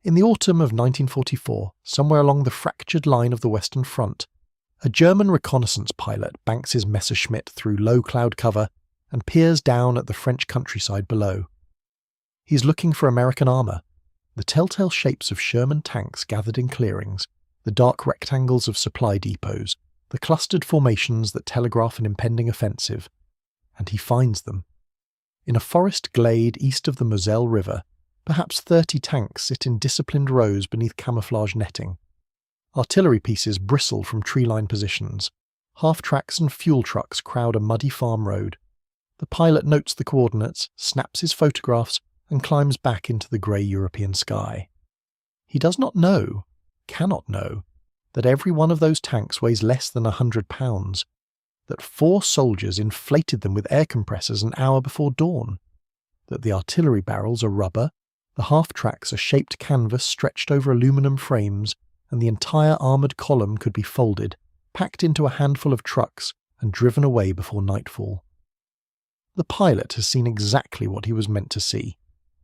In the autumn of 1944, somewhere along the fractured line of the Western Front, a German reconnaissance pilot banks his Messerschmitt through low cloud cover and peers down at the French countryside below. He's looking for American armour, the telltale shapes of Sherman tanks gathered in clearings, the dark rectangles of supply depots, the clustered formations that telegraph an impending offensive, and he finds them. In a forest glade east of the Moselle River, perhaps 30 tanks sit in disciplined rows beneath camouflage netting. Artillery pieces bristle from tree-line positions. Half-tracks and fuel trucks crowd a muddy farm road. The pilot notes the coordinates, snaps his photographs, and climbs back into the grey European sky. He does not know, cannot know, that every one of those tanks weighs less than 100 pounds, that 4 soldiers inflated them with air compressors an hour before dawn, that the artillery barrels are rubber, the half-tracks are shaped canvas stretched over aluminum frames, and the entire armoured column could be folded, packed into a handful of trucks, and driven away before nightfall. The pilot has seen exactly what he was meant to see.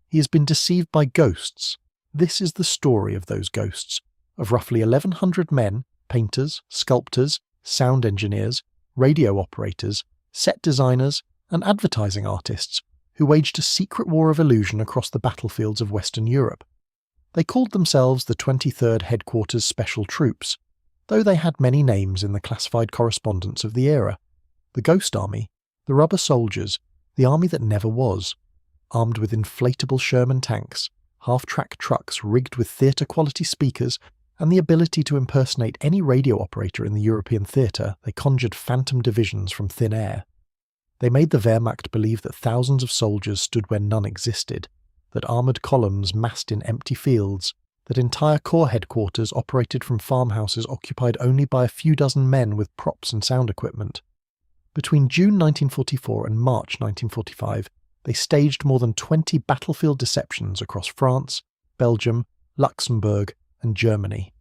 He has been deceived by ghosts. This is the story of those ghosts, of roughly 1,100 men, painters, sculptors, sound engineers, radio operators, set designers, and advertising artists, who waged a secret war of illusion across the battlefields of Western Europe. They called themselves the 23rd Headquarters Special Troops, though they had many names in the classified correspondence of the era. The Ghost Army, the Rubber Soldiers, the army that never was, armed with inflatable Sherman tanks, half-track trucks rigged with theatre-quality speakers, and the ability to impersonate any radio operator in the European theatre. They conjured phantom divisions from thin air. They made the Wehrmacht believe that thousands of soldiers stood where none existed, that armoured columns massed in empty fields, that entire corps headquarters operated from farmhouses occupied only by a few dozen men with props and sound equipment. Between June 1944 and March 1945, they staged more than 20 battlefield deceptions across France, Belgium, Luxembourg, and Germany.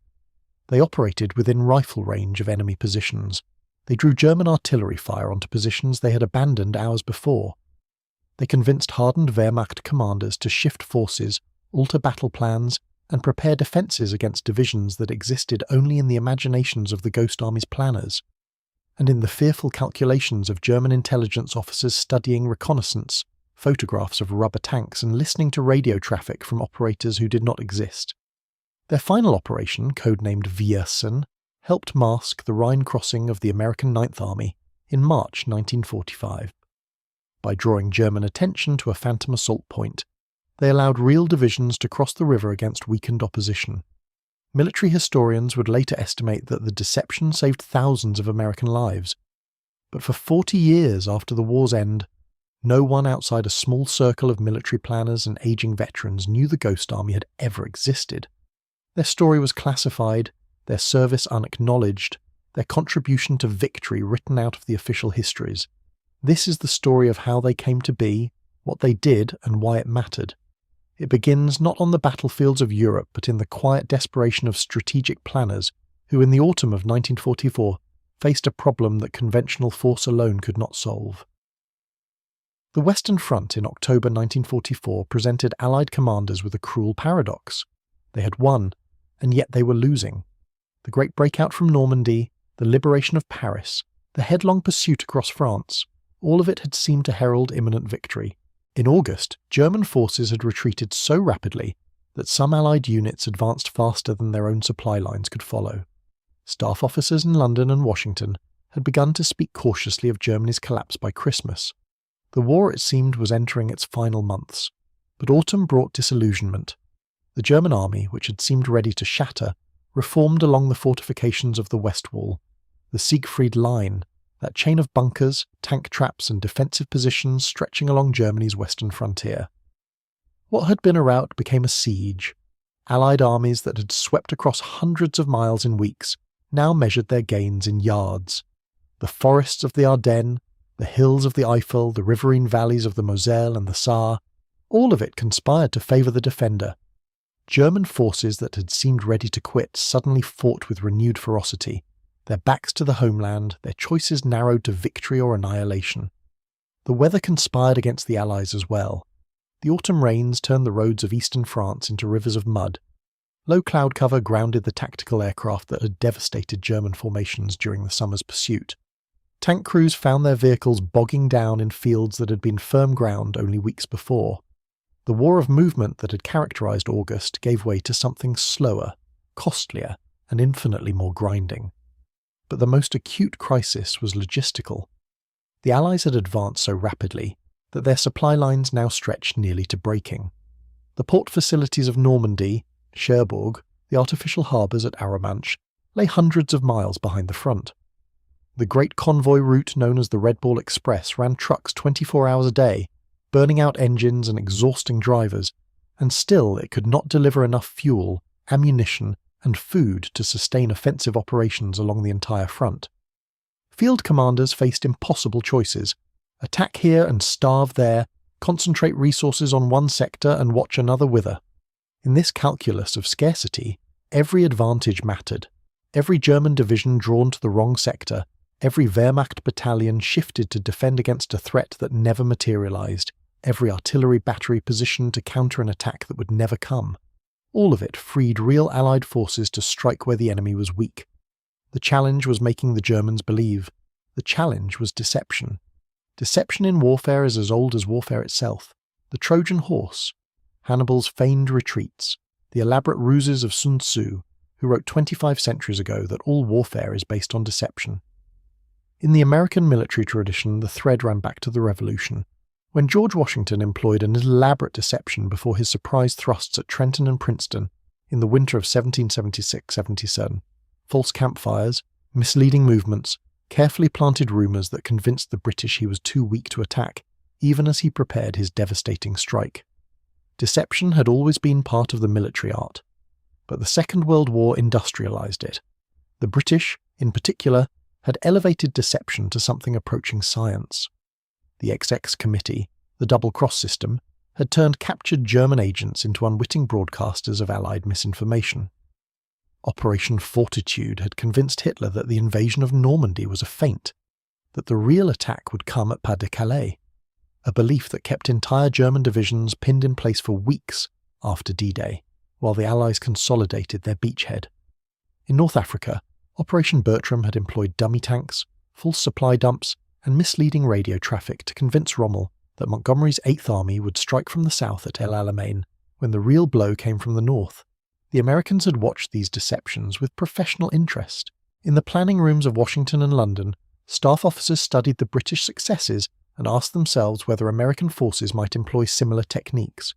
They operated within rifle range of enemy positions. They drew German artillery fire onto positions they had abandoned hours before. They convinced hardened Wehrmacht commanders to shift forces, alter battle plans, and prepare defences against divisions that existed only in the imaginations of the Ghost Army's planners, and in the fearful calculations of German intelligence officers studying reconnaissance, photographs of rubber tanks, and listening to radio traffic from operators who did not exist. Their final operation, codenamed Viersen, helped mask the Rhine crossing of the American Ninth Army in March 1945. By drawing German attention to a phantom assault point, they allowed real divisions to cross the river against weakened opposition. Military historians would later estimate that the deception saved thousands of American lives. But for 40 years after the war's end, no one outside a small circle of military planners and aging veterans knew the Ghost Army had ever existed. Their story was classified, their service unacknowledged, their contribution to victory written out of the official histories. This is the story of how they came to be, what they did, and why it mattered. It begins not on the battlefields of Europe, but in the quiet desperation of strategic planners who, in the autumn of 1944, faced a problem that conventional force alone could not solve. The Western Front in October 1944 presented Allied commanders with a cruel paradox. They had won, and yet they were losing. The great breakout from Normandy, the liberation of Paris, the headlong pursuit across France, all of it had seemed to herald imminent victory. In August, German forces had retreated so rapidly that some Allied units advanced faster than their own supply lines could follow. Staff officers in London and Washington had begun to speak cautiously of Germany's collapse by Christmas. The war, it seemed, was entering its final months, but autumn brought disillusionment. The German army, which had seemed ready to shatter, reformed along the fortifications of the West Wall, the Siegfried Line, that chain of bunkers, tank traps and defensive positions stretching along Germany's western frontier. What had been a rout became a siege. Allied armies that had swept across hundreds of miles in weeks now measured their gains in yards. The forests of the Ardennes, the hills of the Eifel, the riverine valleys of the Moselle and the Saar, all of it conspired to favour the defender. German forces that had seemed ready to quit suddenly fought with renewed ferocity, their backs to the homeland, their choices narrowed to victory or annihilation. The weather conspired against the Allies as well. The autumn rains turned the roads of eastern France into rivers of mud, Low cloud cover grounded the tactical aircraft that had devastated German formations during the summer's pursuit. Tank crews found their vehicles bogging down in fields that had been firm ground only weeks before. The war of movement that had characterized August gave way to something slower, costlier, and infinitely more grinding. But the most acute crisis was logistical. The Allies had advanced so rapidly that their supply lines now stretched nearly to breaking. The port facilities of Normandy, Cherbourg, the artificial harbours at Arromanches, lay hundreds of miles behind the front. The great convoy route known as the Red Ball Express ran trucks 24 hours a day, burning out engines and exhausting drivers, and still it could not deliver enough fuel, ammunition, and food to sustain offensive operations along the entire front. Field commanders faced impossible choices: attack here and starve there, concentrate resources on one sector and watch another wither. In this calculus of scarcity, every advantage mattered. Every German division drawn to the wrong sector, every Wehrmacht battalion shifted to defend against a threat that never materialized, every artillery battery positioned to counter an attack that would never come. All of it freed real Allied forces to strike where the enemy was weak. The challenge was making the Germans believe. The challenge was deception. Deception in warfare is as old as warfare itself. The Trojan horse, Hannibal's feigned retreats, the elaborate ruses of Sun Tzu, who wrote 25 centuries ago that all warfare is based on deception. In the American military tradition, the thread ran back to the Revolution, when George Washington employed an elaborate deception before his surprise thrusts at Trenton and Princeton in the winter of 1776-77. False campfires, misleading movements, carefully planted rumours that convinced the British he was too weak to attack, even as he prepared his devastating strike. Deception had always been part of the military art, but the Second World War industrialised it. The British, in particular, had elevated deception to something approaching science. The XX Committee, the double-cross system, had turned captured German agents into unwitting broadcasters of Allied misinformation. Operation Fortitude had convinced Hitler that the invasion of Normandy was a feint, that the real attack would come at Pas-de-Calais, a belief that kept entire German divisions pinned in place for weeks after D-Day, while the Allies consolidated their beachhead. In North Africa, Operation Bertram had employed dummy tanks, false supply dumps, and misleading radio traffic to convince Rommel that Montgomery's 8th Army would strike from the south at El Alamein, when the real blow came from the north. The Americans had watched these deceptions with professional interest. In the planning rooms of Washington and London, staff officers studied the British successes and asked themselves whether American forces might employ similar techniques,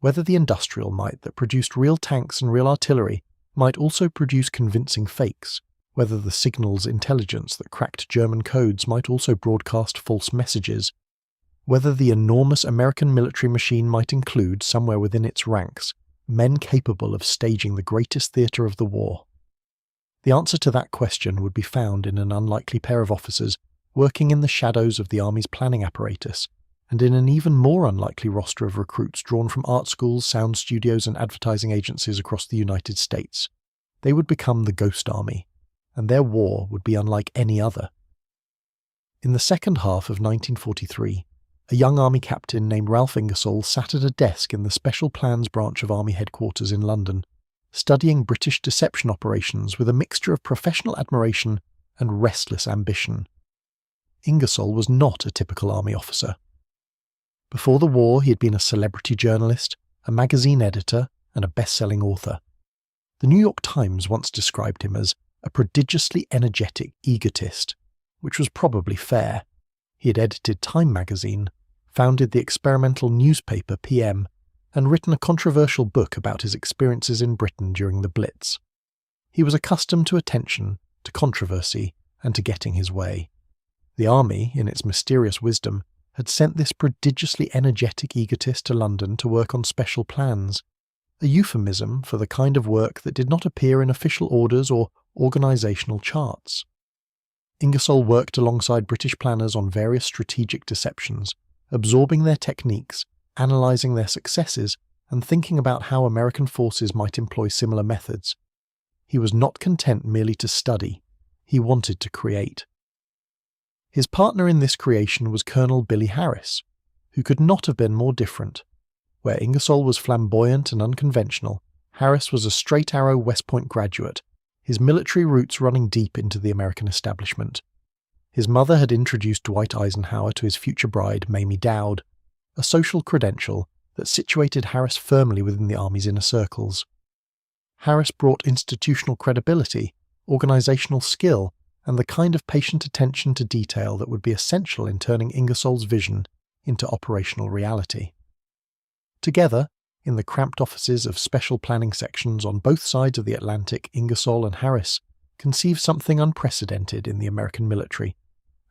whether the industrial might that produced real tanks and real artillery might also produce convincing fakes, whether the signals intelligence that cracked German codes might also broadcast false messages, whether the enormous American military machine might include, somewhere within its ranks, men capable of staging the greatest theatre of the war. The answer to that question would be found in an unlikely pair of officers working in the shadows of the Army's planning apparatus, and in an even more unlikely roster of recruits drawn from art schools, sound studios, and advertising agencies across the United States. They would become the Ghost Army, and their war would be unlike any other. In the second half of 1943, a young Army captain named Ralph Ingersoll sat at a desk in the Special Plans branch of Army headquarters in London, studying British deception operations with a mixture of professional admiration and restless ambition. Ingersoll was not a typical Army officer. Before the war, he had been a celebrity journalist, a magazine editor, and a best-selling author. The New York Times once described him as a prodigiously energetic egotist, which was probably fair. He had edited Time magazine, founded the experimental newspaper PM, and written a controversial book about his experiences in Britain during the Blitz. He was accustomed to attention, to controversy, and to getting his way. The Army, in its mysterious wisdom, had sent this prodigiously energetic egotist to London to work on special plans, a euphemism for the kind of work that did not appear in official orders or organisational charts. Ingersoll worked alongside British planners on various strategic deceptions, absorbing their techniques, analysing their successes, and thinking about how American forces might employ similar methods. He was not content merely to study, he wanted to create. His partner in this creation was Colonel Billy Harris, who could not have been more different. Where Ingersoll was flamboyant and unconventional, Harris was a straight-arrow West Point graduate, his military roots running deep into the American establishment. His mother had introduced Dwight Eisenhower to his future bride, Mamie Dowd, a social credential that situated Harris firmly within the Army's inner circles. Harris brought institutional credibility, organizational skill, and the kind of patient attention to detail that would be essential in turning Ingersoll's vision into operational reality. Together, in the cramped offices of special planning sections on both sides of the Atlantic, Ingersoll and Harris conceived something unprecedented in the American military,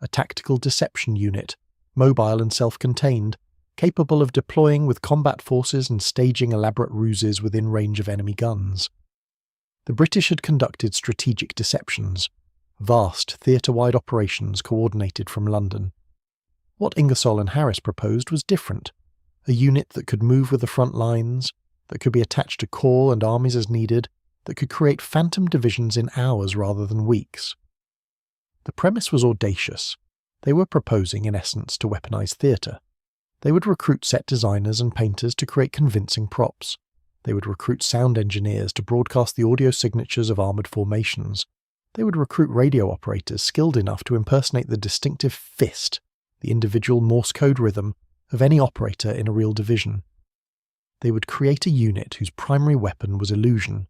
a tactical deception unit, mobile and self-contained, capable of deploying with combat forces and staging elaborate ruses within range of enemy guns. The British had conducted strategic deceptions, vast theatre-wide operations coordinated from London. What Ingersoll and Harris proposed was different, a unit that could move with the front lines, that could be attached to corps and armies as needed, that could create phantom divisions in hours rather than weeks. The premise was audacious. They were proposing, in essence, to weaponize theatre. They would recruit set designers and painters to create convincing props. They would recruit sound engineers to broadcast the audio signatures of armoured formations. They would recruit radio operators skilled enough to impersonate the distinctive fist, the individual Morse code rhythm, of any operator in a real division. They would create a unit whose primary weapon was illusion.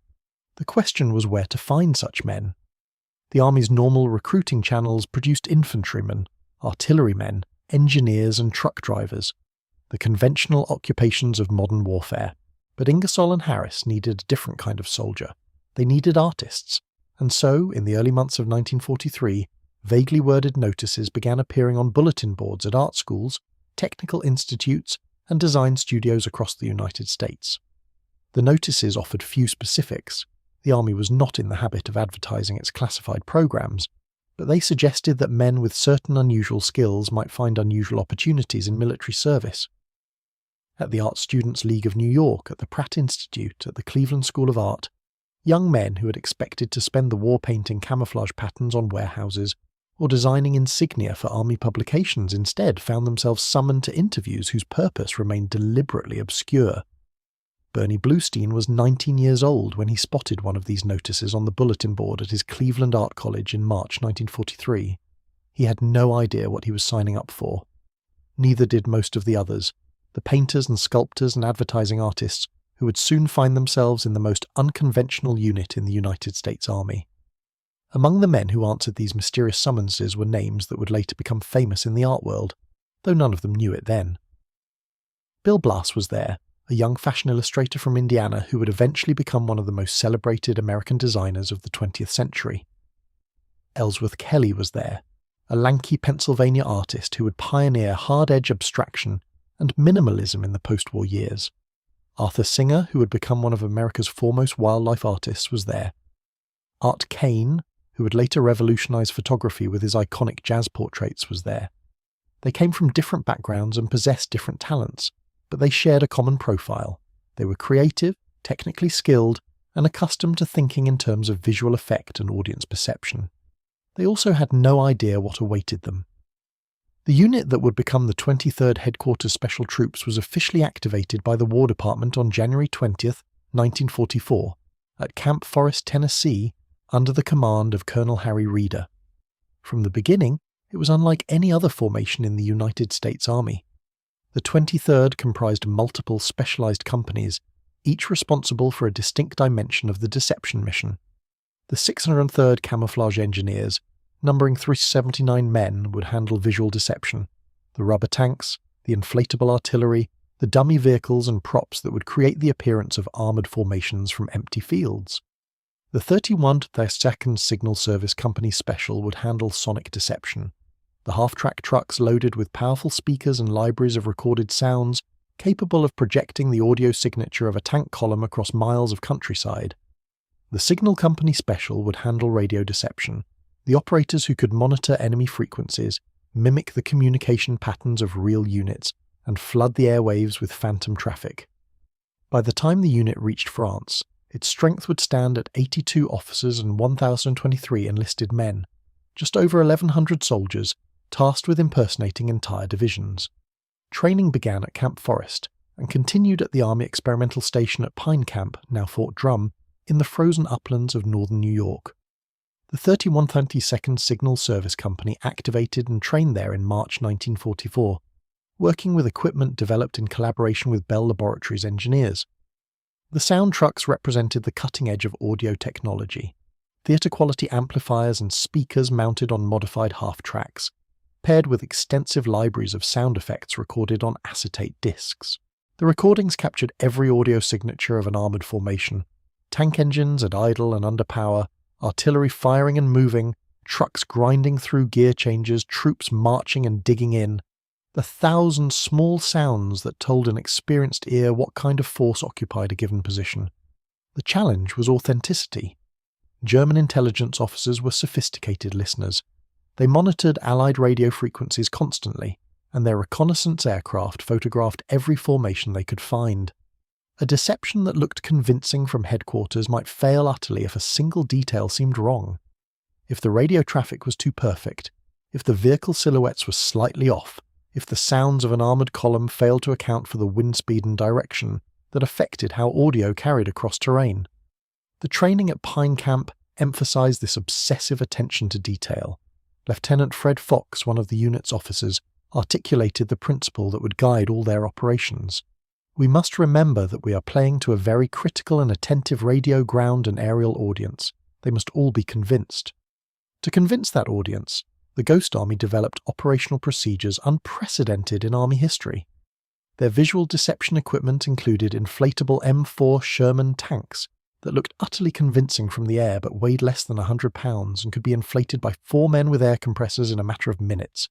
The question was where to find such men. The Army's normal recruiting channels produced infantrymen, artillerymen, engineers and truck drivers, the conventional occupations of modern warfare. But Ingersoll and Harris needed a different kind of soldier. They needed artists. And so, in the early months of 1943, vaguely worded notices began appearing on bulletin boards at art schools, technical institutes, and design studios across the United States. The notices offered few specifics. The Army was not in the habit of advertising its classified programs, but they suggested that men with certain unusual skills might find unusual opportunities in military service. At the Art Students League of New York, at the Pratt Institute, at the Cleveland School of Art, young men who had expected to spend the war painting camouflage patterns on warehouses or designing insignia for Army publications instead found themselves summoned to interviews whose purpose remained deliberately obscure. Bernie Bluestein was 19 years old when he spotted one of these notices on the bulletin board at his Cleveland Art College in March 1943. He had no idea what he was signing up for. Neither did most of the others, the painters and sculptors and advertising artists who would soon find themselves in the most unconventional unit in the United States Army. Among the men who answered these mysterious summonses were names that would later become famous in the art world, though none of them knew it then. Bill Blass was there, a young fashion illustrator from Indiana who would eventually become one of the most celebrated American designers of the 20th century. Ellsworth Kelly was there, a lanky Pennsylvania artist who would pioneer hard-edge abstraction and minimalism in the post-war years. Arthur Singer, who would become one of America's foremost wildlife artists, was there. Art Kane, who would later revolutionize photography with his iconic jazz portraits, was there. They came from different backgrounds and possessed different talents, but they shared a common profile. They were creative, technically skilled, and accustomed to thinking in terms of visual effect and audience perception. They also had no idea what awaited them. The unit that would become the 23rd Headquarters Special Troops was officially activated by the War Department on January 20th, 1944, at Camp Forest, Tennessee, under the command of Colonel Harry Reeder. From the beginning, it was unlike any other formation in the United States Army. The 23rd comprised multiple specialized companies, each responsible for a distinct dimension of the deception mission. The 603rd Camouflage Engineers, numbering 379 men, would handle visual deception, the rubber tanks, the inflatable artillery, the dummy vehicles and props that would create the appearance of armoured formations from empty fields. The 31st Signal Service Company Special would handle sonic deception, the half-track trucks loaded with powerful speakers and libraries of recorded sounds capable of projecting the audio signature of a tank column across miles of countryside. The Signal Company Special would handle radio deception, the operators who could monitor enemy frequencies, mimic the communication patterns of real units, and flood the airwaves with phantom traffic. By the time the unit reached France, its strength would stand at 82 officers and 1,023 enlisted men, just over 1,100 soldiers, tasked with impersonating entire divisions. Training began at Camp Forest, and continued at the Army Experimental Station at Pine Camp, now Fort Drum, in the frozen uplands of northern New York. The 3132nd Signal Service Company activated and trained there in March 1944, working with equipment developed in collaboration with Bell Laboratories engineers. The sound trucks represented the cutting edge of audio technology, theatre-quality amplifiers and speakers mounted on modified half-tracks, paired with extensive libraries of sound effects recorded on acetate discs. The recordings captured every audio signature of an armoured formation: tank engines at idle and under power, artillery firing and moving, trucks grinding through gear changes, troops marching and digging in. The 1,000 small sounds that told an experienced ear what kind of force occupied a given position. The challenge was authenticity. German intelligence officers were sophisticated listeners. They monitored Allied radio frequencies constantly, and their reconnaissance aircraft photographed every formation they could find. A deception that looked convincing from headquarters might fail utterly if a single detail seemed wrong. If the radio traffic was too perfect, if the vehicle silhouettes were slightly off, if the sounds of an armoured column failed to account for the wind speed and direction that affected how audio carried across terrain. The training at Pine Camp emphasised this obsessive attention to detail. Lieutenant Fred Fox, one of the unit's officers, articulated the principle that would guide all their operations. We must remember that we are playing to a very critical and attentive radio, ground and aerial audience. They must all be convinced. To convince that audience, the Ghost Army developed operational procedures unprecedented in Army history. Their visual deception equipment included inflatable M4 Sherman tanks that looked utterly convincing from the air but weighed less than 100 pounds and could be inflated by 4 men with air compressors in a matter of minutes.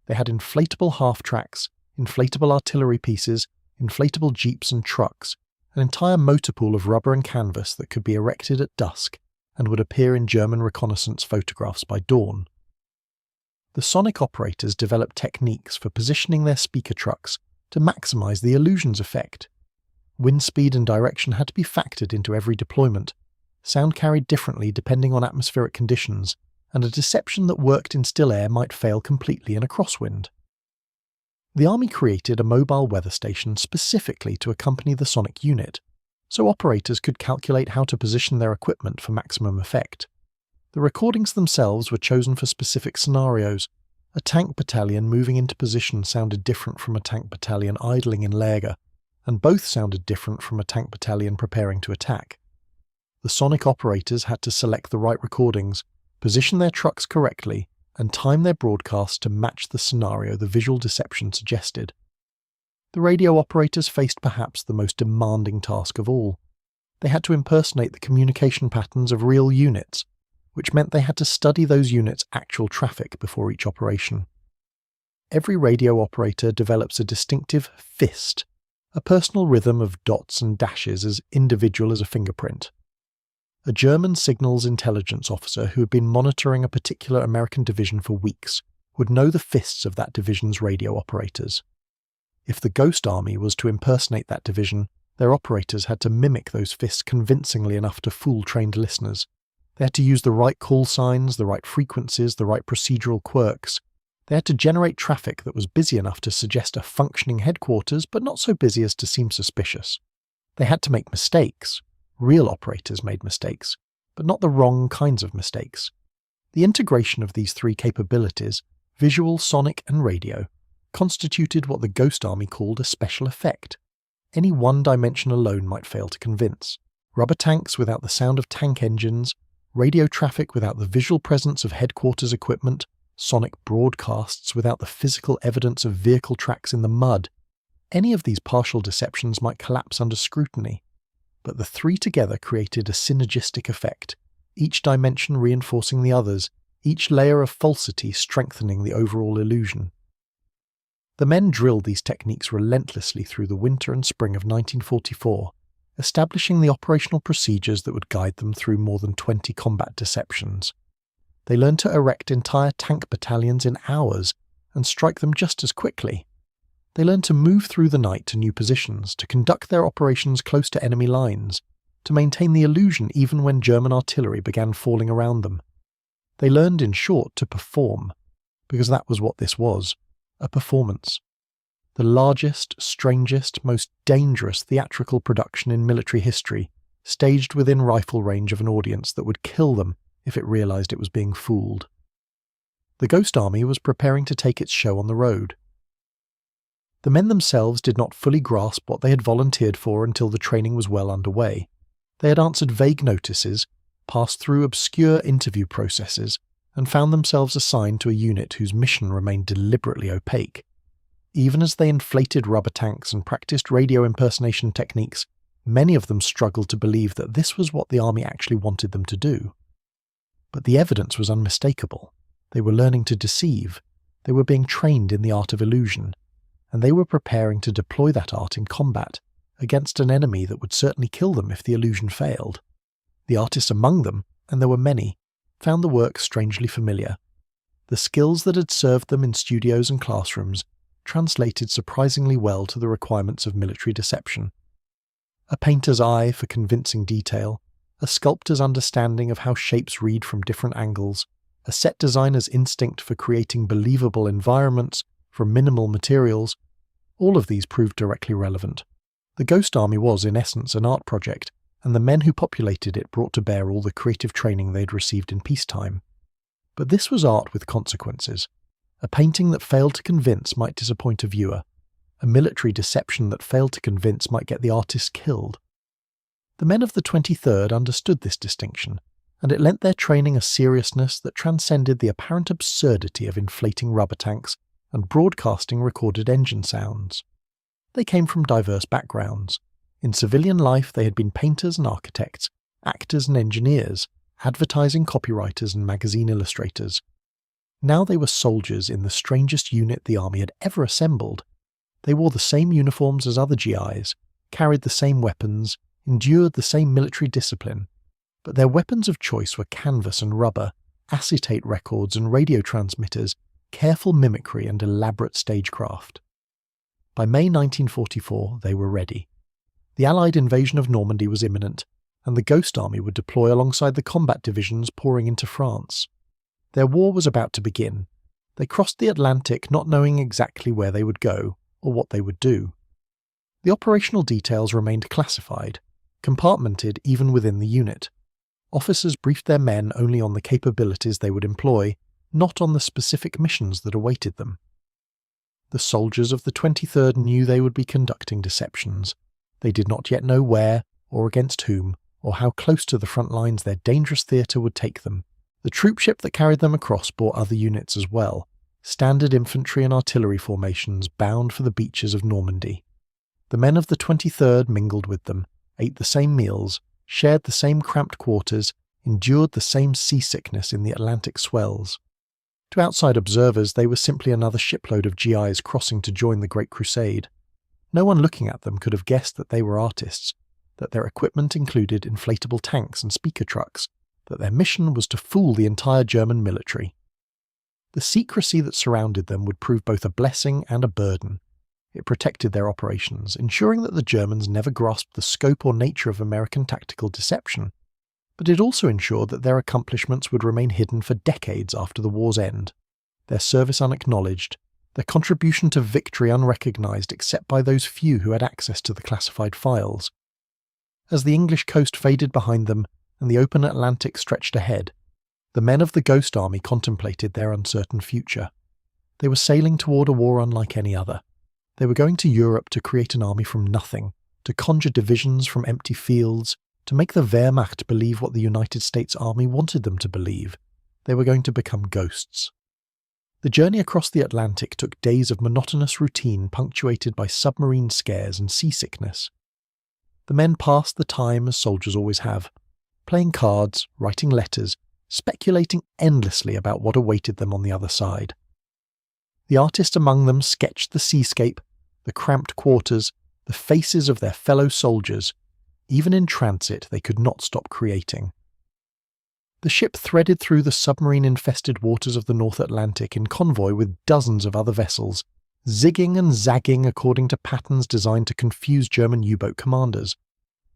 They had inflatable half-tracks, inflatable artillery pieces, inflatable jeeps and trucks, an entire motor pool of rubber and canvas that could be erected at dusk and would appear in German reconnaissance photographs by dawn. The sonic operators developed techniques for positioning their speaker trucks to maximize the illusion's effect. Wind speed and direction had to be factored into every deployment, sound carried differently depending on atmospheric conditions, and a deception that worked in still air might fail completely in a crosswind. The Army created a mobile weather station specifically to accompany the sonic unit, so operators could calculate how to position their equipment for maximum effect. The recordings themselves were chosen for specific scenarios. A tank battalion moving into position sounded different from a tank battalion idling in Lager, and both sounded different from a tank battalion preparing to attack. The sonic operators had to select the right recordings, position their trucks correctly, and time their broadcasts to match the scenario the visual deception suggested. The radio operators faced perhaps the most demanding task of all. They had to impersonate the communication patterns of real units, which meant they had to study those units' actual traffic before each operation. Every radio operator develops a distinctive fist, a personal rhythm of dots and dashes as individual as a fingerprint. A German signals intelligence officer who had been monitoring a particular American division for weeks would know the fists of that division's radio operators. If the Ghost Army was to impersonate that division, their operators had to mimic those fists convincingly enough to fool trained listeners. They had to use the right call signs, the right frequencies, the right procedural quirks. They had to generate traffic that was busy enough to suggest a functioning headquarters, but not so busy as to seem suspicious. They had to make mistakes. Real operators made mistakes, but not the wrong kinds of mistakes. The integration of these three capabilities, visual, sonic, and radio, constituted what the Ghost Army called a special effect. Any one dimension alone might fail to convince. Rubber tanks without the sound of tank engines, radio traffic without the visual presence of headquarters equipment, sonic broadcasts without the physical evidence of vehicle tracks in the mud. Any of these partial deceptions might collapse under scrutiny, but the three together created a synergistic effect, each dimension reinforcing the others, each layer of falsity strengthening the overall illusion. The men drilled these techniques relentlessly through the winter and spring of 1944, establishing the operational procedures that would guide them through more than 20 combat deceptions. They learned to erect entire tank battalions in hours and strike them just as quickly. They learned to move through the night to new positions, to conduct their operations close to enemy lines, to maintain the illusion even when German artillery began falling around them. They learned, in short, to perform, because that was what this was, a performance. the largest, strangest, most dangerous theatrical production in military history, staged within rifle range of an audience that would kill them if it realized it was being fooled. The Ghost Army was preparing to take its show on the road. The men themselves did not fully grasp what they had volunteered for until the training was well underway. They had answered vague notices, passed through obscure interview processes, and found themselves assigned to a unit whose mission remained deliberately opaque. Even as they inflated rubber tanks and practiced radio impersonation techniques, many of them struggled to believe that this was what the army actually wanted them to do. But the evidence was unmistakable. They were learning to deceive, they were being trained in the art of illusion, and they were preparing to deploy that art in combat against an enemy that would certainly kill them if the illusion failed. The artists among them, and there were many, found the work strangely familiar. The skills that had served them in studios and classrooms translated surprisingly well to the requirements of military deception. A painter's eye for convincing detail, a sculptor's understanding of how shapes read from different angles, a set designer's instinct for creating believable environments from minimal materials, all of these proved directly relevant. The Ghost Army was, in essence, an art project, and the men who populated it brought to bear all the creative training they'd received in peacetime. But this was art with consequences. A painting that failed to convince might disappoint a viewer. A military deception that failed to convince might get the artist killed. The men of the 23rd understood this distinction, and it lent their training a seriousness that transcended the apparent absurdity of inflating rubber tanks and broadcasting recorded engine sounds. They came from diverse backgrounds. In civilian life they had been painters and architects, actors and engineers, advertising copywriters and magazine illustrators. Now they were soldiers in the strangest unit the army had ever assembled. They wore the same uniforms as other GIs, carried the same weapons, endured the same military discipline, but their weapons of choice were canvas and rubber, acetate records and radio transmitters, careful mimicry and elaborate stagecraft. By May 1944 they were ready. The Allied invasion of Normandy was imminent, and the Ghost Army would deploy alongside the combat divisions pouring into France. Their war was about to begin. They crossed the Atlantic not knowing exactly where they would go, or what they would do. The operational details remained classified, compartmented even within the unit. Officers briefed their men only on the capabilities they would employ, not on the specific missions that awaited them. The soldiers of the 23rd knew they would be conducting deceptions. They did not yet know where, or against whom, or how close to the front lines their dangerous theatre would take them. The troopship that carried them across bore other units as well, standard infantry and artillery formations bound for the beaches of Normandy. The men of the 23rd mingled with them, ate the same meals, shared the same cramped quarters, endured the same seasickness in the Atlantic swells. To outside observers they were simply another shipload of GIs crossing to join the Great Crusade. No one looking at them could have guessed that they were artists, that their equipment included inflatable tanks and speaker trucks, that their mission was to fool the entire German military. The secrecy that surrounded them would prove both a blessing and a burden. It protected their operations, ensuring that the Germans never grasped the scope or nature of American tactical deception, but it also ensured that their accomplishments would remain hidden for decades after the war's end, their service unacknowledged, their contribution to victory unrecognized except by those few who had access to the classified files. As the English coast faded behind them and the open Atlantic stretched ahead, the men of the Ghost Army contemplated their uncertain future. They were sailing toward a war unlike any other. They were going to Europe to create an army from nothing, to conjure divisions from empty fields, to make the Wehrmacht believe what the United States Army wanted them to believe. They were going to become ghosts. The journey across the Atlantic took days of monotonous routine punctuated by submarine scares and seasickness. The men passed the time as soldiers always have, playing cards, writing letters, speculating endlessly about what awaited them on the other side. The artist among them sketched the seascape, the cramped quarters, the faces of their fellow soldiers. Even in transit, they could not stop creating. The ship threaded through the submarine-infested waters of the North Atlantic in convoy with dozens of other vessels, zigging and zagging according to patterns designed to confuse German U-boat commanders.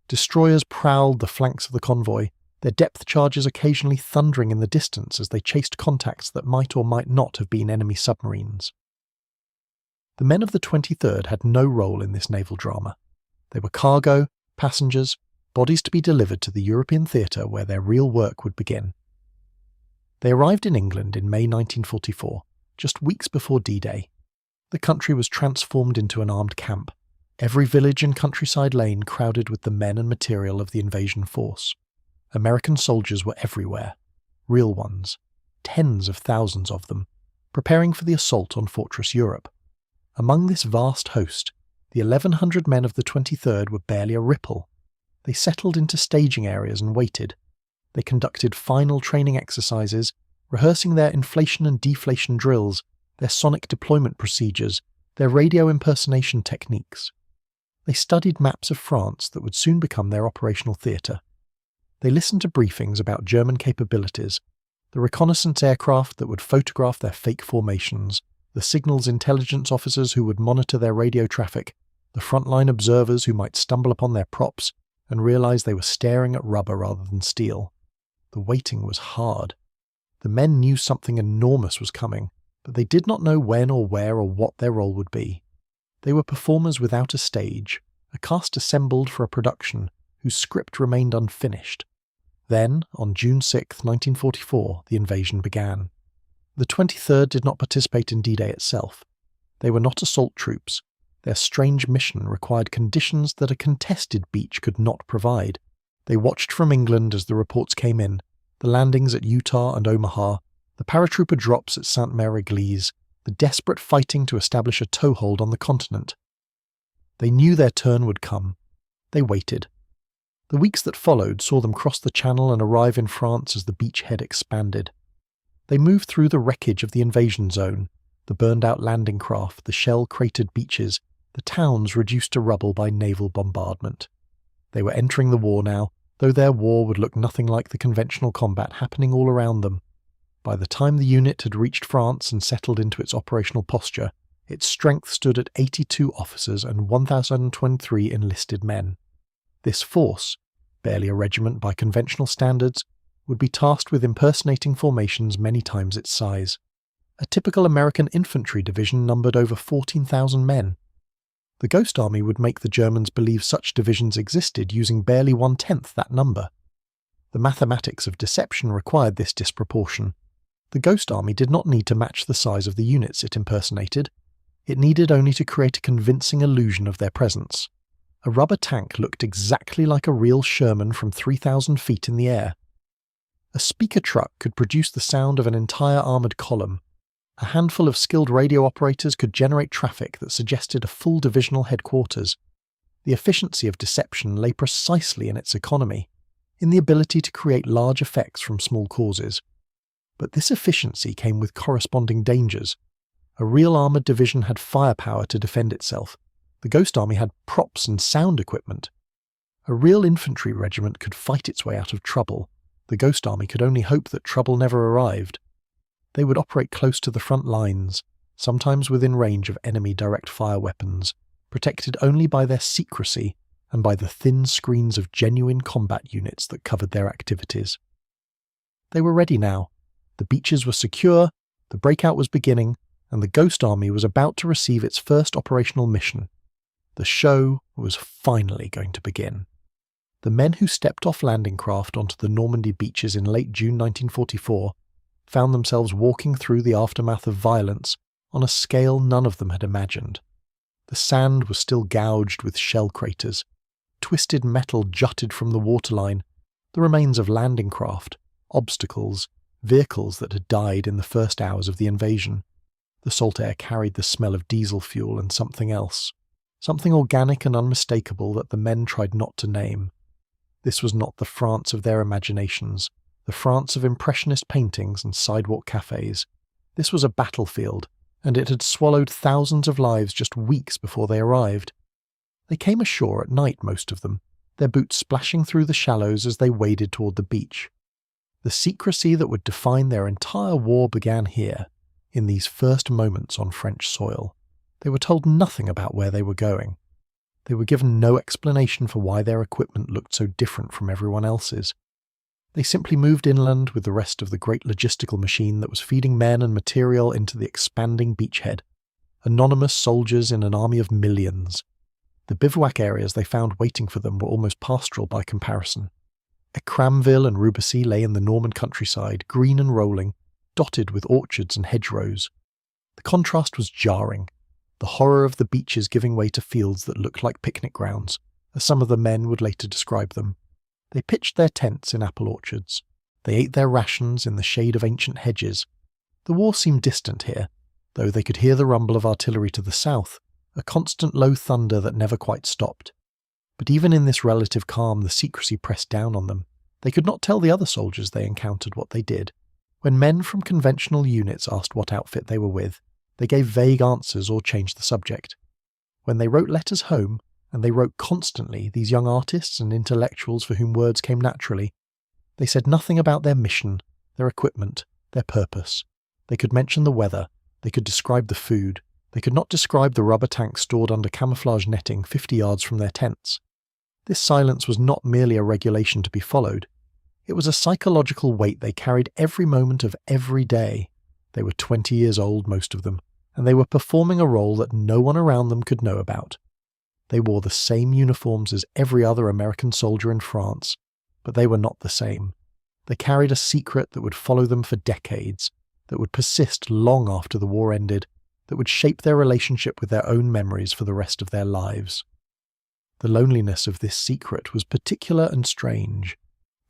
Destroyers prowled the flanks of the convoy, their depth charges occasionally thundering in the distance as they chased contacts that might or might not have been enemy submarines. The men of the 23rd had no role in this naval drama. They were cargo, passengers, bodies to be delivered to the European theatre where their real work would begin. They arrived in England in May 1944, just weeks before D-Day. The country was transformed into an armed camp, every village and countryside lane crowded with the men and material of the invasion force. American soldiers were everywhere, real ones, tens of thousands of them, preparing for the assault on Fortress Europe. Among this vast host, the 1,100 men of the 23rd were barely a ripple. They settled into staging areas and waited. They conducted final training exercises, rehearsing their inflation and deflation drills, their sonic deployment procedures, their radio impersonation techniques. They studied maps of France that would soon become their operational theatre. They listened to briefings about German capabilities, the reconnaissance aircraft that would photograph their fake formations, the signals intelligence officers who would monitor their radio traffic, the frontline observers who might stumble upon their props and realize they were staring at rubber rather than steel. The waiting was hard. The men knew something enormous was coming, but they did not know when or where or what their role would be. They were performers without a stage, a cast assembled for a production whose script remained unfinished. Then, on June 6, 1944, the invasion began. The 23rd did not participate in D-Day itself. They were not assault troops. Their strange mission required conditions that a contested beach could not provide. They watched from England as the reports came in, the landings at Utah and Omaha, the paratrooper drops at Sainte-Mère-Église, the desperate fighting to establish a toehold on the continent. They knew their turn would come. They waited. The weeks that followed saw them cross the Channel and arrive in France as the beachhead expanded. They moved through the wreckage of the invasion zone, the burned-out landing craft, the shell-cratered beaches, the towns reduced to rubble by naval bombardment. They were entering the war now, though their war would look nothing like the conventional combat happening all around them. By the time the unit had reached France and settled into its operational posture, its strength stood at 82 officers and 1,023 enlisted men. This force, barely a regiment by conventional standards, would be tasked with impersonating formations many times its size. A typical American infantry division numbered over 14,000 men. The Ghost Army would make the Germans believe such divisions existed using barely 1/10 that number. The mathematics of deception required this disproportion. The Ghost Army did not need to match the size of the units it impersonated. It needed only to create a convincing illusion of their presence. A rubber tank looked exactly like a real Sherman from 3,000 feet in the air. A speaker truck could produce the sound of an entire armoured column. A handful of skilled radio operators could generate traffic that suggested a full divisional headquarters. The efficiency of deception lay precisely in its economy, in the ability to create large effects from small causes. But this efficiency came with corresponding dangers. A real armoured division had firepower to defend itself. The Ghost Army had props and sound equipment. A real infantry regiment could fight its way out of trouble. The Ghost Army could only hope that trouble never arrived. They would operate close to the front lines, sometimes within range of enemy direct fire weapons, protected only by their secrecy and by the thin screens of genuine combat units that covered their activities. They were ready now. The beaches were secure, the breakout was beginning, and the Ghost Army was about to receive its first operational mission. The show was finally going to begin. The men who stepped off landing craft onto the Normandy beaches in late June 1944 found themselves walking through the aftermath of violence on a scale none of them had imagined. The sand was still gouged with shell craters. Twisted metal jutted from the waterline, the remains of landing craft, obstacles, vehicles that had died in the first hours of the invasion. The salt air carried the smell of diesel fuel and something else, something organic and unmistakable that the men tried not to name. This was not the France of their imaginations, the France of impressionist paintings and sidewalk cafes. This was a battlefield, and it had swallowed thousands of lives just weeks before they arrived. They came ashore at night, most of them, their boots splashing through the shallows as they waded toward the beach. The secrecy that would define their entire war began here, in these first moments on French soil. They were told nothing about where they were going. They were given no explanation for why their equipment looked so different from everyone else's. They simply moved inland with the rest of the great logistical machine that was feeding men and material into the expanding beachhead. anonymous soldiers in an army of millions. The bivouac areas they found waiting for them were almost pastoral by comparison. Cramville and Rubassy lay in the Norman countryside, green and rolling, dotted with orchards and hedgerows. The contrast was jarring, the horror of the beaches giving way to fields that looked like picnic grounds, as some of the men would later describe them. They pitched their tents in apple orchards. They ate their rations in the shade of ancient hedges. The war seemed distant here, though they could hear the rumble of artillery to the south, a constant low thunder that never quite stopped. But even in this relative calm, the secrecy pressed down on them. They could not tell the other soldiers they encountered what they did. When men from conventional units asked what outfit they were with, they gave vague answers or changed the subject. When they wrote letters home, and they wrote constantly, these young artists and intellectuals for whom words came naturally, they said nothing about their mission, their equipment, their purpose. They could mention the weather, they could describe the food, they could not describe the rubber tanks stored under camouflage netting 50 yards from their tents. This silence was not merely a regulation to be followed. It was a psychological weight they carried every moment of every day. They were 20 years old, most of them, and they were performing a role that no one around them could know about. They wore the same uniforms as every other American soldier in France, but they were not the same. They carried a secret that would follow them for decades, that would persist long after the war ended, that would shape their relationship with their own memories for the rest of their lives. The loneliness of this secret was particular and strange.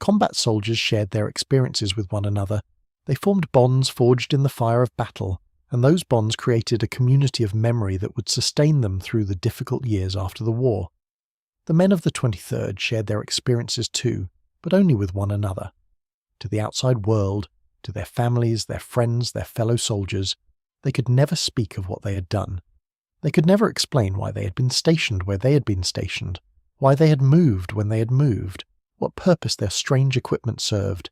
Combat soldiers shared their experiences with one another. They formed bonds forged in the fire of battle, and those bonds created a community of memory that would sustain them through the difficult years after the war. The men of the 23rd shared their experiences too, but only with one another. To the outside world, to their families, their friends, their fellow soldiers, they could never speak of what they had done. They could never explain why they had been stationed where they had been stationed, why they had moved when they had moved, what purpose their strange equipment served.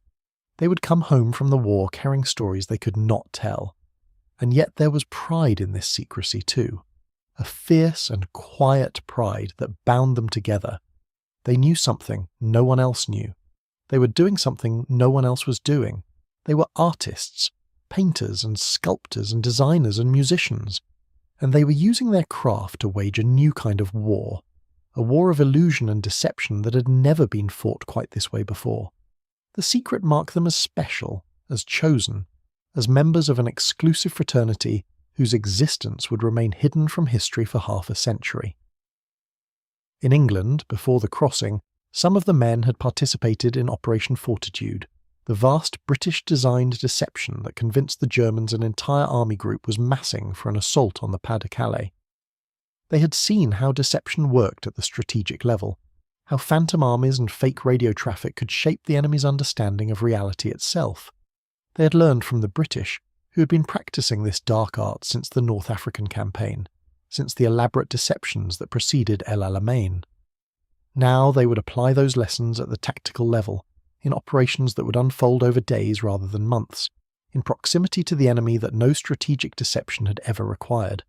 They would come home from the war carrying stories they could not tell. And yet there was pride in this secrecy too, a fierce and quiet pride that bound them together. They knew something no one else knew. They were doing something no one else was doing. They were artists, painters and sculptors and designers and musicians, and they were using their craft to wage a new kind of war, a war of illusion and deception that had never been fought quite this way before. The secret marked them as special, as chosen, as members of an exclusive fraternity whose existence would remain hidden from history for half a century. In England, before the crossing, some of the men had participated in Operation Fortitude, the vast British-designed deception that convinced the Germans an entire army group was massing for an assault on the Pas de Calais. They had seen how deception worked at the strategic level, how phantom armies and fake radio traffic could shape the enemy's understanding of reality itself. They had learned from the British, who had been practicing this dark art since the North African campaign, since the elaborate deceptions that preceded El Alamein. Now they would apply those lessons at the tactical level, in operations that would unfold over days rather than months, in proximity to the enemy that no strategic deception had ever required.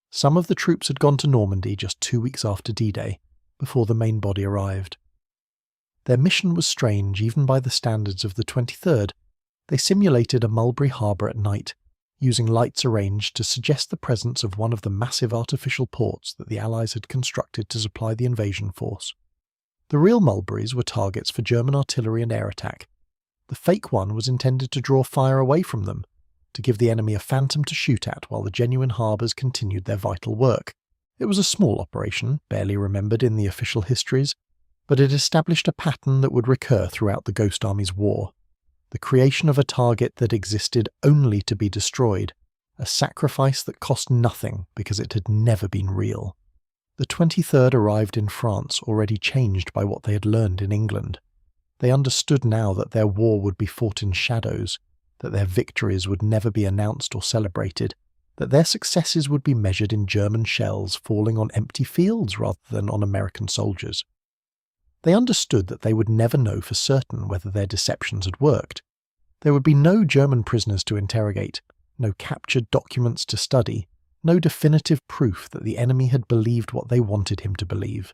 Some of the troops had gone to Normandy just 2 weeks after D-Day, before the main body arrived. Their mission was strange even by the standards of the 23rd. They simulated a Mulberry Harbour at night, using lights arranged to suggest the presence of one of the massive artificial ports that the Allies had constructed to supply the invasion force. The real mulberries were targets for German artillery and air attack. The fake one was intended to draw fire away from them, to give the enemy a phantom to shoot at while the genuine harbours continued their vital work. It was a small operation, barely remembered in the official histories, but it established a pattern that would recur throughout the Ghost Army's war. The creation of a target that existed only to be destroyed, a sacrifice that cost nothing because it had never been real. The 23rd arrived in France already changed by what they had learned in England. They understood now that their war would be fought in shadows, that their victories would never be announced or celebrated, that their successes would be measured in German shells falling on empty fields rather than on American soldiers. They understood that they would never know for certain whether their deceptions had worked. There would be no German prisoners to interrogate, no captured documents to study, no definitive proof that the enemy had believed what they wanted him to believe.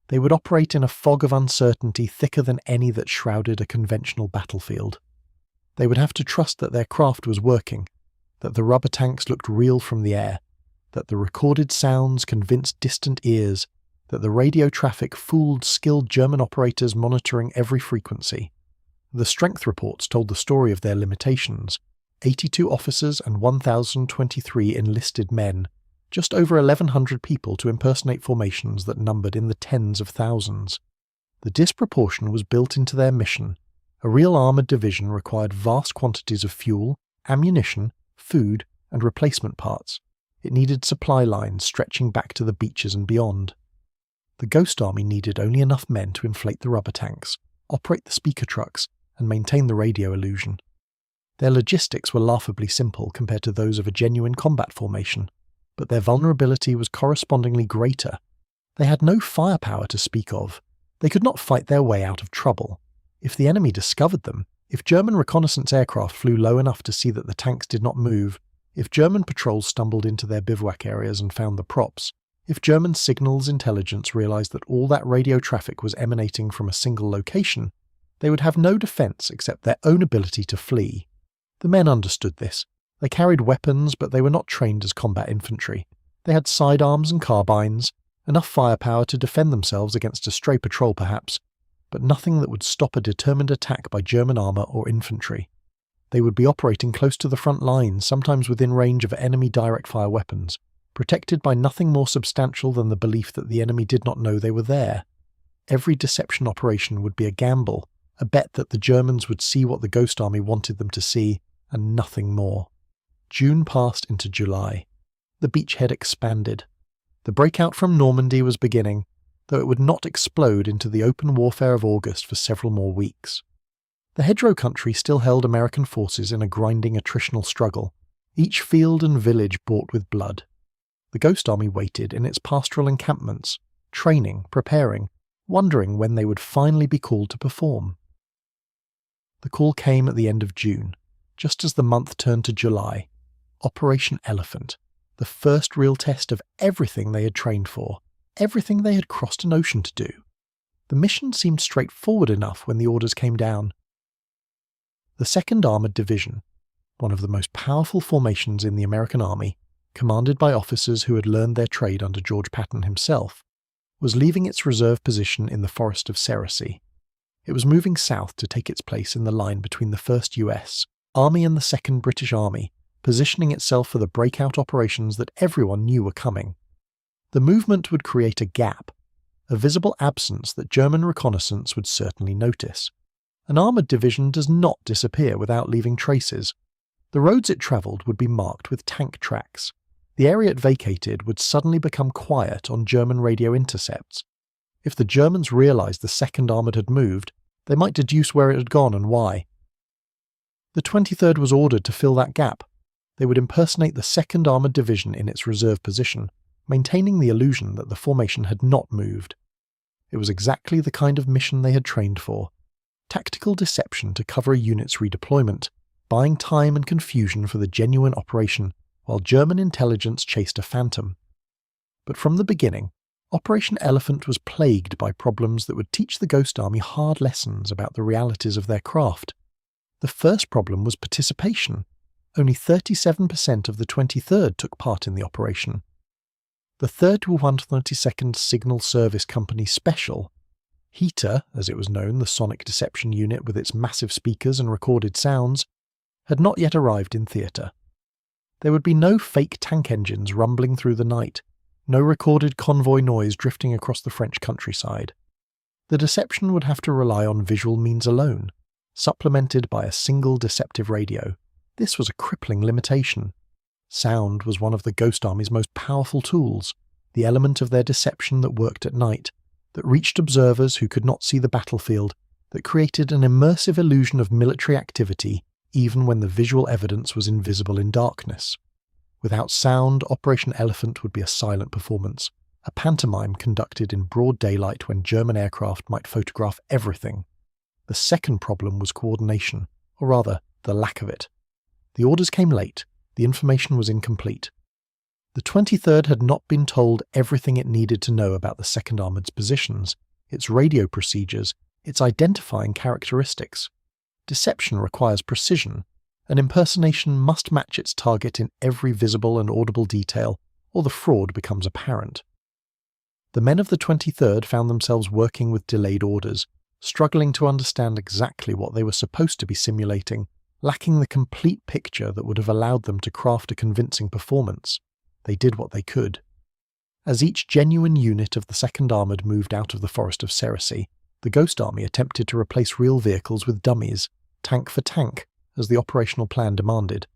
They would operate in a fog of uncertainty thicker than any that shrouded a conventional battlefield. They would have to trust that their craft was working, that the rubber tanks looked real from the air, that the recorded sounds convinced distant ears, that the radio traffic fooled skilled German operators monitoring every frequency. The strength reports told the story of their limitations: 82 officers and 1,023 enlisted men, just over 1,100 people to impersonate formations that numbered in the tens of thousands. The disproportion was built into their mission. A real armoured division required vast quantities of fuel, ammunition, food, and replacement parts. It needed supply lines stretching back to the beaches and beyond. The Ghost Army needed only enough men to inflate the rubber tanks, operate the speaker trucks, and maintain the radio illusion. Their logistics were laughably simple compared to those of a genuine combat formation, but their vulnerability was correspondingly greater. They had no firepower to speak of. They could not fight their way out of trouble. If the enemy discovered them, if German reconnaissance aircraft flew low enough to see that the tanks did not move, if German patrols stumbled into their bivouac areas and found the props, if German signals intelligence realized that all that radio traffic was emanating from a single location, they would have no defense except their own ability to flee. The men understood this. They carried weapons, but they were not trained as combat infantry. They had sidearms and carbines, enough firepower to defend themselves against a stray patrol perhaps, but nothing that would stop a determined attack by German armour or infantry. They would be operating close to the front lines, sometimes within range of enemy direct-fire weapons, protected by nothing more substantial than the belief that the enemy did not know they were there. Every deception operation would be a gamble, a bet that the Germans would see what the Ghost Army wanted them to see, and nothing more. June passed into July. The beachhead expanded. The breakout from Normandy was beginning, though it would not explode into the open warfare of August for several more weeks. The hedgerow country still held American forces in a grinding attritional struggle, each field and village bought with blood. The Ghost Army waited in its pastoral encampments, training, preparing, wondering when they would finally be called to perform. The call came at the end of June, just as the month turned to July. Operation Elephant, the first real test of everything they had trained for, everything they had crossed an ocean to do. The mission seemed straightforward enough when the orders came down. The 2nd Armoured Division, one of the most powerful formations in the American Army, commanded by officers who had learned their trade under George Patton himself, was leaving its reserve position in the forest of Ceresy. It was moving south to take its place in the line between the 1st US Army and the 2nd British Army, positioning itself for the breakout operations that everyone knew were coming. The movement would create a gap, a visible absence that German reconnaissance would certainly notice. An armoured division does not disappear without leaving traces. The roads it travelled would be marked with tank tracks. The area it vacated would suddenly become quiet on German radio intercepts. If the Germans realised the 2nd Armoured had moved, they might deduce where it had gone and why. The 23rd was ordered to fill that gap. They would impersonate the 2nd Armoured Division in its reserve position, maintaining the illusion that the formation had not moved. It was exactly the kind of mission they had trained for. Tactical deception to cover a unit's redeployment, buying time and confusion for the genuine operation, while German intelligence chased a phantom. But from the beginning, Operation Elephant was plagued by problems that would teach the Ghost Army hard lessons about the realities of their craft. The first problem was participation. Only 37% of the 23rd took part in the operation. The 3rd 132nd Signal Service Company Special, HEATER, as it was known, the sonic deception unit with its massive speakers and recorded sounds, had not yet arrived in theatre. There would be no fake tank engines rumbling through the night, no recorded convoy noise drifting across the French countryside. The deception would have to rely on visual means alone, supplemented by a single deceptive radio. This was a crippling limitation. Sound was one of the Ghost Army's most powerful tools, the element of their deception that worked at night, that reached observers who could not see the battlefield, that created an immersive illusion of military activity even when the visual evidence was invisible in darkness. Without sound, Operation Elephant would be a silent performance, a pantomime conducted in broad daylight when German aircraft might photograph everything. The second problem was coordination, or rather, the lack of it. The orders came late, the information was incomplete. The 23rd had not been told everything it needed to know about the 2nd Armoured's positions, its radio procedures, its identifying characteristics. Deception requires precision. An impersonation must match its target in every visible and audible detail, or the fraud becomes apparent. The men of the 23rd found themselves working with delayed orders, struggling to understand exactly what they were supposed to be simulating, lacking the complete picture that would have allowed them to craft a convincing performance. They did what they could. As each genuine unit of the 2nd Armoured moved out of the Forest of Ceresy, the Ghost Army attempted to replace real vehicles with dummies, tank for tank, as the operational plan demanded.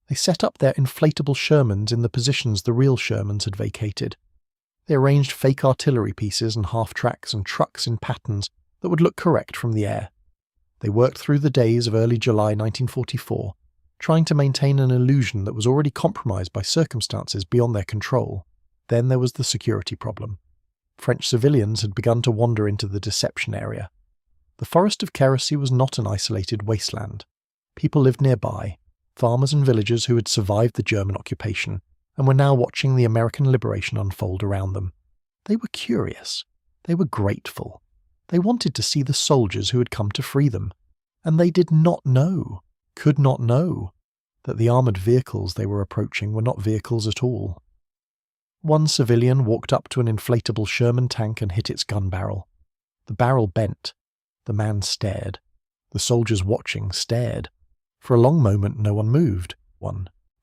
They set up their inflatable Shermans in the positions the real Shermans had vacated. They arranged fake artillery pieces and half-tracks and trucks in patterns that would look correct from the air. They worked through the days of early July 1944, trying to maintain an illusion that was already compromised by circumstances beyond their control. Then there was the security problem. French civilians had begun to wander into the deception area. The Forest of Ceresy was not an isolated wasteland. People lived nearby, farmers and villagers who had survived the German occupation and were now watching the American liberation unfold around them. They were curious. They were grateful. They wanted to see the soldiers who had come to free them. And they did not know, could not know, that the armoured vehicles they were approaching were not vehicles at all. One civilian walked up to an inflatable Sherman tank and hit its gun barrel. The barrel bent. The man stared. The soldiers watching stared. For a long moment no one moved.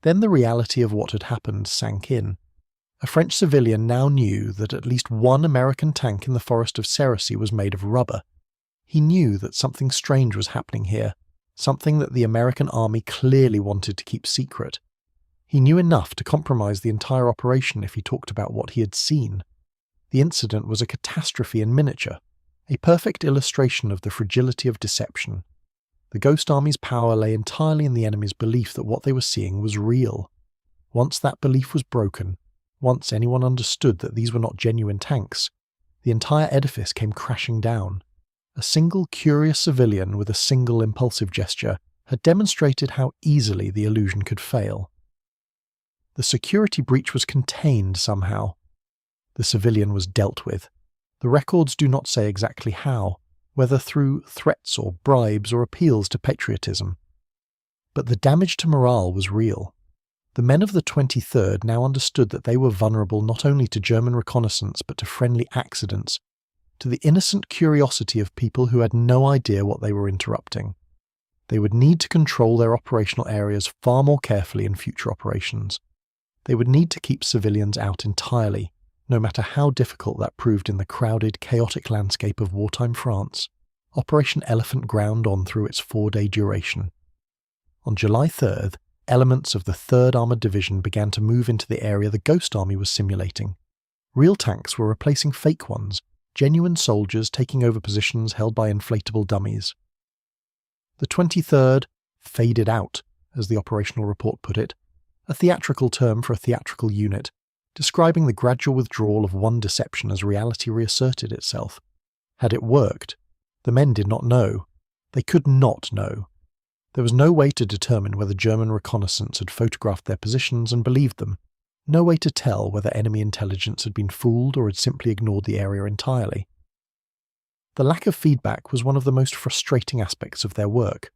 Then the reality of what had happened sank in. A French civilian now knew that at least one American tank in the Forest of Ceresy was made of rubber. He knew that something strange was happening here, something that the American army clearly wanted to keep secret. He knew enough to compromise the entire operation if he talked about what he had seen. The incident was a catastrophe in miniature, a perfect illustration of the fragility of deception. The Ghost Army's power lay entirely in the enemy's belief that what they were seeing was real. Once that belief was broken, once anyone understood that these were not genuine tanks, the entire edifice came crashing down. A single curious civilian with a single impulsive gesture had demonstrated how easily the illusion could fail. The security breach was contained somehow. The civilian was dealt with. The records do not say exactly how, whether through threats or bribes or appeals to patriotism. But the damage to morale was real. The men of the 23rd now understood that they were vulnerable not only to German reconnaissance but to friendly accidents, to the innocent curiosity of people who had no idea what they were interrupting. They would need to control their operational areas far more carefully in future operations. They would need to keep civilians out entirely, no matter how difficult that proved in the crowded, chaotic landscape of wartime France. Operation Elephant ground on through its 4-day duration. On July 3rd, elements of the 3rd Armoured Division began to move into the area the Ghost Army was simulating. Real tanks were replacing fake ones, genuine soldiers taking over positions held by inflatable dummies. The 23rd faded out, as the operational report put it, a theatrical term for a theatrical unit, describing the gradual withdrawal of one deception as reality reasserted itself. Had it worked? The men did not know. They could not know. There was no way to determine whether German reconnaissance had photographed their positions and believed them, no way to tell whether enemy intelligence had been fooled or had simply ignored the area entirely. The lack of feedback was one of the most frustrating aspects of their work.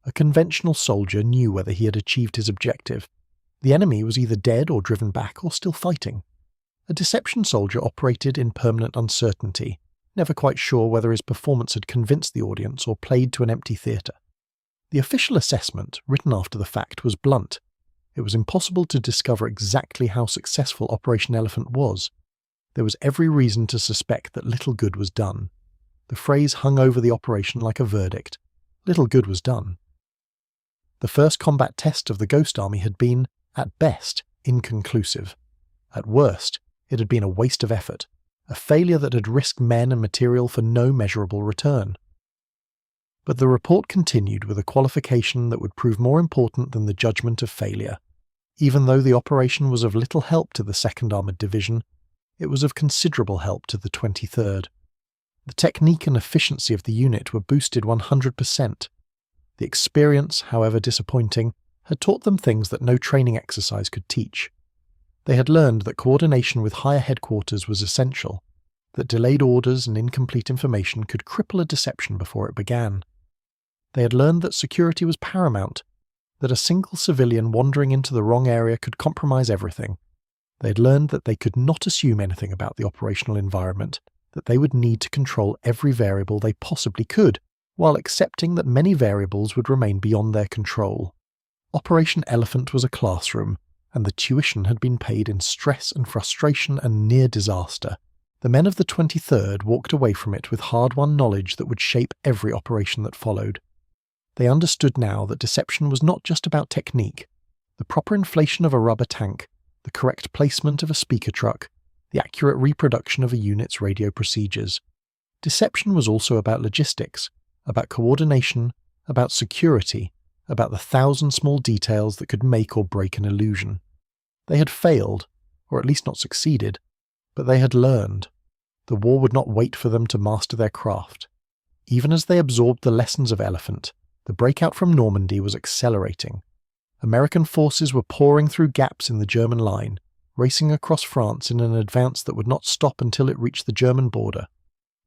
A conventional soldier knew whether he had achieved his objective. The enemy was either dead or driven back or still fighting. A deception soldier operated in permanent uncertainty, never quite sure whether his performance had convinced the audience or played to an empty theatre. The official assessment, written after the fact, was blunt. It was impossible to discover exactly how successful Operation Elephant was. There was every reason to suspect that little good was done. The phrase hung over the operation like a verdict. Little good was done. The first combat test of the Ghost Army had been, at best, inconclusive. At worst, it had been a waste of effort, a failure that had risked men and material for no measurable return. But the report continued with a qualification that would prove more important than the judgment of failure. Even though the operation was of little help to the 2nd Armoured Division, it was of considerable help to the 23rd. The technique and efficiency of the unit were boosted 100%. The experience, however disappointing, had taught them things that no training exercise could teach. They had learned that coordination with higher headquarters was essential, that delayed orders and incomplete information could cripple a deception before it began. They had learned that security was paramount, that a single civilian wandering into the wrong area could compromise everything. They had learned that they could not assume anything about the operational environment, that they would need to control every variable they possibly could, while accepting that many variables would remain beyond their control. Operation Elephant was a classroom, and the tuition had been paid in stress and frustration and near disaster. The men of the 23rd walked away from it with hard-won knowledge that would shape every operation that followed. They understood now that deception was not just about technique. The proper inflation of a rubber tank, the correct placement of a speaker truck, the accurate reproduction of a unit's radio procedures. Deception was also about logistics, about coordination, about security, about the thousand small details that could make or break an illusion. They had failed, or at least not succeeded, but they had learned. The war would not wait for them to master their craft. Even as they absorbed the lessons of Elephant, the breakout from Normandy was accelerating. American forces were pouring through gaps in the German line, racing across France in an advance that would not stop until it reached the German border.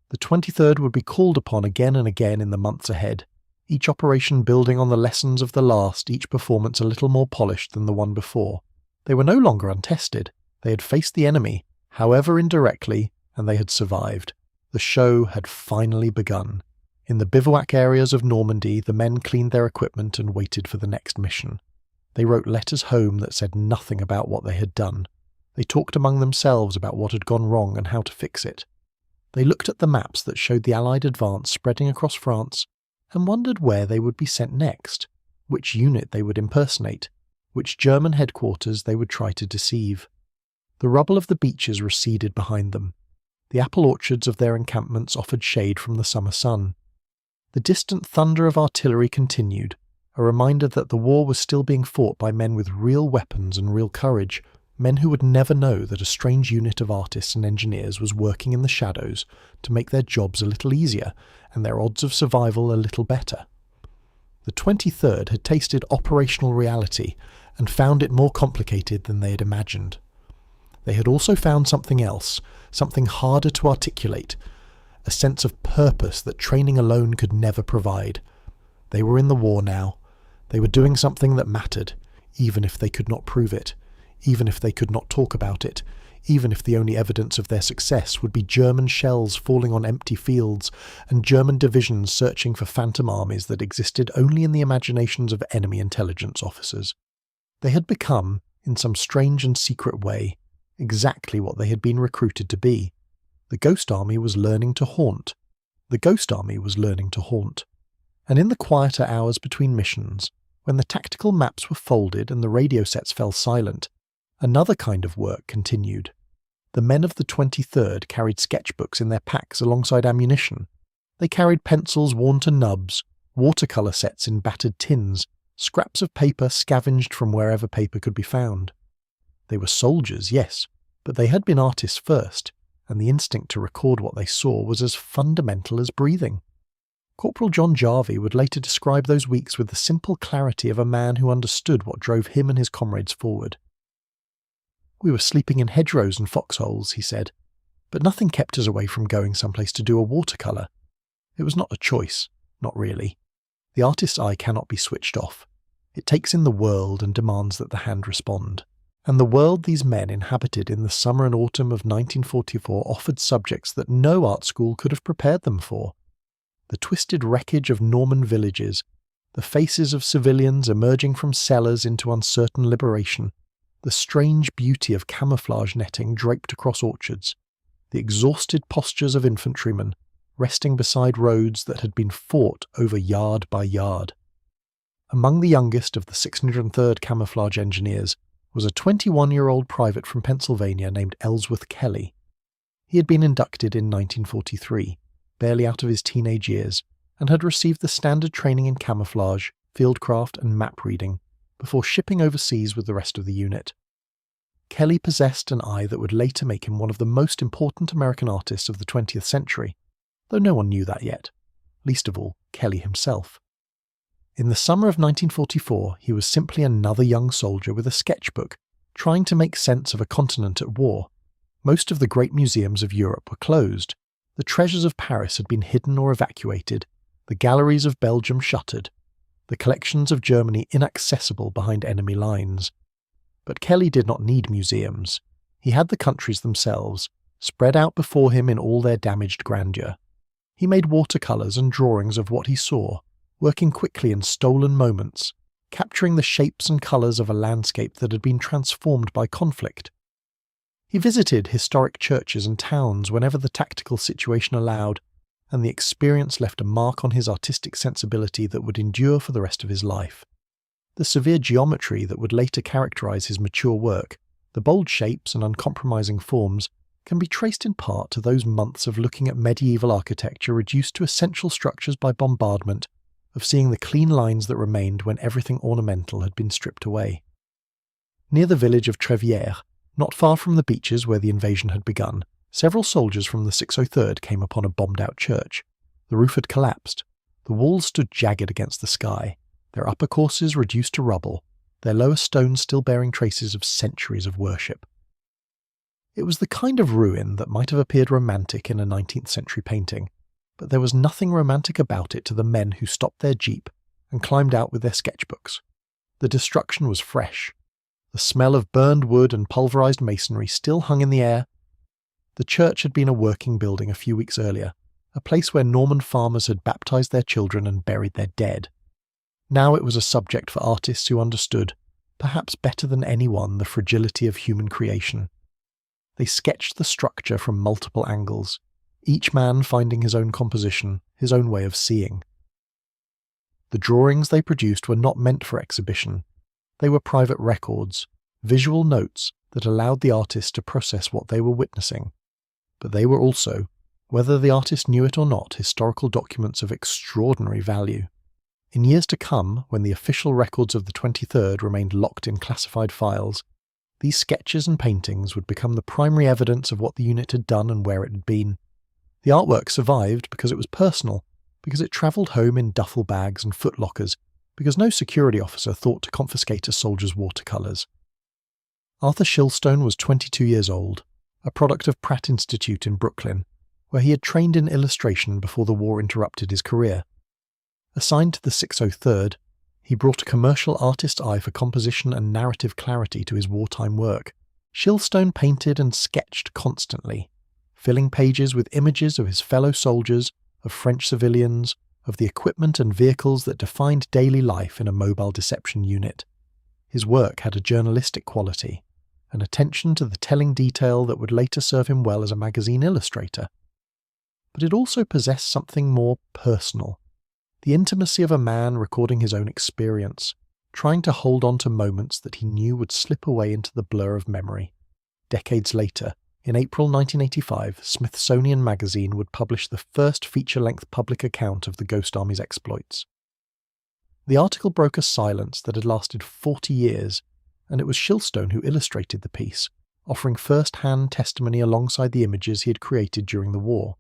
The 23rd would be called upon again and again in the months ahead, each operation building on the lessons of the last, each performance a little more polished than the one before. They were no longer untested. They had faced the enemy, however indirectly, and they had survived. The show had finally begun. In the bivouac areas of Normandy, the men cleaned their equipment and waited for the next mission. They wrote letters home that said nothing about what they had done. They talked among themselves about what had gone wrong and how to fix it. They looked at the maps that showed the Allied advance spreading across France and wondered where they would be sent next, which unit they would impersonate, which German headquarters they would try to deceive. The rubble of the beaches receded behind them. The apple orchards of their encampments offered shade from the summer sun. The distant thunder of artillery continued, a reminder that the war was still being fought by men with real weapons and real courage, men who would never know that a strange unit of artists and engineers was working in the shadows to make their jobs a little easier and their odds of survival a little better. The 23rd had tasted operational reality and found it more complicated than they had imagined. They had also found something else, something harder to articulate, a sense of purpose that training alone could never provide. They were in the war now. They were doing something that mattered, even if they could not prove it, even if they could not talk about it, even if the only evidence of their success would be German shells falling on empty fields and German divisions searching for phantom armies that existed only in the imaginations of enemy intelligence officers. They had become, in some strange and secret way, exactly what they had been recruited to be. The Ghost Army was learning to haunt. The Ghost Army was learning to haunt. And in the quieter hours between missions, when the tactical maps were folded and the radio sets fell silent, another kind of work continued. The men of the 23rd carried sketchbooks in their packs alongside ammunition. They carried pencils worn to nubs, watercolour sets in battered tins, scraps of paper scavenged from wherever paper could be found. They were soldiers, yes, but they had been artists first, and the instinct to record what they saw was as fundamental as breathing. Corporal John Jarvie would later describe those weeks with the simple clarity of a man who understood what drove him and his comrades forward. "We were sleeping in hedgerows and foxholes," he said, "but nothing kept us away from going someplace to do a watercolour. It was not a choice, not really. The artist's eye cannot be switched off. It takes in the world and demands that the hand respond. And the world these men inhabited in the summer and autumn of 1944 offered subjects that no art school could have prepared them for. The twisted wreckage of Norman villages, the faces of civilians emerging from cellars into uncertain liberation, the strange beauty of camouflage netting draped across orchards, the exhausted postures of infantrymen, resting beside roads that had been fought over yard by yard. Among the youngest of the 603rd Camouflage Engineers was a 21-year-old private from Pennsylvania named Ellsworth Kelly. He had been inducted in 1943, barely out of his teenage years, and had received the standard training in camouflage, fieldcraft and map reading, before shipping overseas with the rest of the unit. Kelly possessed an eye that would later make him one of the most important American artists of the 20th century, though no one knew that yet, least of all Kelly himself. In the summer of 1944, he was simply another young soldier with a sketchbook, trying to make sense of a continent at war. Most of the great museums of Europe were closed. The treasures of Paris had been hidden or evacuated, the galleries of Belgium shuttered, the collections of Germany inaccessible behind enemy lines. But Kelly did not need museums. He had the countries themselves, spread out before him in all their damaged grandeur. He made watercolours and drawings of what he saw, working quickly in stolen moments, capturing the shapes and colours of a landscape that had been transformed by conflict. He visited historic churches and towns whenever the tactical situation allowed, and the experience left a mark on his artistic sensibility that would endure for the rest of his life. The severe geometry that would later characterise his mature work, the bold shapes and uncompromising forms, can be traced in part to those months of looking at medieval architecture reduced to essential structures by bombardment, of seeing the clean lines that remained when everything ornamental had been stripped away. Near the village of Trevières, not far from the beaches where the invasion had begun, several soldiers from the 603rd came upon a bombed-out church. The roof had collapsed. The walls stood jagged against the sky, their upper courses reduced to rubble, their lower stones still bearing traces of centuries of worship. It was the kind of ruin that might have appeared romantic in a 19th century painting, but there was nothing romantic about it to the men who stopped their jeep and climbed out with their sketchbooks. The destruction was fresh. The smell of burned wood and pulverized masonry still hung in the air. The church had been a working building a few weeks earlier, a place where Norman farmers had baptized their children and buried their dead. Now it was a subject for artists who understood, perhaps better than anyone, the fragility of human creation. They sketched the structure from multiple angles, each man finding his own composition, his own way of seeing. The drawings they produced were not meant for exhibition. They were private records, visual notes that allowed the artist to process what they were witnessing. But they were also, whether the artist knew it or not, historical documents of extraordinary value. In years to come, when the official records of the 23rd remained locked in classified files, these sketches and paintings would become the primary evidence of what the unit had done and where it had been. The artwork survived because it was personal, because it travelled home in duffel bags and footlockers, because no security officer thought to confiscate a soldier's watercolours. Arthur Shilstone was 22 years old, a product of Pratt Institute in Brooklyn, where he had trained in illustration before the war interrupted his career. Assigned to the 603rd, he brought a commercial artist's eye for composition and narrative clarity to his wartime work. Shilstone painted and sketched constantly, filling pages with images of his fellow soldiers, of French civilians, of the equipment and vehicles that defined daily life in a mobile deception unit. His work had a journalistic quality, an attention to the telling detail that would later serve him well as a magazine illustrator. But it also possessed something more personal. The intimacy of a man recording his own experience, trying to hold on to moments that he knew would slip away into the blur of memory. Decades later, in April 1985, Smithsonian Magazine would publish the first feature-length public account of the Ghost Army's exploits. The article broke a silence that had lasted 40 years, and it was Shilstone who illustrated the piece, offering first-hand testimony alongside the images he had created during the war.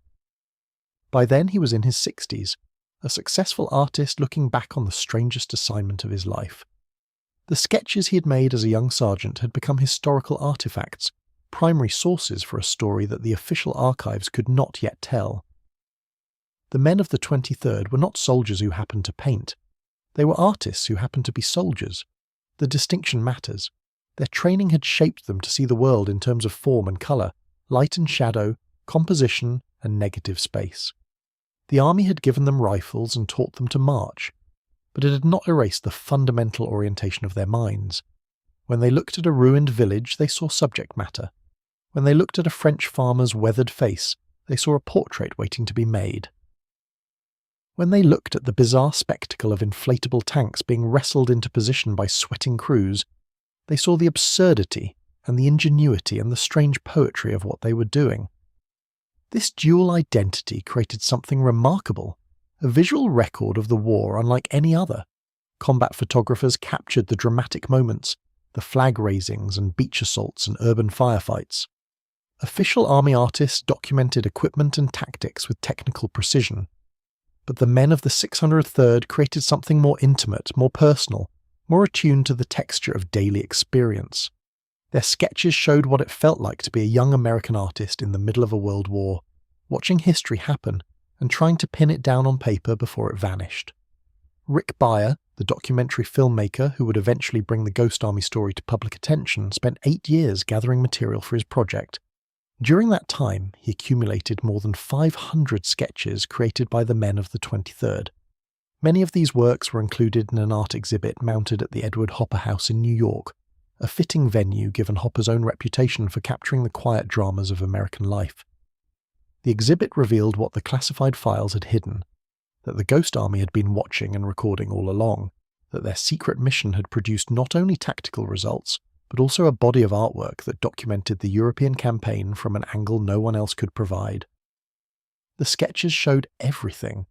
By then he was in his 60s, a successful artist looking back on the strangest assignment of his life. The sketches he had made as a young sergeant had become historical artifacts, primary sources for a story that the official archives could not yet tell. The men of the 23rd were not soldiers who happened to paint. They were artists who happened to be soldiers. The distinction matters. Their training had shaped them to see the world in terms of form and colour, light and shadow, composition and negative space. The army had given them rifles and taught them to march, but it had not erased the fundamental orientation of their minds. When they looked at a ruined village, they saw subject matter. When they looked at a French farmer's weathered face, they saw a portrait waiting to be made. When they looked at the bizarre spectacle of inflatable tanks being wrestled into position by sweating crews, they saw the absurdity and the ingenuity and the strange poetry of what they were doing. This dual identity created something remarkable, a visual record of the war unlike any other. Combat photographers captured the dramatic moments, the flag raisings and beach assaults and urban firefights. Official army artists documented equipment and tactics with technical precision. But the men of the 603rd created something more intimate, more personal, more attuned to the texture of daily experience. Their sketches showed what it felt like to be a young American artist in the middle of a world war, watching history happen and trying to pin it down on paper before it vanished. Rick Beyer, The documentary filmmaker who would eventually bring the Ghost Army story to public attention spent 8 years gathering material for his project. During that time, he accumulated more than 500 sketches created by the men of the 23rd. Many of these works were included in an art exhibit mounted at the Edward Hopper House in New York, a fitting venue given Hopper's own reputation for capturing the quiet dramas of American life. The exhibit revealed what the classified files had hidden, that the Ghost Army had been watching and recording all along, that their secret mission had produced not only tactical results, but also a body of artwork that documented the European campaign from an angle no one else could provide. The sketches showed everything.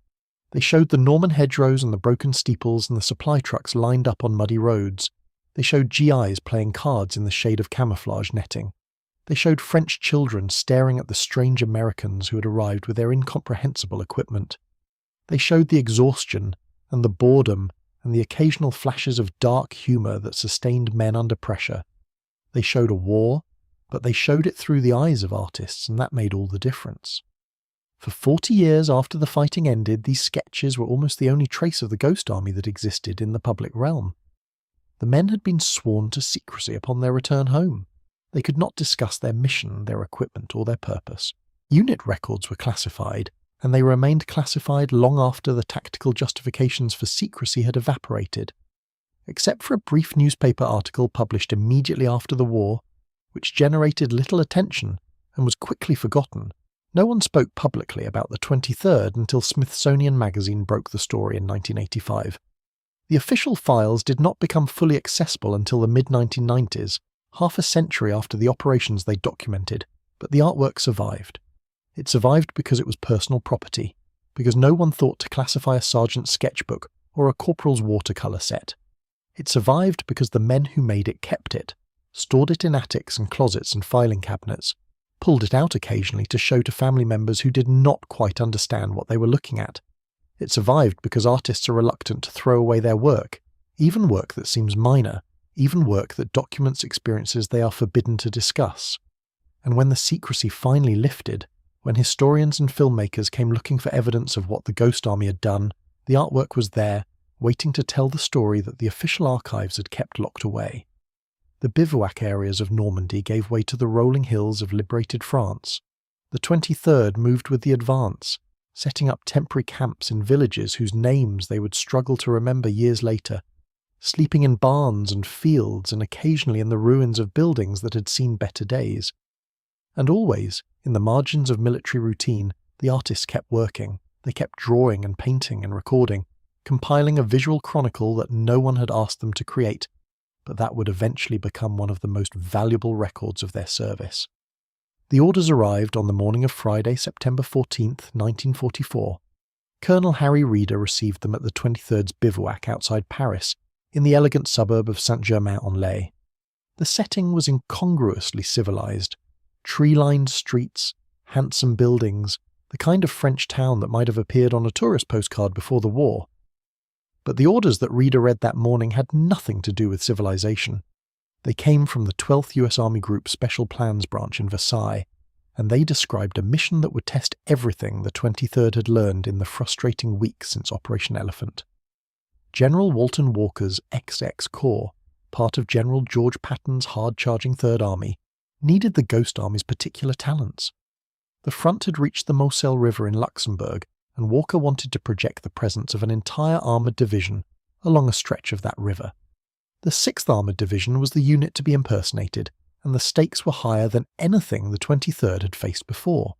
They showed the Norman hedgerows and the broken steeples and the supply trucks lined up on muddy roads. They showed GIs playing cards in the shade of camouflage netting. They showed French children staring at the strange Americans who had arrived with their incomprehensible equipment. They showed the exhaustion and the boredom and the occasional flashes of dark humour that sustained men under pressure. They showed a war, but they showed it through the eyes of artists, and that made all the difference. For 40 years after the fighting ended, these sketches were almost the only trace of the Ghost Army that existed in the public realm. The men had been sworn to secrecy upon their return home. They could not discuss their mission, their equipment, or their purpose. Unit records were classified, and they remained classified long after the tactical justifications for secrecy had evaporated. Except for a brief newspaper article published immediately after the war, which generated little attention and was quickly forgotten, no one spoke publicly about the 23rd until Smithsonian Magazine broke the story in 1985. The official files did not become fully accessible until the mid-1990s, half a century after the operations they documented, but the artwork survived. It survived because it was personal property, because no one thought to classify a sergeant's sketchbook or a corporal's watercolour set. It survived because the men who made it kept it, stored it in attics and closets and filing cabinets, pulled it out occasionally to show to family members who did not quite understand what they were looking at. It survived because artists are reluctant to throw away their work, even work that seems minor, even work that documents experiences they are forbidden to discuss. And when the secrecy finally lifted, when historians and filmmakers came looking for evidence of what the Ghost Army had done, the artwork was there, waiting to tell the story that the official archives had kept locked away. The bivouac areas of Normandy gave way to the rolling hills of liberated France. The 23rd moved with the advance, setting up temporary camps in villages whose names they would struggle to remember years later, sleeping in barns and fields and occasionally in the ruins of buildings that had seen better days. And always, in the margins of military routine, the artists kept working. They kept drawing and painting and recording, compiling a visual chronicle that no one had asked them to create, but that would eventually become one of the most valuable records of their service. The orders arrived on the morning of Friday, September 14th, 1944. Colonel Harry Reeder received them at the 23rd's bivouac outside Paris, in the elegant suburb of Saint-Germain-en-Laye. The setting was incongruously civilized. Tree-lined streets, handsome buildings, the kind of French town that might have appeared on a tourist postcard before the war. But the orders that Reeder read that morning had nothing to do with civilization. They came from the 12th US Army Group Special Plans Branch in Versailles, and they described a mission that would test everything the 23rd had learned in the frustrating weeks since Operation Elephant. General Walton Walker's XX Corps, part of General George Patton's hard-charging Third Army, needed the Ghost Army's particular talents. The front had reached the Moselle River in Luxembourg, and Walker wanted to project the presence of an entire armoured division along a stretch of that river. The 6th Armoured Division was the unit to be impersonated, and the stakes were higher than anything the 23rd had faced before.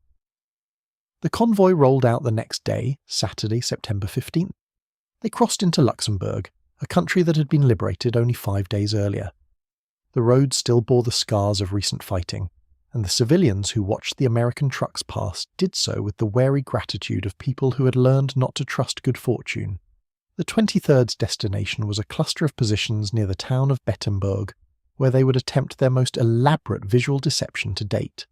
The convoy rolled out the next day, Saturday, September 15th. They crossed into Luxembourg, a country that had been liberated only 5 days earlier. The road still bore the scars of recent fighting, and the civilians who watched the American trucks pass did so with the wary gratitude of people who had learned not to trust good fortune. The 23rd's destination was a cluster of positions near the town of Bettembourg, where they would attempt their most elaborate visual deception to date.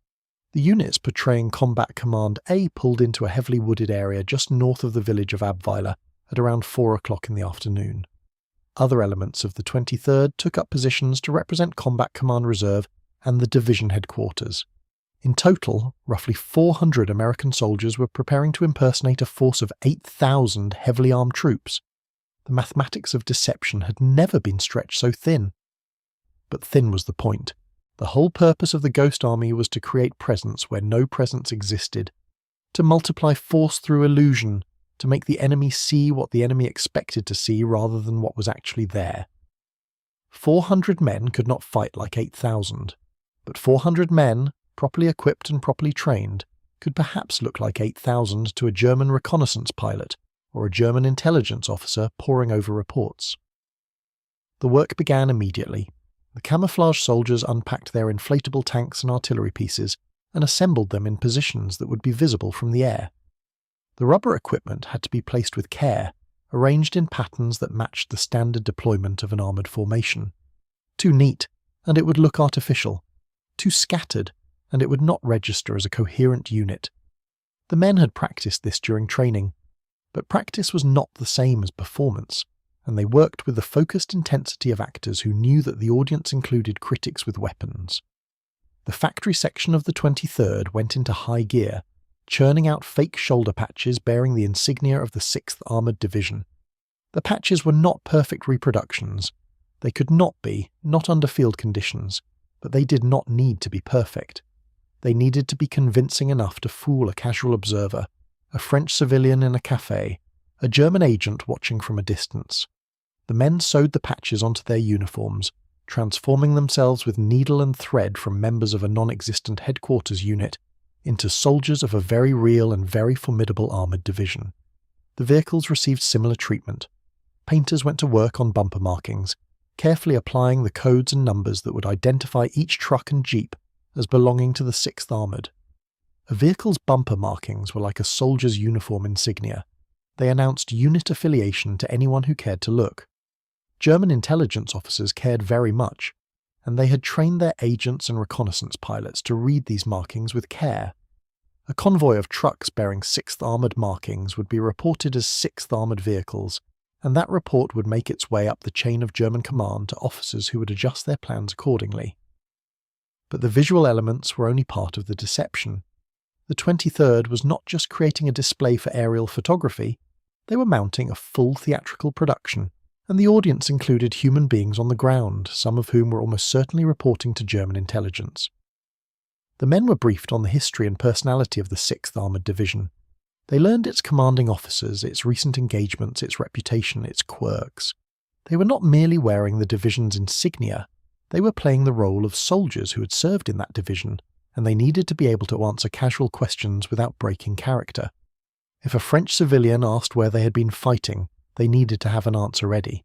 The units portraying Combat Command A pulled into a heavily wooded area just north of the village of Abweiler at around 4 o'clock in the afternoon. Other elements of the 23rd took up positions to represent Combat Command Reserve and the division headquarters. In total, roughly 400 American soldiers were preparing to impersonate a force of 8,000 heavily armed troops. The mathematics of deception had never been stretched so thin. But thin was the point. The whole purpose of the Ghost Army was to create presence where no presence existed, to multiply force through illusion, to make the enemy see what the enemy expected to see rather than what was actually there. 400 men could not fight like 8,000, but 400 men, properly equipped and properly trained, could perhaps look like 8,000 to a German reconnaissance pilot or a German intelligence officer poring over reports. The work began immediately. The camouflage soldiers unpacked their inflatable tanks and artillery pieces and assembled them in positions that would be visible from the air. The rubber equipment had to be placed with care, arranged in patterns that matched the standard deployment of an armoured formation. Too neat, and it would look artificial. Too scattered, and it would not register as a coherent unit. The men had practiced this during training, but practice was not the same as performance, and they worked with the focused intensity of actors who knew that the audience included critics with weapons. The factory section of the 23rd went into high gear, churning out fake shoulder patches bearing the insignia of the 6th Armoured Division. The patches were not perfect reproductions. They could not be, not under field conditions, but they did not need to be perfect. They needed to be convincing enough to fool a casual observer, a French civilian in a café, a German agent watching from a distance. The men sewed the patches onto their uniforms, transforming themselves with needle and thread from members of a non-existent headquarters unit into soldiers of a very real and very formidable armoured division. The vehicles received similar treatment. Painters went to work on bumper markings, carefully applying the codes and numbers that would identify each truck and jeep as belonging to the 6th Armoured. A vehicle's bumper markings were like a soldier's uniform insignia. They announced unit affiliation to anyone who cared to look. German intelligence officers cared very much, and they had trained their agents and reconnaissance pilots to read these markings with care. A convoy of trucks bearing 6th Armoured markings would be reported as 6th Armoured vehicles, and that report would make its way up the chain of German command to officers who would adjust their plans accordingly. But the visual elements were only part of the deception. The 23rd was not just creating a display for aerial photography, they were mounting a full theatrical production, and the audience included human beings on the ground, some of whom were almost certainly reporting to German intelligence. The men were briefed on the history and personality of the 6th Armoured Division. They learned its commanding officers, its recent engagements, its reputation, its quirks. They were not merely wearing the division's insignia, they were playing the role of soldiers who had served in that division, and they needed to be able to answer casual questions without breaking character. If a French civilian asked where they had been fighting, they needed to have an answer ready.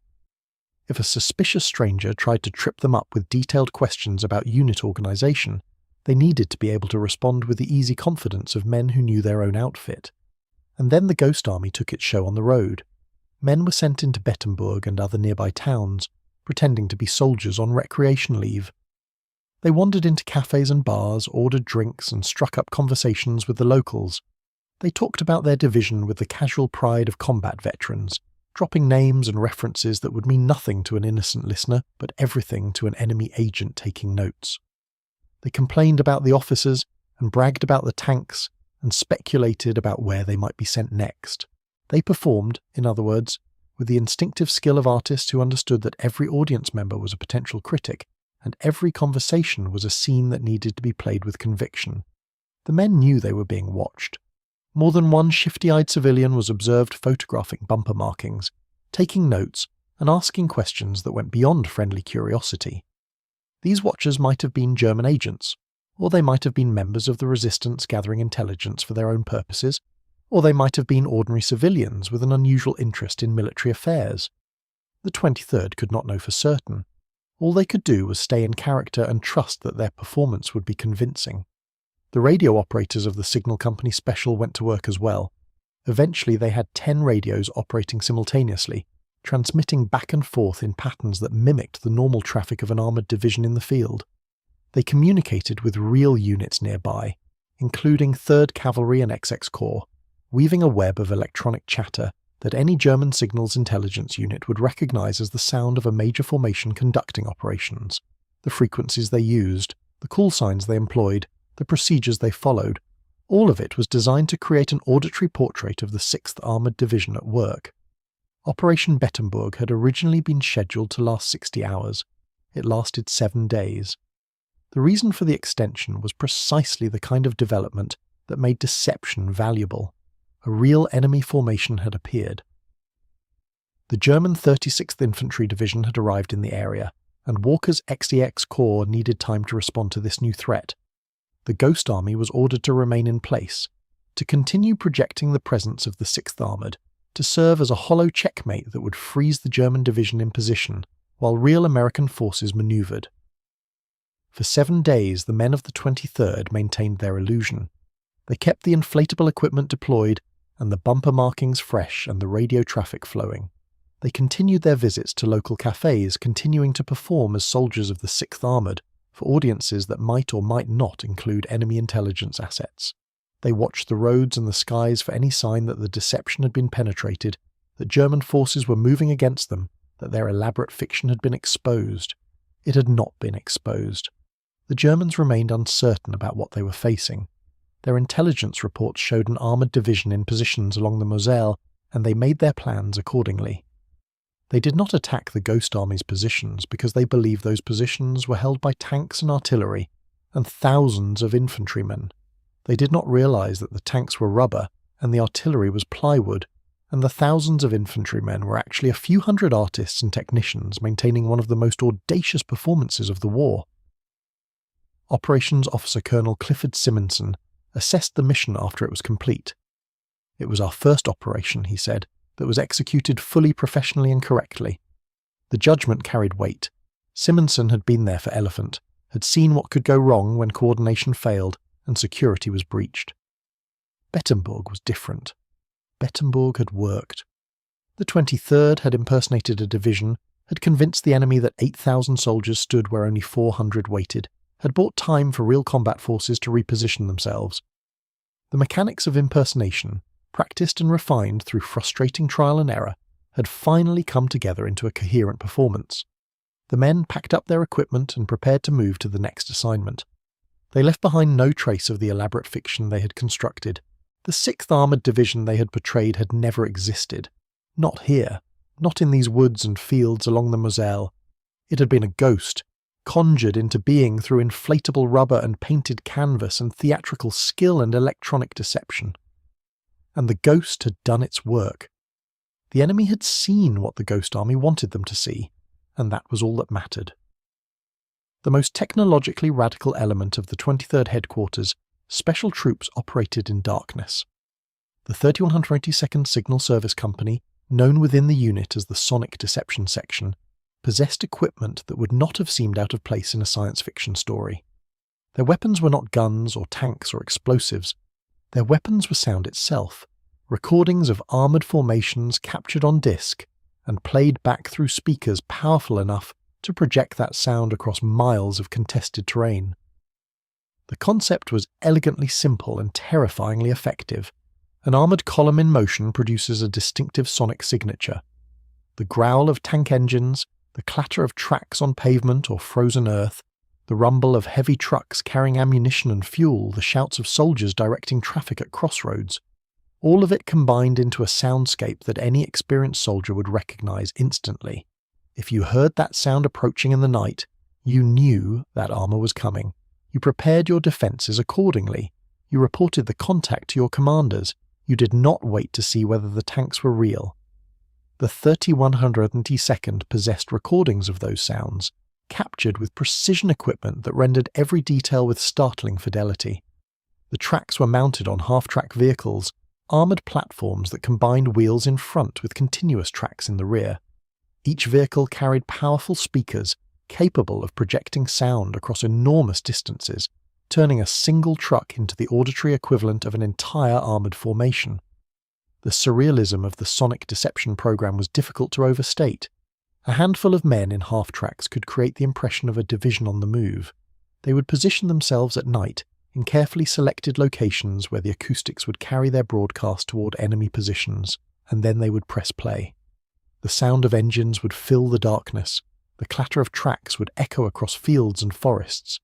If a suspicious stranger tried to trip them up with detailed questions about unit organisation, they needed to be able to respond with the easy confidence of men who knew their own outfit. And then the Ghost Army took its show on the road. Men were sent into Bettemburg and other nearby towns, pretending to be soldiers on recreation leave. They wandered into cafes and bars, ordered drinks, and struck up conversations with the locals. They talked about their division with the casual pride of combat veterans, dropping names and references that would mean nothing to an innocent listener, but everything to an enemy agent taking notes. They complained about the officers, and bragged about the tanks, and speculated about where they might be sent next. They performed, in other words, with the instinctive skill of artists who understood that every audience member was a potential critic, and every conversation was a scene that needed to be played with conviction. The men knew they were being watched. More than one shifty-eyed civilian was observed photographing bumper markings, taking notes, and asking questions that went beyond friendly curiosity. These watchers might have been German agents, or they might have been members of the resistance gathering intelligence for their own purposes, or they might have been ordinary civilians with an unusual interest in military affairs. The 23rd could not know for certain. All they could do was stay in character and trust that their performance would be convincing. The radio operators of the Signal Company Special went to work as well. Eventually they had 10 radios operating simultaneously, transmitting back and forth in patterns that mimicked the normal traffic of an armoured division in the field. They communicated with real units nearby, including 3rd Cavalry and XX Corps, weaving a web of electronic chatter that any German signals intelligence unit would recognize as the sound of a major formation conducting operations. The frequencies they used, the call signs they employed, the procedures they followed, all of it was designed to create an auditory portrait of the 6th Armoured Division at work. Operation Bettenburg had originally been scheduled to last 60 hours. It lasted 7 days. The reason for the extension was precisely the kind of development that made deception valuable. A real enemy formation had appeared. The German 36th Infantry Division had arrived in the area, and Walker's XEX Corps needed time to respond to this new threat. The Ghost Army was ordered to remain in place, to continue projecting the presence of the 6th Armoured, to serve as a hollow checkmate that would freeze the German division in position, while real American forces manoeuvred. For 7 days, the men of the 23rd maintained their illusion. They kept the inflatable equipment deployed, and the bumper markings fresh and the radio traffic flowing. They continued their visits to local cafes, continuing to perform as soldiers of the 6th Armoured, for audiences that might or might not include enemy intelligence assets. They watched the roads and the skies for any sign that the deception had been penetrated, that German forces were moving against them, that their elaborate fiction had been exposed. It had not been exposed. The Germans remained uncertain about what they were facing. Their intelligence reports showed an armoured division in positions along the Moselle, and they made their plans accordingly. They did not attack the Ghost Army's positions because they believed those positions were held by tanks and artillery, and thousands of infantrymen. They did not realize that the tanks were rubber and the artillery was plywood, and the thousands of infantrymen were actually a few hundred artists and technicians maintaining one of the most audacious performances of the war. Operations Officer Colonel Clifford Simonson assessed the mission after it was complete. "It was our first operation," he said, "that was executed fully professionally and correctly." The judgment carried weight. Simonson had been there for Elephant, had seen what could go wrong when coordination failed and security was breached. Bettenburg was different. Bettenburg had worked. The 23rd had impersonated a division, had convinced the enemy that 8,000 soldiers stood where only 400 waited, had bought time for real combat forces to reposition themselves. The mechanics of impersonation, practiced and refined through frustrating trial and error, had finally come together into a coherent performance. The men packed up their equipment and prepared to move to the next assignment. They left behind no trace of the elaborate fiction they had constructed. The 6th Armoured Division they had portrayed had never existed. Not here, not in these woods and fields along the Moselle. It had been a ghost, conjured into being through inflatable rubber and painted canvas and theatrical skill and electronic deception. And the ghost had done its work. The enemy had seen what the Ghost Army wanted them to see, and that was all that mattered. The most technologically radical element of the 23rd Headquarters, special troops operated in darkness. The 3122nd Signal Service Company, known within the unit as the Sonic Deception Section, possessed equipment that would not have seemed out of place in a science fiction story. Their weapons were not guns or tanks or explosives. Their weapons were sound itself, recordings of armoured formations captured on disc and played back through speakers powerful enough to project that sound across miles of contested terrain. The concept was elegantly simple and terrifyingly effective. An armoured column in motion produces a distinctive sonic signature. The growl of tank engines, the clatter of tracks on pavement or frozen earth, the rumble of heavy trucks carrying ammunition and fuel, the shouts of soldiers directing traffic at crossroads, all of it combined into a soundscape that any experienced soldier would recognize instantly. If you heard that sound approaching in the night, you knew that armor was coming. You prepared your defenses accordingly. You reported the contact to your commanders. You did not wait to see whether the tanks were real. The 3122nd possessed recordings of those sounds, captured with precision equipment that rendered every detail with startling fidelity. The tracks were mounted on half-track vehicles, armoured platforms that combined wheels in front with continuous tracks in the rear. Each vehicle carried powerful speakers capable of projecting sound across enormous distances, turning a single truck into the auditory equivalent of an entire armoured formation. The surrealism of the sonic deception program was difficult to overstate. A handful of men in half-tracks could create the impression of a division on the move. They would position themselves at night in carefully selected locations where the acoustics would carry their broadcast toward enemy positions, and then they would press play. The sound of engines would fill the darkness. The clatter of tracks would echo across fields and forests.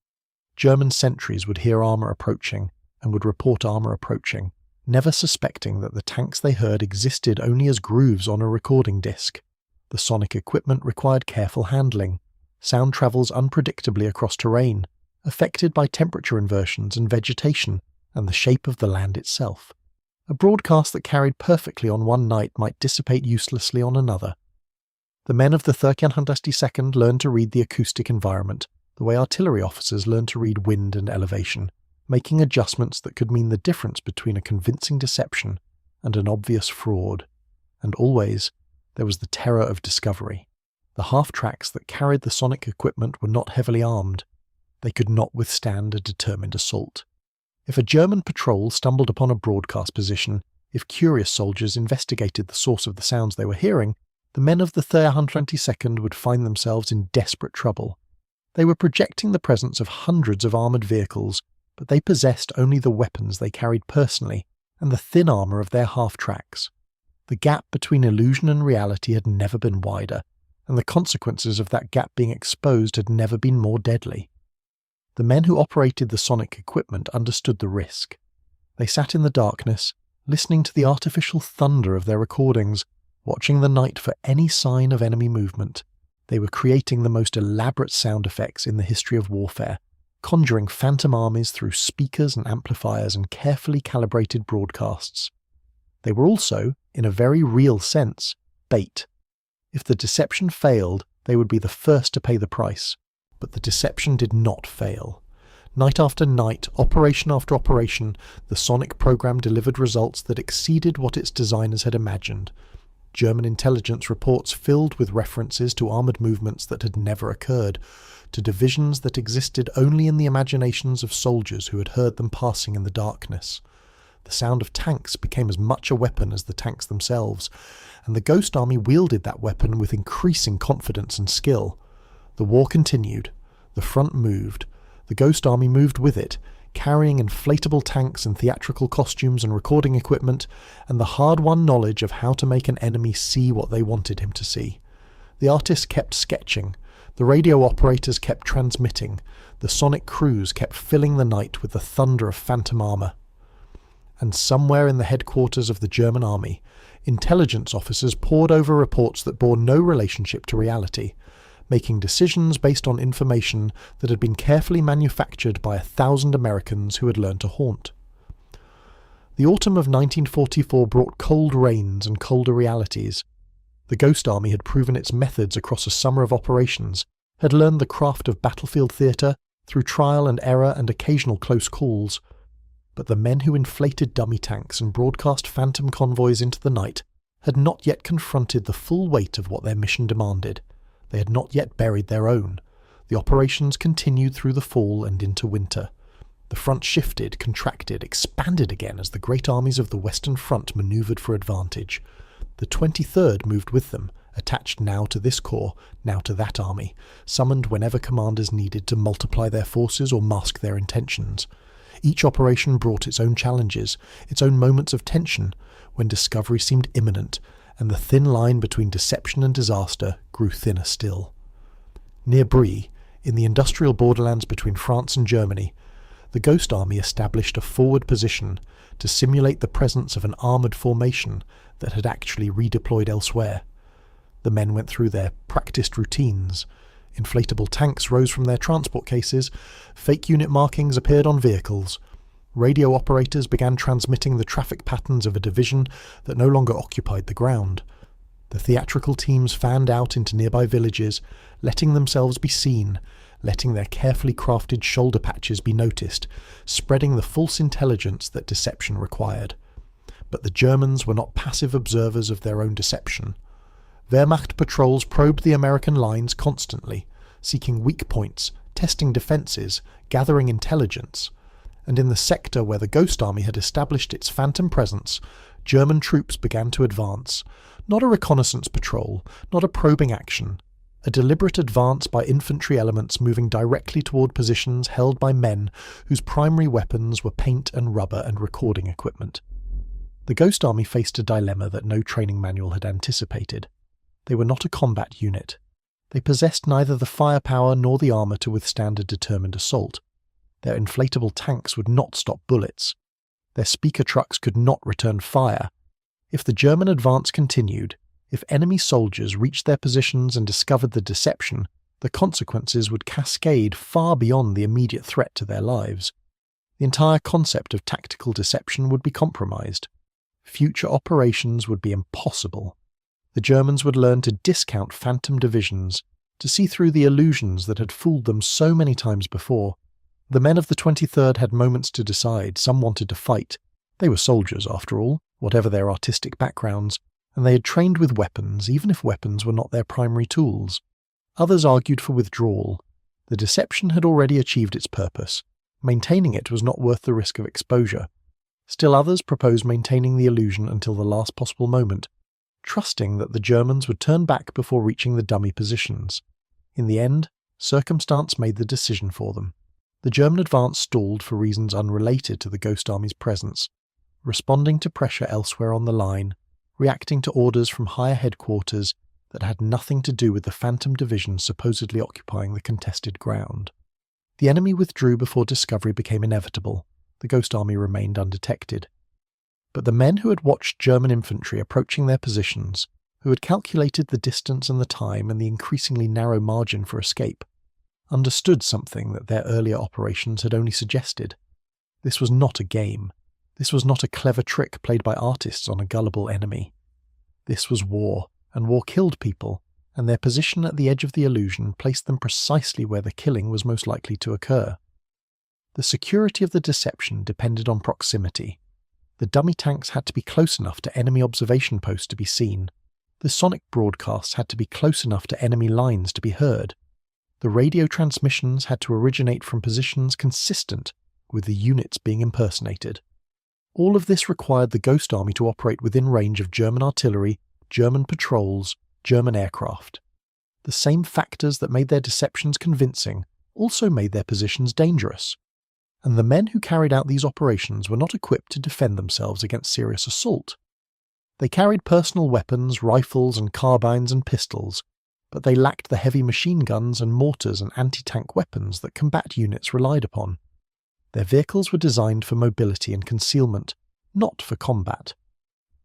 German sentries would hear armour approaching and would report armour approaching. never suspecting that the tanks they heard existed only as grooves on a recording disc. The sonic equipment required careful handling. Sound travels unpredictably across terrain, affected by temperature inversions and vegetation, and the shape of the land itself. A broadcast that carried perfectly on one night might dissipate uselessly on another. The men of the 362nd learned to read the acoustic environment, the way artillery officers learned to read wind and elevation, making adjustments that could mean the difference between a convincing deception and an obvious fraud. And always, there was the terror of discovery. The half-tracks that carried the sonic equipment were not heavily armed. They could not withstand a determined assault. If a German patrol stumbled upon a broadcast position, if curious soldiers investigated the source of the sounds they were hearing, the men of the 322nd would find themselves in desperate trouble. They were projecting the presence of hundreds of armoured vehicles, but they possessed only the weapons they carried personally and the thin armour of their half-tracks. The gap between illusion and reality had never been wider, and the consequences of that gap being exposed had never been more deadly. The men who operated the sonic equipment understood the risk. They sat in the darkness, listening to the artificial thunder of their recordings, watching the night for any sign of enemy movement. They were creating the most elaborate sound effects in the history of warfare, conjuring phantom armies through speakers and amplifiers and carefully calibrated broadcasts. They were also, in a very real sense, bait. If the deception failed, they would be the first to pay the price. But the deception did not fail. Night after night, operation after operation, the sonic program delivered results that exceeded what its designers had imagined. German intelligence reports filled with references to armoured movements that had never occurred, to divisions that existed only in the imaginations of soldiers who had heard them passing in the darkness. The sound of tanks became as much a weapon as the tanks themselves, and the Ghost Army wielded that weapon with increasing confidence and skill. The war continued, the front moved, the Ghost Army moved with it, carrying inflatable tanks and theatrical costumes and recording equipment, and the hard-won knowledge of how to make an enemy see what they wanted him to see. The artists kept sketching, the radio operators kept transmitting, the sonic crews kept filling the night with the thunder of phantom armour. And somewhere in the headquarters of the German army, intelligence officers pored over reports that bore no relationship to reality, making decisions based on information that had been carefully manufactured by 1,000 Americans who had learned to haunt. The autumn of 1944 brought cold rains and colder realities. The Ghost Army had proven its methods across a summer of operations, had learned the craft of battlefield theatre through trial and error and occasional close calls. But the men who inflated dummy tanks and broadcast phantom convoys into the night had not yet confronted the full weight of what their mission demanded. They had not yet buried their own. The operations continued through the fall and into winter. The front shifted, contracted, expanded again as the great armies of the Western Front manoeuvred for advantage. The 23rd moved with them, attached now to this corps, now to that army, summoned whenever commanders needed to multiply their forces or mask their intentions. Each operation brought its own challenges, its own moments of tension, when discovery seemed imminent, and the thin line between deception and disaster grew thinner still. Near Brie, in the industrial borderlands between France and Germany, the Ghost Army established a forward position to simulate the presence of an armoured formation that had actually redeployed elsewhere. The men went through their practiced routines. Inflatable tanks rose from their transport cases, fake unit markings appeared on vehicles. Radio operators began transmitting the traffic patterns of a division that no longer occupied the ground. The theatrical teams fanned out into nearby villages, letting themselves be seen, letting their carefully crafted shoulder patches be noticed, spreading the false intelligence that deception required. But the Germans were not passive observers of their own deception. Wehrmacht patrols probed the American lines constantly, seeking weak points, testing defences, gathering intelligence. And in the sector where the Ghost Army had established its phantom presence, German troops began to advance. Not a reconnaissance patrol, not a probing action. A deliberate advance by infantry elements moving directly toward positions held by men whose primary weapons were paint and rubber and recording equipment. The Ghost Army faced a dilemma that no training manual had anticipated. They were not a combat unit. They possessed neither the firepower nor the armour to withstand a determined assault. Their inflatable tanks would not stop bullets. Their speaker trucks could not return fire. If the German advance continued, if enemy soldiers reached their positions and discovered the deception, the consequences would cascade far beyond the immediate threat to their lives. The entire concept of tactical deception would be compromised. Future operations would be impossible. The Germans would learn to discount phantom divisions, to see through the illusions that had fooled them so many times before. The men of the 23rd had moments to decide. Some wanted to fight. They were soldiers, after all, whatever their artistic backgrounds, and they had trained with weapons, even if weapons were not their primary tools. Others argued for withdrawal. The deception had already achieved its purpose. Maintaining it was not worth the risk of exposure. Still others proposed maintaining the illusion until the last possible moment, trusting that the Germans would turn back before reaching the dummy positions. In the end, circumstance made the decision for them. The German advance stalled for reasons unrelated to the Ghost Army's presence, responding to pressure elsewhere on the line, reacting to orders from higher headquarters that had nothing to do with the phantom division supposedly occupying the contested ground. The enemy withdrew before discovery became inevitable. The Ghost Army remained undetected. But the men who had watched German infantry approaching their positions, who had calculated the distance and the time and the increasingly narrow margin for escape, understood something that their earlier operations had only suggested. This was not a game. This was not a clever trick played by artists on a gullible enemy. This was war, and war killed people, and their position at the edge of the illusion placed them precisely where the killing was most likely to occur. The security of the deception depended on proximity. The dummy tanks had to be close enough to enemy observation posts to be seen. The sonic broadcasts had to be close enough to enemy lines to be heard. The radio transmissions had to originate from positions consistent with the units being impersonated. All of this required the Ghost Army to operate within range of German artillery, German patrols, German aircraft. The same factors that made their deceptions convincing also made their positions dangerous. And the men who carried out these operations were not equipped to defend themselves against serious assault. They carried personal weapons, rifles and carbines and pistols, but they lacked the heavy machine guns and mortars and anti-tank weapons that combat units relied upon. Their vehicles were designed for mobility and concealment, not for combat.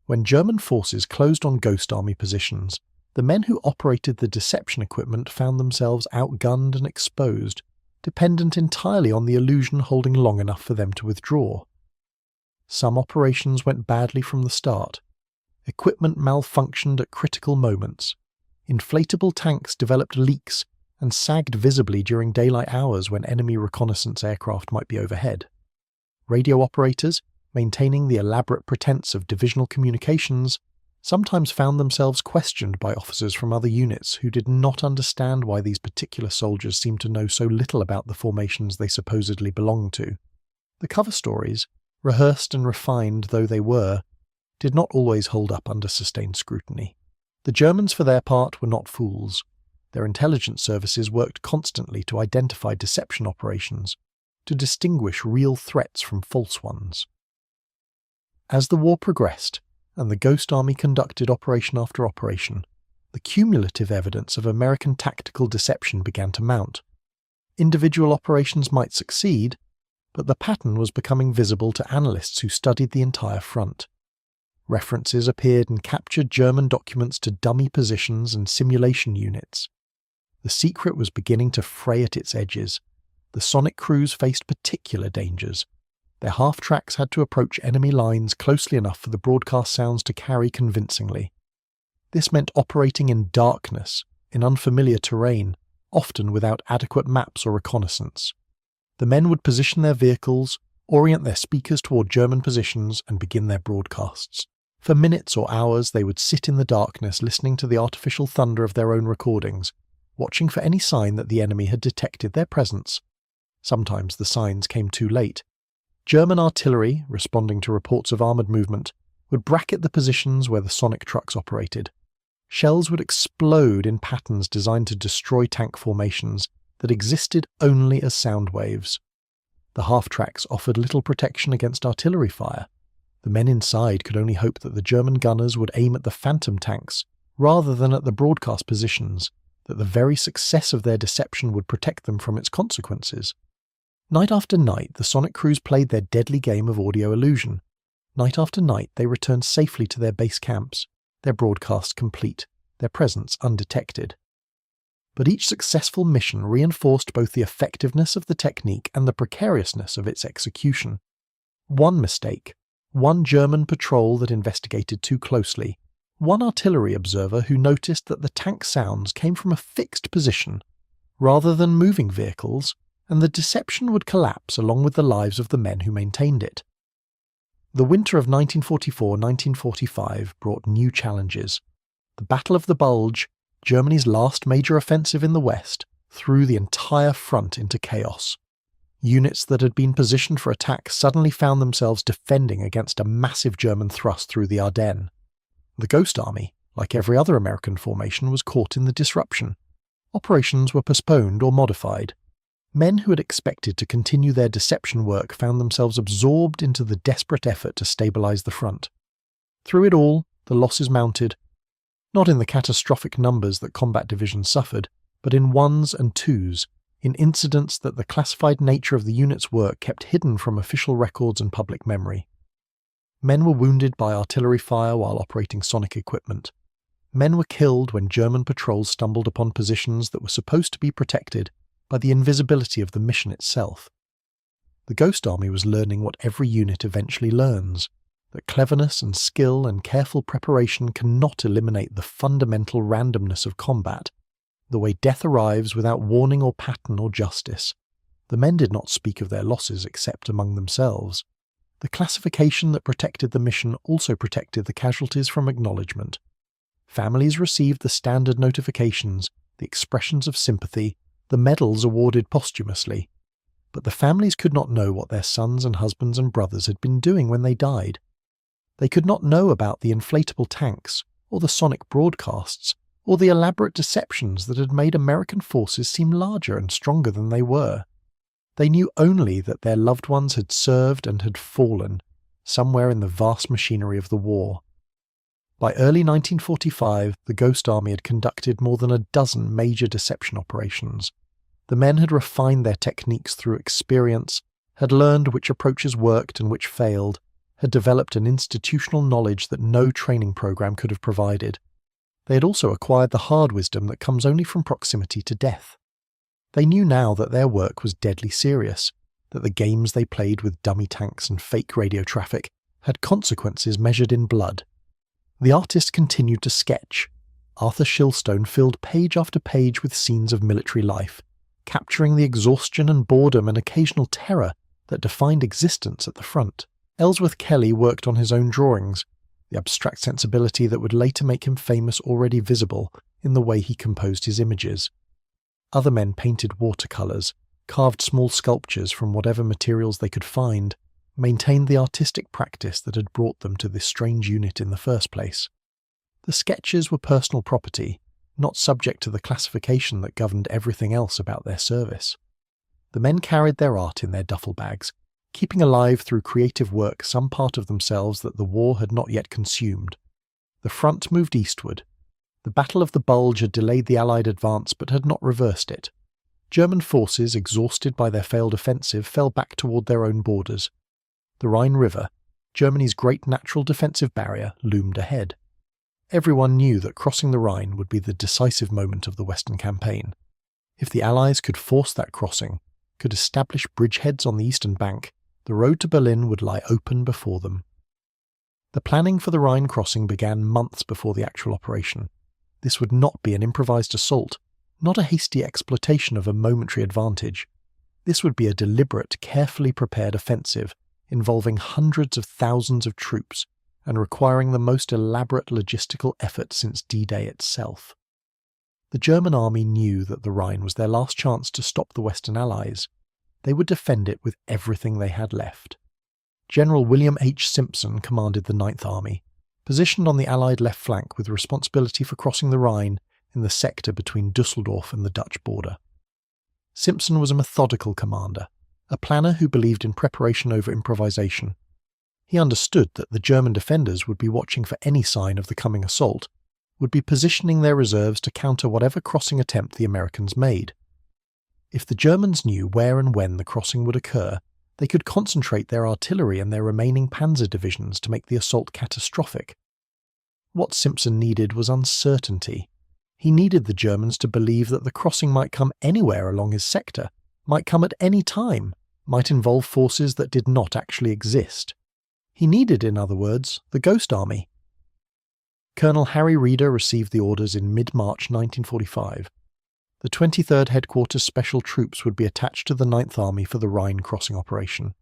When German forces closed on Ghost Army positions, the men who operated the deception equipment found themselves outgunned and exposed, dependent entirely on the illusion holding long enough for them to withdraw. Some operations went badly from the start. Equipment malfunctioned at critical moments. Inflatable tanks developed leaks and sagged visibly during daylight hours when enemy reconnaissance aircraft might be overhead. Radio operators, maintaining the elaborate pretense of divisional communications, sometimes found themselves questioned by officers from other units who did not understand why these particular soldiers seemed to know so little about the formations they supposedly belonged to. The cover stories, rehearsed and refined though they were, did not always hold up under sustained scrutiny. The Germans, for their part, were not fools. Their intelligence services worked constantly to identify deception operations, to distinguish real threats from false ones. As the war progressed, and the Ghost Army conducted operation after operation, the cumulative evidence of American tactical deception began to mount. Individual operations might succeed, but the pattern was becoming visible to analysts who studied the entire front. References appeared in captured German documents to dummy positions and simulation units. The secret was beginning to fray at its edges. The sonic crews faced particular dangers. Their half-tracks had to approach enemy lines closely enough for the broadcast sounds to carry convincingly. This meant operating in darkness, in unfamiliar terrain, often without adequate maps or reconnaissance. The men would position their vehicles, orient their speakers toward German positions, and begin their broadcasts. For minutes or hours they would sit in the darkness listening to the artificial thunder of their own recordings, watching for any sign that the enemy had detected their presence. Sometimes the signs came too late. German artillery, responding to reports of armoured movement, would bracket the positions where the sonic trucks operated. Shells would explode in patterns designed to destroy tank formations that existed only as sound waves. The half-tracks offered little protection against artillery fire. The men inside could only hope that the German gunners would aim at the phantom tanks rather than at the broadcast positions, that the very success of their deception would protect them from its consequences. Night after night, the sonic crews played their deadly game of audio illusion. Night after night, they returned safely to their base camps, their broadcast complete, their presence undetected. But each successful mission reinforced both the effectiveness of the technique and the precariousness of its execution. One mistake, one German patrol that investigated too closely, one artillery observer who noticed that the tank sounds came from a fixed position rather than moving vehicles, and the deception would collapse along with the lives of the men who maintained it. The winter of 1944-1945 brought new challenges. The Battle of the Bulge, Germany's last major offensive in the West, threw the entire front into chaos. Units that had been positioned for attack suddenly found themselves defending against a massive German thrust through the Ardennes. The Ghost Army, like every other American formation, was caught in the disruption. Operations were postponed or modified. Men who had expected to continue their deception work found themselves absorbed into the desperate effort to stabilize the front. Through it all, the losses mounted, not in the catastrophic numbers that combat divisions suffered, but in ones and twos, in incidents that the classified nature of the unit's work kept hidden from official records and public memory. Men were wounded by artillery fire while operating sonic equipment. Men were killed when German patrols stumbled upon positions that were supposed to be protected by the invisibility of the mission itself. The Ghost Army was learning what every unit eventually learns, that cleverness and skill and careful preparation cannot eliminate the fundamental randomness of combat, the way death arrives without warning or pattern or justice. The men did not speak of their losses except among themselves. The classification that protected the mission also protected the casualties from acknowledgement. Families received the standard notifications, the expressions of sympathy, the medals awarded posthumously. But the families could not know what their sons and husbands and brothers had been doing when they died. They could not know about the inflatable tanks, or the sonic broadcasts, or the elaborate deceptions that had made American forces seem larger and stronger than they were. They knew only that their loved ones had served and had fallen, somewhere in the vast machinery of the war. By early 1945, the Ghost Army had conducted more than a dozen major deception operations. The men had refined their techniques through experience, had learned which approaches worked and which failed, had developed an institutional knowledge that no training program could have provided. They had also acquired the hard wisdom that comes only from proximity to death. They knew now that their work was deadly serious, that the games they played with dummy tanks and fake radio traffic had consequences measured in blood. The artist continued to sketch. Arthur Shilstone filled page after page with scenes of military life, capturing the exhaustion and boredom and occasional terror that defined existence at the front. Ellsworth Kelly worked on his own drawings, the abstract sensibility that would later make him famous already visible in the way he composed his images. Other men painted watercolours, carved small sculptures from whatever materials they could find, maintained the artistic practice that had brought them to this strange unit in the first place. The sketches were personal property, not subject to the classification that governed everything else about their service. The men carried their art in their duffel bags, keeping alive through creative work some part of themselves that the war had not yet consumed. The front moved eastward. The Battle of the Bulge had delayed the Allied advance but had not reversed it. German forces, exhausted by their failed offensive, fell back toward their own borders. The Rhine River, Germany's great natural defensive barrier, loomed ahead. Everyone knew that crossing the Rhine would be the decisive moment of the Western campaign. If the Allies could force that crossing, could establish bridgeheads on the eastern bank, the road to Berlin would lie open before them. The planning for the Rhine crossing began months before the actual operation. This would not be an improvised assault, not a hasty exploitation of a momentary advantage. This would be a deliberate, carefully prepared offensive, involving hundreds of thousands of troops and requiring the most elaborate logistical effort since D-Day itself. The German army knew that the Rhine was their last chance to stop the Western Allies. They would defend it with everything they had left. General William H. Simpson commanded the Ninth Army, positioned on the Allied left flank with responsibility for crossing the Rhine in the sector between Dusseldorf and the Dutch border. Simpson was a methodical commander, a planner who believed in preparation over improvisation. He understood that the German defenders would be watching for any sign of the coming assault, would be positioning their reserves to counter whatever crossing attempt the Americans made. If the Germans knew where and when the crossing would occur, they could concentrate their artillery and their remaining panzer divisions to make the assault catastrophic. What Simpson needed was uncertainty. He needed the Germans to believe that the crossing might come anywhere along his sector, might come at any time, might involve forces that did not actually exist. He needed, in other words, the Ghost Army. Colonel Harry Reeder received the orders in mid-March 1945. The 23rd Headquarters Special Troops would be attached to the 9th Army for the Rhine crossing operation.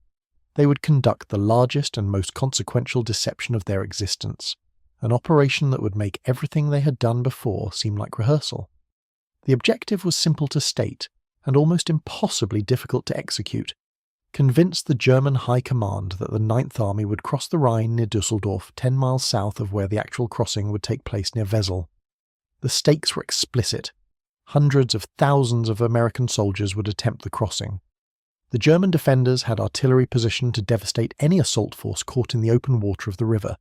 They would conduct the largest and most consequential deception of their existence, an operation that would make everything they had done before seem like rehearsal. The objective was simple to state, and almost impossibly difficult to execute: convince the German High Command that the 9th Army would cross the Rhine near Dusseldorf, 10 miles south of where the actual crossing would take place near Wesel. The stakes were explicit. Hundreds of thousands of American soldiers would attempt the crossing. The German defenders had artillery positioned to devastate any assault force caught in the open water of the river.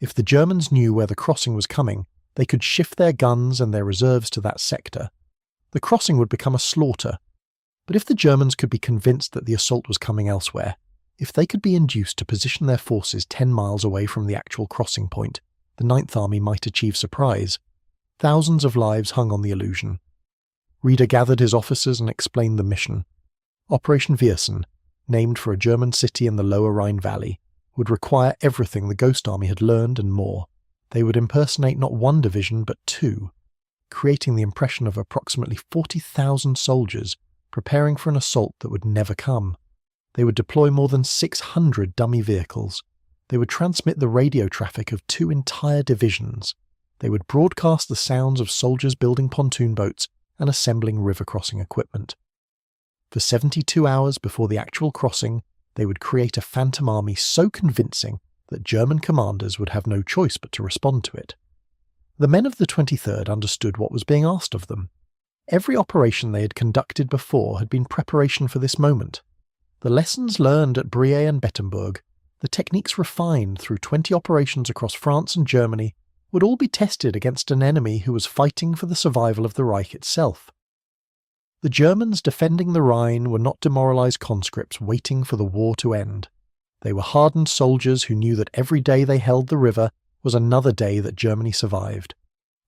If the Germans knew where the crossing was coming, they could shift their guns and their reserves to that sector. The crossing would become a slaughter. But if the Germans could be convinced that the assault was coming elsewhere, if they could be induced to position their forces 10 miles away from the actual crossing point, the 9th Army might achieve surprise. Thousands of lives hung on the illusion. Reeder gathered his officers and explained the mission. Operation Viersen, named for a German city in the lower Rhine Valley, would require everything the Ghost Army had learned and more. They would impersonate not one division but two, creating the impression of approximately 40,000 soldiers preparing for an assault that would never come. They would deploy more than 600 dummy vehicles. They would transmit the radio traffic of 2 entire divisions. They would broadcast the sounds of soldiers building pontoon boats and assembling river crossing equipment. For 72 hours before the actual crossing, they would create a phantom army so convincing that German commanders would have no choice but to respond to it. The men of the 23rd understood what was being asked of them. Every operation they had conducted before had been preparation for this moment. The lessons learned at Briey and Bettemburg, the techniques refined through 20 operations across France and Germany, would all be tested against an enemy who was fighting for the survival of the Reich itself. The Germans defending the Rhine were not demoralized conscripts waiting for the war to end. They were hardened soldiers who knew that every day they held the river was another day that Germany survived.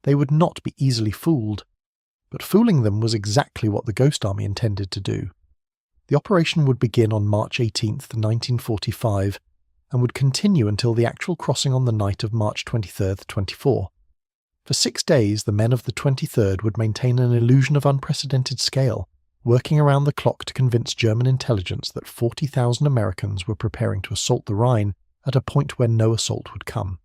They would not be easily fooled. But fooling them was exactly what the Ghost Army intended to do. The operation would begin on March 18th, 1945, and would continue until the actual crossing on the night of March 23rd, 24. For 6 days, the men of the 23rd would maintain an illusion of unprecedented scale, working around the clock to convince German intelligence that 40,000 Americans were preparing to assault the Rhine at a point where no assault would come.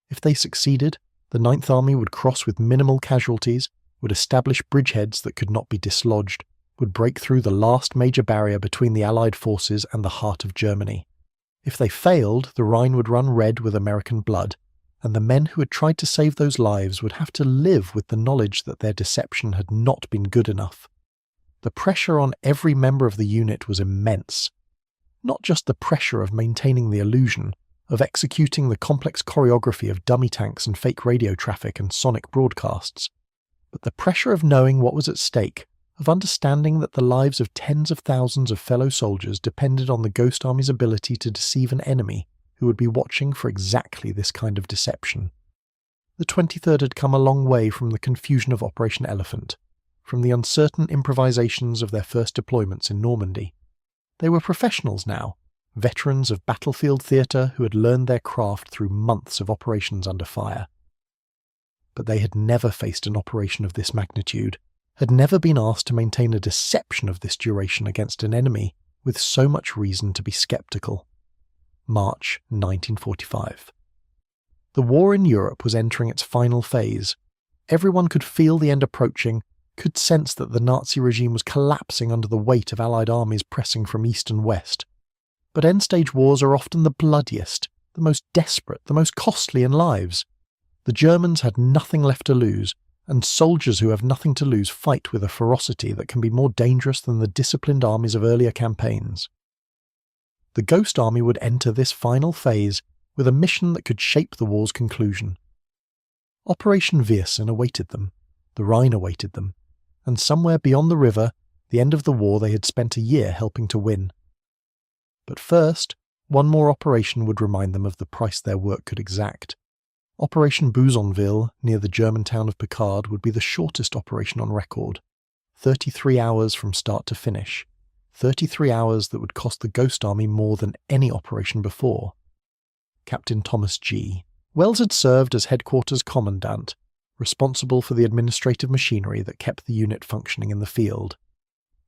If they succeeded, the 9th Army would cross with minimal casualties, would establish bridgeheads that could not be dislodged, would break through the last major barrier between the Allied forces and the heart of Germany. If they failed, the Rhine would run red with American blood, and the men who had tried to save those lives would have to live with the knowledge that their deception had not been good enough. The pressure on every member of the unit was immense. Not just the pressure of maintaining the illusion, of executing the complex choreography of dummy tanks and fake radio traffic and sonic broadcasts, but the pressure of knowing what was at stake, of understanding that the lives of tens of thousands of fellow soldiers depended on the Ghost Army's ability to deceive an enemy who would be watching for exactly this kind of deception. The 23rd had come a long way from the confusion of Operation Elephant, from the uncertain improvisations of their first deployments in Normandy. They were professionals now, veterans of battlefield theatre who had learned their craft through months of operations under fire. But they had never faced an operation of this magnitude, had never been asked to maintain a deception of this duration against an enemy with so much reason to be sceptical. March 1945. The war in Europe was entering its final phase. Everyone could feel the end approaching, could sense that the Nazi regime was collapsing under the weight of Allied armies pressing from east and west. But end-stage wars are often the bloodiest, the most desperate, the most costly in lives. The Germans had nothing left to lose, and soldiers who have nothing to lose fight with a ferocity that can be more dangerous than the disciplined armies of earlier campaigns. The Ghost Army would enter this final phase with a mission that could shape the war's conclusion. Operation Viersen awaited them, the Rhine awaited them, and somewhere beyond the river, the end of the war they had spent a year helping to win. But first, one more operation would remind them of the price their work could exact. Operation Bouzonville, near the German town of Picard, would be the shortest operation on record. 33 hours from start to finish. 33 hours that would cost the Ghost Army more than any operation before. Captain Thomas G. Wells had served as headquarters commandant, responsible for the administrative machinery that kept the unit functioning in the field.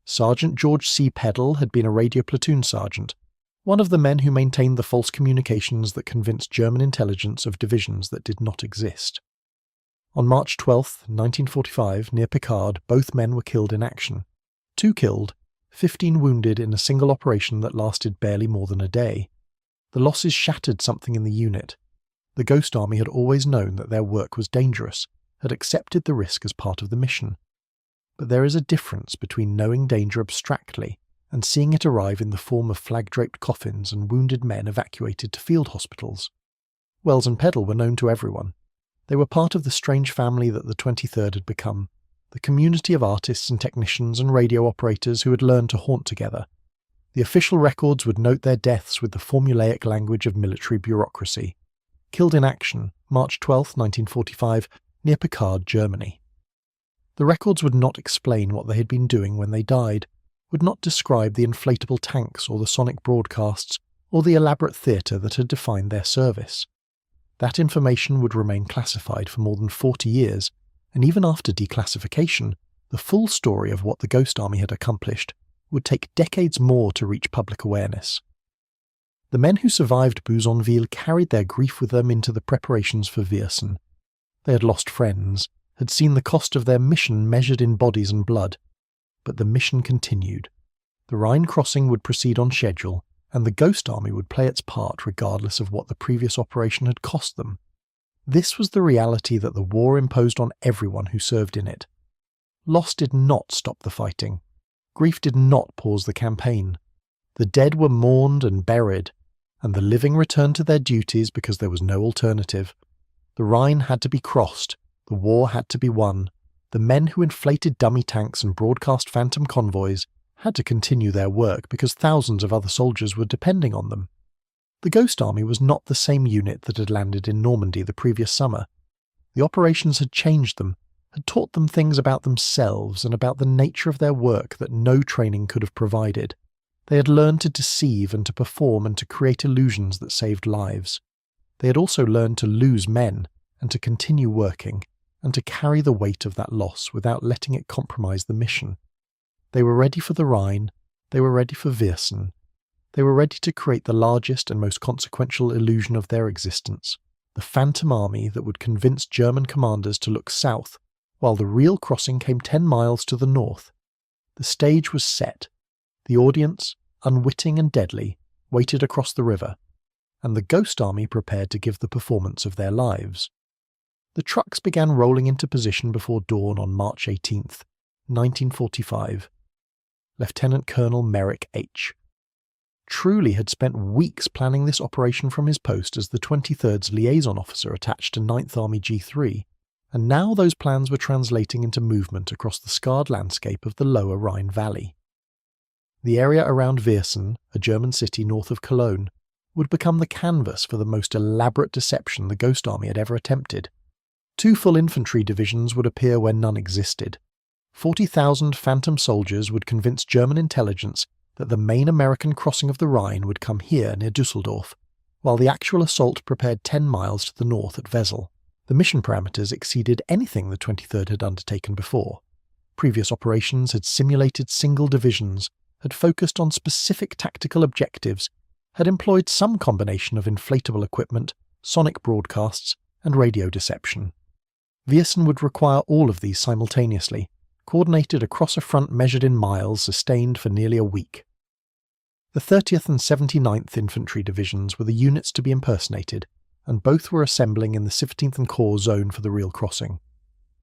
Sergeant George C. Peddle had been a radio platoon sergeant, one of the men who maintained the false communications that convinced German intelligence of divisions that did not exist. On March 12, 1945, near Picard, both men were killed in action. 2 killed, 15 wounded in a single operation that lasted barely more than a day. The losses shattered something in the unit. The Ghost Army had always known that their work was dangerous, had accepted the risk as part of the mission. But there is a difference between knowing danger abstractly and seeing it arrive in the form of flag-draped coffins and wounded men evacuated to field hospitals. Wells and Peddle were known to everyone. They were part of the strange family that the 23rd had become, the community of artists and technicians and radio operators who had learned to haunt together. The official records would note their deaths with the formulaic language of military bureaucracy. Killed in action, March 12, 1945, near Picard, Germany. The records would not explain what they had been doing when they died, would not describe the inflatable tanks or the sonic broadcasts or the elaborate theatre that had defined their service. That information would remain classified for more than 40 years, and even after declassification, the full story of what the Ghost Army had accomplished would take decades more to reach public awareness. The men who survived Bouzonville carried their grief with them into the preparations for Viersen. They had lost friends, had seen the cost of their mission measured in bodies and blood. But the mission continued. The Rhine crossing would proceed on schedule, and the Ghost Army would play its part regardless of what the previous operation had cost them. This was the reality that the war imposed on everyone who served in it. Loss did not stop the fighting. Grief did not pause the campaign. The dead were mourned and buried, and the living returned to their duties because there was no alternative. The Rhine had to be crossed, the war had to be won. The men who inflated dummy tanks and broadcast phantom convoys had to continue their work because thousands of other soldiers were depending on them. The Ghost Army was not the same unit that had landed in Normandy the previous summer. The operations had changed them, had taught them things about themselves and about the nature of their work that no training could have provided. They had learned to deceive and to perform and to create illusions that saved lives. They had also learned to lose men and to continue working, and to carry the weight of that loss without letting it compromise the mission. They were ready for the Rhine, they were ready for Viersen. They were ready to create the largest and most consequential illusion of their existence, the phantom army that would convince German commanders to look south, while the real crossing came 10 miles to the north. The stage was set. The audience, unwitting and deadly, waited across the river, and the Ghost Army prepared to give the performance of their lives. The trucks began rolling into position before dawn on March 18th, 1945. Lieutenant Colonel Merrick H. Truly had spent weeks planning this operation from his post as the 23rd's liaison officer attached to 9th Army G3, and now those plans were translating into movement across the scarred landscape of the lower Rhine Valley. The area around Viersen, a German city north of Cologne, would become the canvas for the most elaborate deception the Ghost Army had ever attempted. 2 full infantry divisions would appear where none existed. 40,000 phantom soldiers would convince German intelligence that the main American crossing of the Rhine would come here near Dusseldorf, while the actual assault prepared 10 miles to the north at Wesel. The mission parameters exceeded anything the 23rd had undertaken before. Previous operations had simulated single divisions, had focused on specific tactical objectives, had employed some combination of inflatable equipment, sonic broadcasts, and radio deception. Viersen would require all of these simultaneously, coordinated across a front measured in miles sustained for nearly a week. The 30th and 79th Infantry Divisions were the units to be impersonated, and both were assembling in the 17th Corps zone for the real crossing.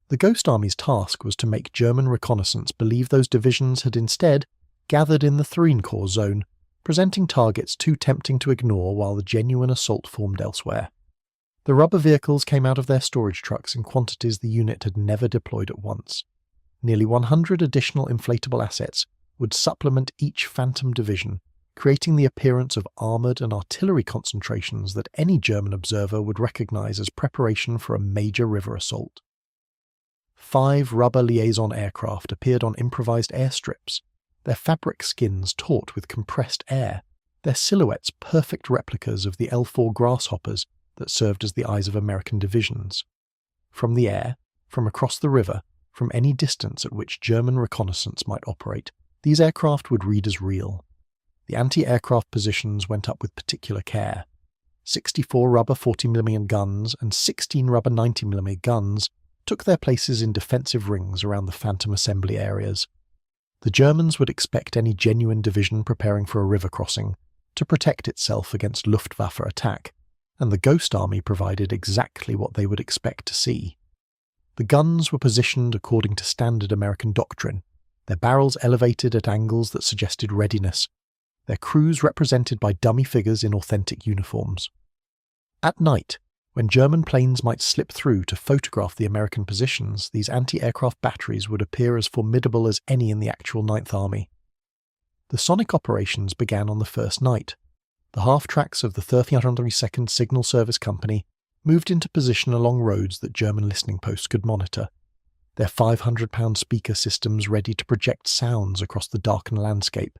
The Ghost Army's task was to make German reconnaissance believe those divisions had instead gathered in the 3 Corps zone, presenting targets too tempting to ignore while the genuine assault formed elsewhere. The rubber vehicles came out of their storage trucks in quantities the unit had never deployed at once. Nearly 100 additional inflatable assets would supplement each Phantom division, creating the appearance of armoured and artillery concentrations that any German observer would recognise as preparation for a major river assault. 5 rubber liaison aircraft appeared on improvised airstrips, their fabric skins taut with compressed air, their silhouettes perfect replicas of the L-4 grasshoppers that served as the eyes of American divisions. From the air, from across the river, from any distance at which German reconnaissance might operate, these aircraft would read as real. The anti-aircraft positions went up with particular care. 64 rubber 40mm guns and 16 rubber 90mm guns took their places in defensive rings around the Phantom assembly areas. The Germans would expect any genuine division preparing for a river crossing to protect itself against Luftwaffe attack, and the Ghost Army provided exactly what they would expect to see. The guns were positioned according to standard American doctrine, their barrels elevated at angles that suggested readiness, their crews represented by dummy figures in authentic uniforms. At night, when German planes might slip through to photograph the American positions, these anti-aircraft batteries would appear as formidable as any in the actual Ninth Army. The sonic operations began on the first night. The half-tracks of the 302nd Signal Service Company moved into position along roads that German listening posts could monitor, their 500-pound speaker systems ready to project sounds across the darkened landscape.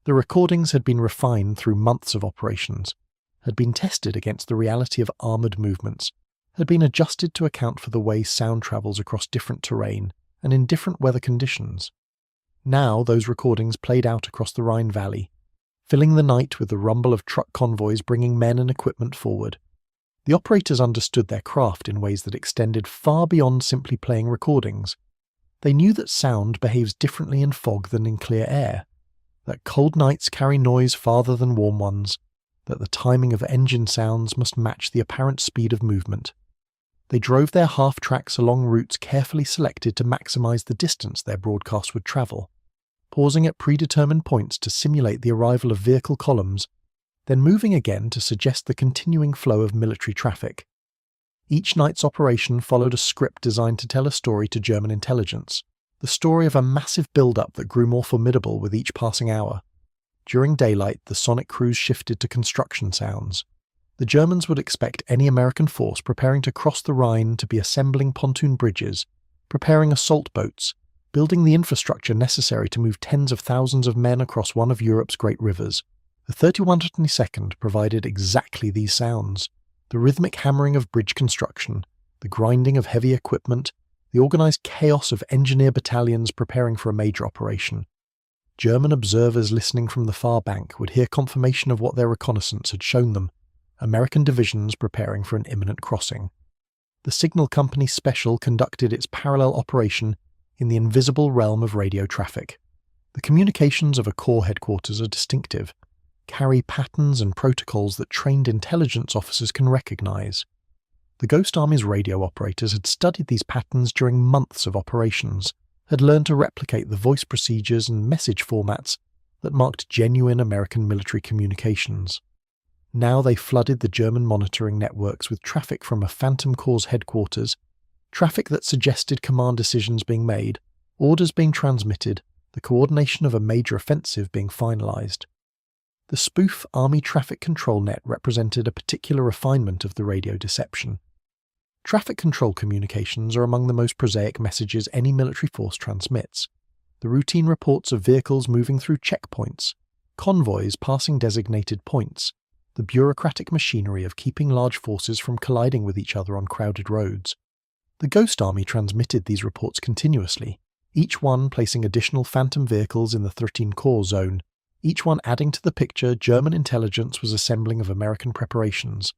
The recordings had been refined through months of operations, had been tested against the reality of armoured movements, had been adjusted to account for the way sound travels across different terrain and in different weather conditions. Now those recordings played out across the Rhine Valley, filling the night with the rumble of truck convoys bringing men and equipment forward. The operators understood their craft in ways that extended far beyond simply playing recordings. They knew that sound behaves differently in fog than in clear air, that cold nights carry noise farther than warm ones, that the timing of engine sounds must match the apparent speed of movement. They drove their half-tracks along routes carefully selected to maximize the distance their broadcast would travel, pausing at predetermined points to simulate the arrival of vehicle columns, then moving again to suggest the continuing flow of military traffic. Each night's operation followed a script designed to tell a story to German intelligence, the story of a massive build-up that grew more formidable with each passing hour. During daylight, the sonic crews shifted to construction sounds. The Germans would expect any American force preparing to cross the Rhine to be assembling pontoon bridges, preparing assault boats, building the infrastructure necessary to move tens of thousands of men across one of Europe's great rivers. The 302nd provided exactly these sounds: the rhythmic hammering of bridge construction, the grinding of heavy equipment, the organised chaos of engineer battalions preparing for a major operation. German observers listening from the far bank would hear confirmation of what their reconnaissance had shown them: American divisions preparing for an imminent crossing. The Signal Company Special conducted its parallel operation in the invisible realm of radio traffic. The communications of a corps headquarters are distinctive, carry patterns and protocols that trained intelligence officers can recognise. The Ghost Army's radio operators had studied these patterns during months of operations, had learned to replicate the voice procedures and message formats that marked genuine American military communications. Now they flooded the German monitoring networks with traffic from a Phantom Corps headquarters, traffic that suggested command decisions being made, orders being transmitted, the coordination of a major offensive being finalised. The spoof Army traffic control net represented a particular refinement of the radio deception. Traffic control communications are among the most prosaic messages any military force transmits. The routine reports of vehicles moving through checkpoints, convoys passing designated points, the bureaucratic machinery of keeping large forces from colliding with each other on crowded roads. The Ghost Army transmitted these reports continuously, each one placing additional Phantom vehicles in the 13 Corps zone, each one adding to the picture German intelligence was assembling of American preparations.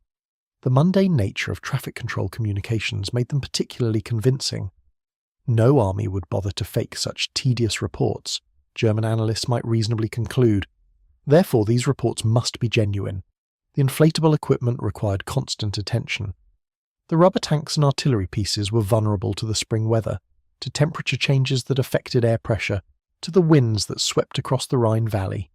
The mundane nature of traffic control communications made them particularly convincing. No army would bother to fake such tedious reports, German analysts might reasonably conclude. Therefore, these reports must be genuine. The inflatable equipment required constant attention. The rubber tanks and artillery pieces were vulnerable to the spring weather, to temperature changes that affected air pressure, to the winds that swept across the Rhine Valley.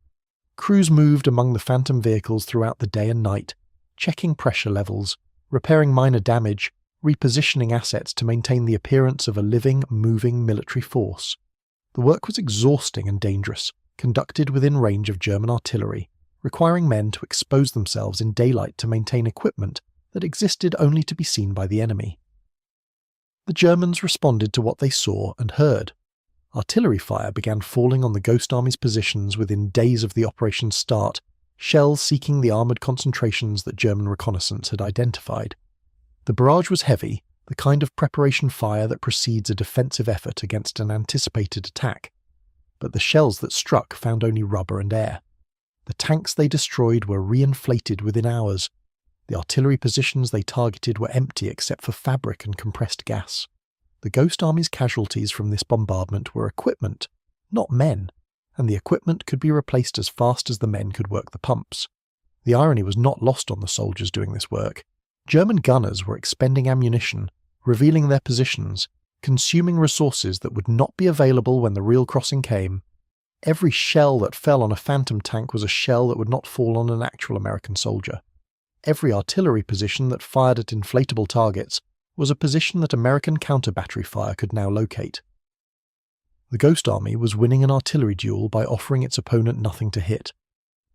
Crews moved among the Phantom vehicles throughout the day and night, checking pressure levels, repairing minor damage, repositioning assets to maintain the appearance of a living, moving military force. The work was exhausting and dangerous, conducted within range of German artillery, requiring men to expose themselves in daylight to maintain equipment that existed only to be seen by the enemy. The Germans responded to what they saw and heard. Artillery fire began falling on the Ghost Army's positions within days of the operation's start, shells seeking the armoured concentrations that German reconnaissance had identified. The barrage was heavy, the kind of preparation fire that precedes a defensive effort against an anticipated attack. But the shells that struck found only rubber and air. The tanks they destroyed were reinflated within hours. The artillery positions they targeted were empty except for fabric and compressed gas. The Ghost Army's casualties from this bombardment were equipment, not men, and the equipment could be replaced as fast as the men could work the pumps. The irony was not lost on the soldiers doing this work. German gunners were expending ammunition, revealing their positions, consuming resources that would not be available when the real crossing came. Every shell that fell on a Phantom tank was a shell that would not fall on an actual American soldier. Every artillery position that fired at inflatable targets was a position that American counter-battery fire could now locate. The Ghost Army was winning an artillery duel by offering its opponent nothing to hit.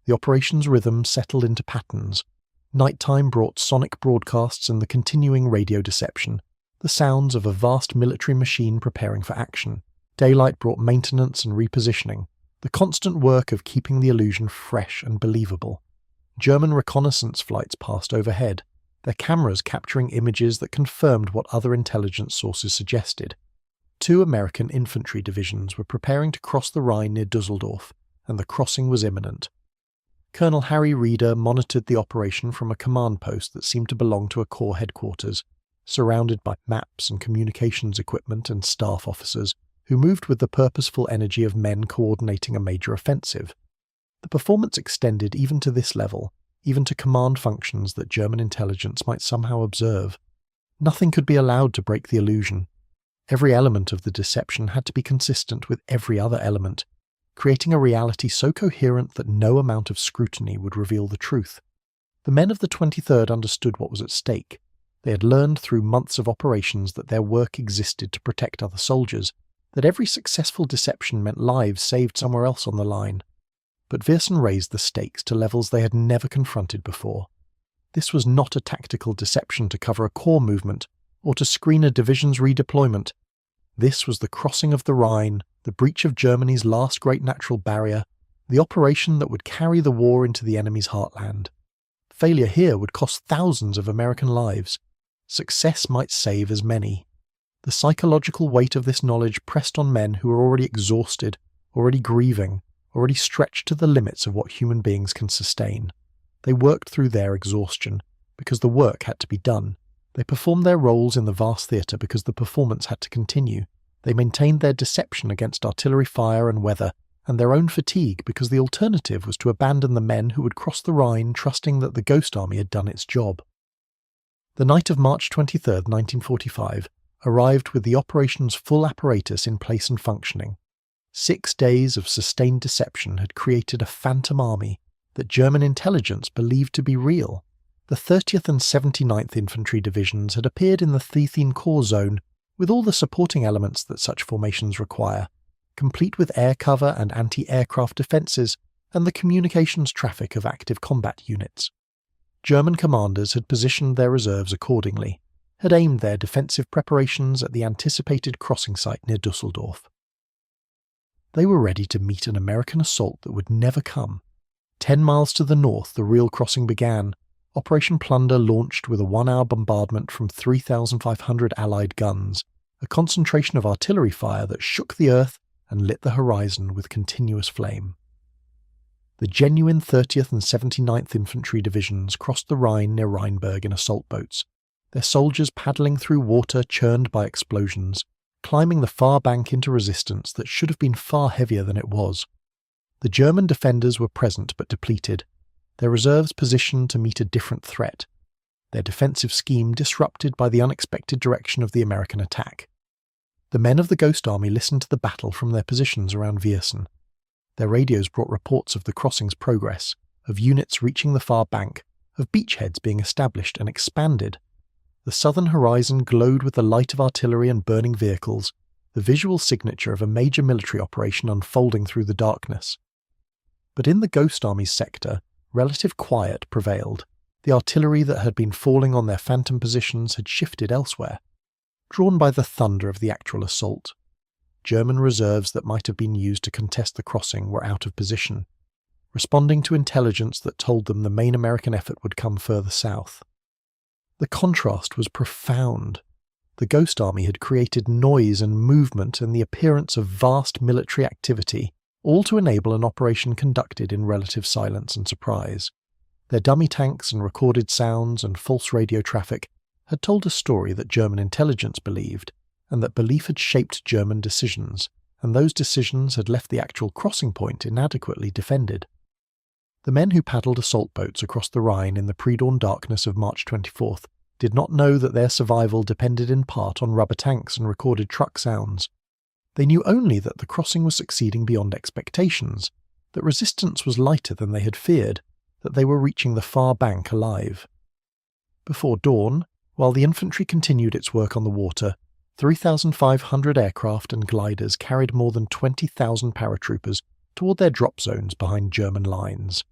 The operation's rhythm settled into patterns. Nighttime brought sonic broadcasts and the continuing radio deception, the sounds of a vast military machine preparing for action. Daylight brought maintenance and repositioning, the constant work of keeping the illusion fresh and believable. German reconnaissance flights passed overhead, their cameras capturing images that confirmed what other intelligence sources suggested. 2 American infantry divisions were preparing to cross the Rhine near Dusseldorf, and the crossing was imminent. Colonel Harry Reeder monitored the operation from a command post that seemed to belong to a corps headquarters, surrounded by maps and communications equipment and staff officers who moved with the purposeful energy of men coordinating a major offensive. The performance extended even to this level, even to command functions that German intelligence might somehow observe. Nothing could be allowed to break the illusion. Every element of the deception had to be consistent with every other element, creating a reality so coherent that no amount of scrutiny would reveal the truth. The men of the 23rd understood what was at stake. They had learned through months of operations that their work existed to protect other soldiers, that every successful deception meant lives saved somewhere else on the line. But Wiersen raised the stakes to levels they had never confronted before. This was not a tactical deception to cover a corps movement or to screen a division's redeployment. This was the crossing of the Rhine, the breach of Germany's last great natural barrier, the operation that would carry the war into the enemy's heartland. Failure here would cost thousands of American lives. Success might save as many. The psychological weight of this knowledge pressed on men who were already exhausted, already grieving, already stretched to the limits of what human beings can sustain. They worked through their exhaustion, because the work had to be done. They performed their roles in the vast theatre because the performance had to continue. They maintained their deception against artillery fire and weather, and their own fatigue because the alternative was to abandon the men who would cross the Rhine trusting that the Ghost Army had done its job. The night of March 23, 1945, arrived with the operation's full apparatus in place and functioning. 6 days of sustained deception had created a phantom army that German intelligence believed to be real. The 30th and 79th Infantry Divisions had appeared in the Tethene Corps zone with all the supporting elements that such formations require, complete with air cover and anti-aircraft defences and the communications traffic of active combat units. German commanders had positioned their reserves accordingly, had aimed their defensive preparations at the anticipated crossing site near Dusseldorf. They were ready to meet an American assault that would never come. 10 miles to the north, the real crossing began. Operation Plunder launched with a 1-hour bombardment from 3,500 Allied guns, a concentration of artillery fire that shook the earth and lit the horizon with continuous flame. The genuine 30th and 79th Infantry Divisions crossed the Rhine near Rheinberg in assault boats, their soldiers paddling through water churned by explosions, climbing the far bank into resistance that should have been far heavier than it was. The German defenders were present but depleted, their reserves positioned to meet a different threat, their defensive scheme disrupted by the unexpected direction of the American attack. The men of the Ghost Army listened to the battle from their positions around Wiersen. Their radios brought reports of the crossing's progress, of units reaching the far bank, of beachheads being established and expanded. The southern horizon glowed with the light of artillery and burning vehicles, the visual signature of a major military operation unfolding through the darkness. But in the Ghost Army's sector, relative quiet prevailed. The artillery that had been falling on their phantom positions had shifted elsewhere, drawn by the thunder of the actual assault. German reserves that might have been used to contest the crossing were out of position, responding to intelligence that told them the main American effort would come further south. The contrast was profound. The Ghost Army had created noise and movement and the appearance of vast military activity, all to enable an operation conducted in relative silence and surprise. Their dummy tanks and recorded sounds and false radio traffic had told a story that German intelligence believed, and that belief had shaped German decisions, and those decisions had left the actual crossing point inadequately defended. The men who paddled assault boats across the Rhine in the pre-dawn darkness of March 24th did not know that their survival depended in part on rubber tanks and recorded truck sounds. They knew only that the crossing was succeeding beyond expectations, that resistance was lighter than they had feared, that they were reaching the far bank alive. Before dawn, while the infantry continued its work on the water, 3,500 aircraft and gliders carried more than 20,000 paratroopers toward their drop zones behind German lines.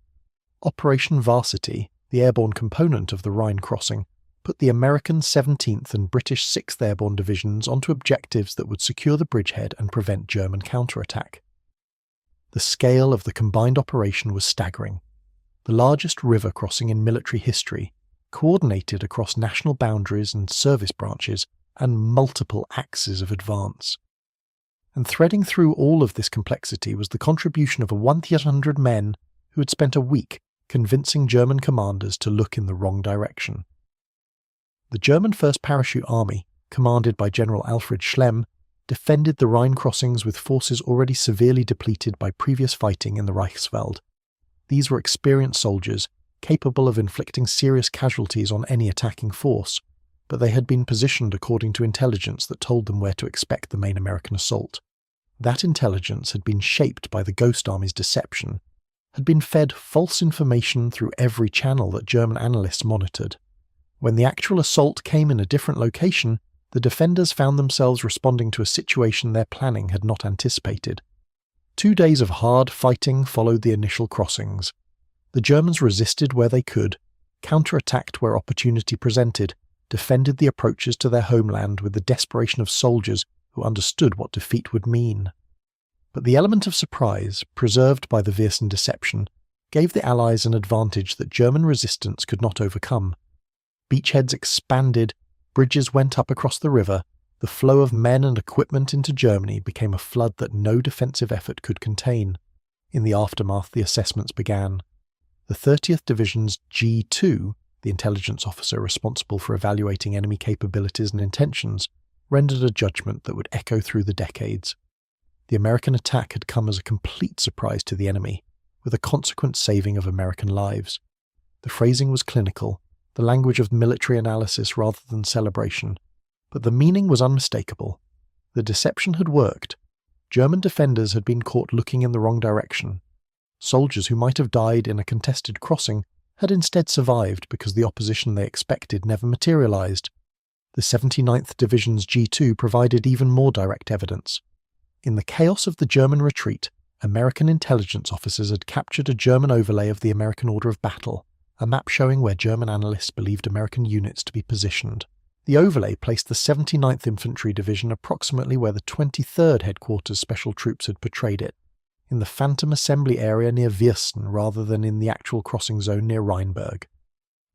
Operation Varsity, the airborne component of the Rhine crossing, put the American 17th and British 6th Airborne Divisions onto objectives that would secure the bridgehead and prevent German counterattack. The scale of the combined operation was staggering. The largest river crossing in military history, coordinated across national boundaries and service branches and multiple axes of advance. And threading through all of this complexity was the contribution of 100 men who had spent a week convincing German commanders to look in the wrong direction. The German 1st Parachute Army, commanded by General Alfred Schlemm, defended the Rhine crossings with forces already severely depleted by previous fighting in the Reichswald. These were experienced soldiers, capable of inflicting serious casualties on any attacking force, but they had been positioned according to intelligence that told them where to expect the main American assault. That intelligence had been shaped by the Ghost Army's deception, had been fed false information through every channel that German analysts monitored. When the actual assault came in a different location, the defenders found themselves responding to a situation their planning had not anticipated. 2 days of hard fighting followed the initial crossings. The Germans resisted where they could, counterattacked where opportunity presented, defended the approaches to their homeland with the desperation of soldiers who understood what defeat would mean. But the element of surprise, preserved by the Viersen deception, gave the Allies an advantage that German resistance could not overcome. Beachheads expanded, bridges went up across the river, the flow of men and equipment into Germany became a flood that no defensive effort could contain. In the aftermath, the assessments began. The 30th Division's G2, the intelligence officer responsible for evaluating enemy capabilities and intentions, rendered a judgment that would echo through the decades. The American attack had come as a complete surprise to the enemy, with a consequent saving of American lives. The phrasing was clinical, the language of military analysis rather than celebration, but the meaning was unmistakable. The deception had worked. German defenders had been caught looking in the wrong direction. Soldiers who might have died in a contested crossing had instead survived because the opposition they expected never materialized. The 79th Division's G2 provided even more direct evidence. In the chaos of the German retreat, American intelligence officers had captured a German overlay of the American order of battle, a map showing where German analysts believed American units to be positioned. The overlay placed the 79th Infantry Division approximately where the 23rd Headquarters Special Troops had portrayed it, in the phantom assembly area near Viersen rather than in the actual crossing zone near Rheinberg.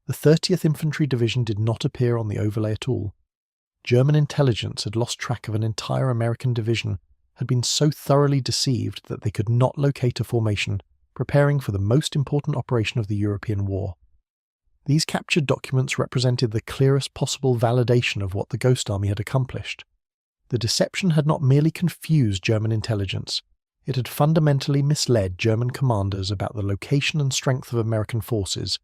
The 30th Infantry Division did not appear on the overlay at all. German intelligence had lost track of an entire American division, had been so thoroughly deceived that they could not locate a formation preparing for the most important operation of the European war. These captured documents represented the clearest possible validation of what the Ghost Army had accomplished. The deception had not merely confused German intelligence, it had fundamentally misled German commanders about the location and strength of American forces.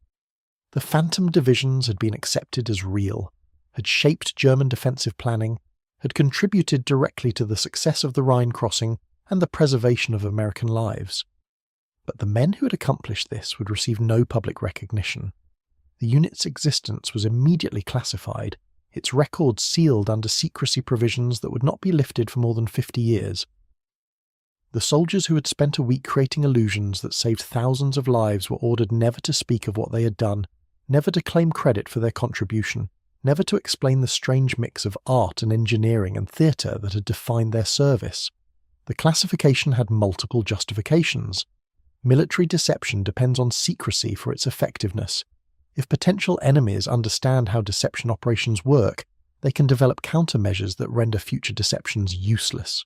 The phantom divisions had been accepted as real, had shaped German defensive planning, had contributed directly to the success of the Rhine crossing and the preservation of American lives. But the men who had accomplished this would receive no public recognition. The unit's existence was immediately classified, its records sealed under secrecy provisions that would not be lifted for more than 50 years. The soldiers who had spent a week creating illusions that saved thousands of lives were ordered never to speak of what they had done, never to claim credit for their contribution, never to explain the strange mix of art and engineering and theatre that had defined their service. The classification had multiple justifications. Military deception depends on secrecy for its effectiveness. If potential enemies understand how deception operations work, they can develop countermeasures that render future deceptions useless.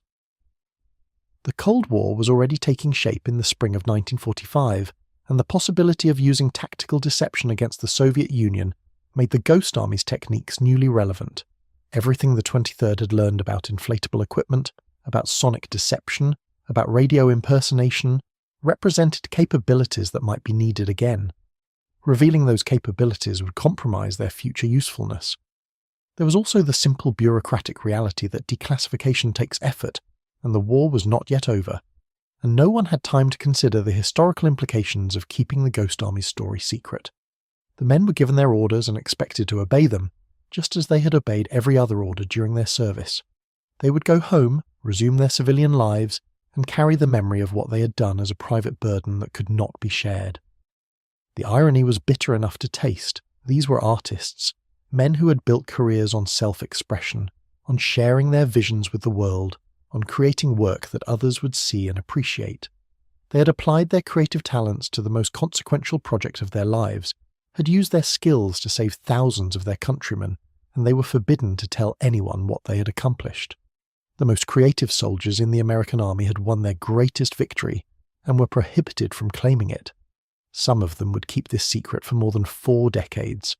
The Cold War was already taking shape in the spring of 1945, and the possibility of using tactical deception against the Soviet Union made the Ghost Army's techniques newly relevant. Everything the 23rd had learned about inflatable equipment, about sonic deception, about radio impersonation, represented capabilities that might be needed again. Revealing those capabilities would compromise their future usefulness. There was also the simple bureaucratic reality that declassification takes effort, and the war was not yet over, and no one had time to consider the historical implications of keeping the Ghost Army's story secret. The men were given their orders and expected to obey them, just as they had obeyed every other order during their service. They would go home, resume their civilian lives, and carry the memory of what they had done as a private burden that could not be shared. The irony was bitter enough to taste. These were artists, men who had built careers on self-expression, on sharing their visions with the world, on creating work that others would see and appreciate. They had applied their creative talents to the most consequential project of their lives, had used their skills to save thousands of their countrymen, and they were forbidden to tell anyone what they had accomplished. The most creative soldiers in the American army had won their greatest victory, and were prohibited from claiming it. Some of them would keep this secret for more than 4 decades.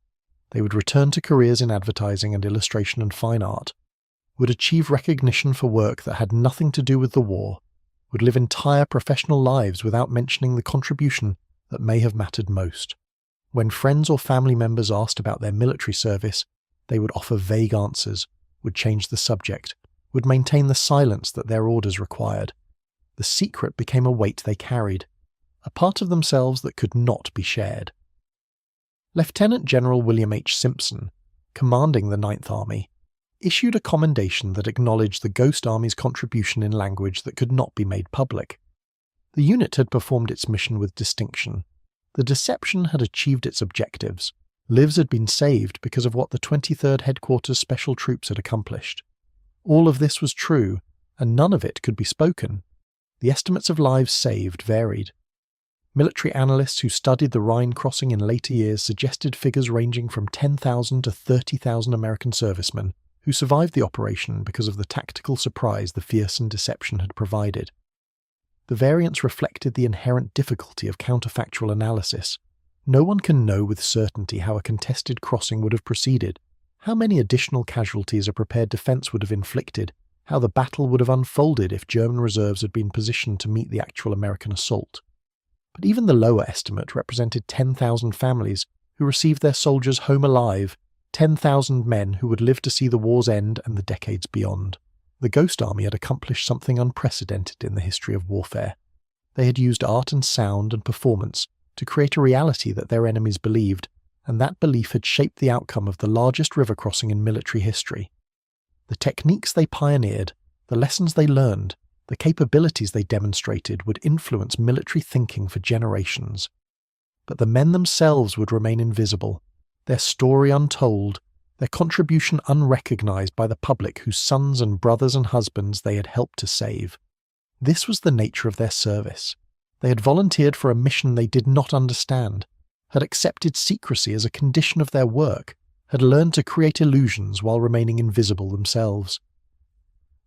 They would return to careers in advertising and illustration and fine art, would achieve recognition for work that had nothing to do with the war, would live entire professional lives without mentioning the contribution that may have mattered most. When friends or family members asked about their military service, they would offer vague answers, would change the subject, would maintain the silence that their orders required. The secret became a weight they carried, a part of themselves that could not be shared. Lieutenant General William H. Simpson, commanding the Ninth Army, issued a commendation that acknowledged the Ghost Army's contribution in language that could not be made public. The unit had performed its mission with distinction. The deception had achieved its objectives. Lives had been saved because of what the 23rd Headquarters Special Troops had accomplished. All of this was true, and none of it could be spoken. The estimates of lives saved varied. Military analysts who studied the Rhine crossing in later years suggested figures ranging from 10,000 to 30,000 American servicemen who survived the operation because of the tactical surprise the fearsome deception had provided. The variance reflected the inherent difficulty of counterfactual analysis. No one can know with certainty how a contested crossing would have proceeded, how many additional casualties a prepared defence would have inflicted, how the battle would have unfolded if German reserves had been positioned to meet the actual American assault. But even the lower estimate represented 10,000 families who received their soldiers home alive, 10,000 men who would live to see the war's end and the decades beyond. The Ghost Army had accomplished something unprecedented in the history of warfare. They had used art and sound and performance to create a reality that their enemies believed, and that belief had shaped the outcome of the largest river crossing in military history. The techniques they pioneered, the lessons they learned, the capabilities they demonstrated would influence military thinking for generations. But the men themselves would remain invisible, their story untold, their contribution unrecognized by the public whose sons and brothers and husbands they had helped to save. This was the nature of their service. They had volunteered for a mission they did not understand, had accepted secrecy as a condition of their work, had learned to create illusions while remaining invisible themselves.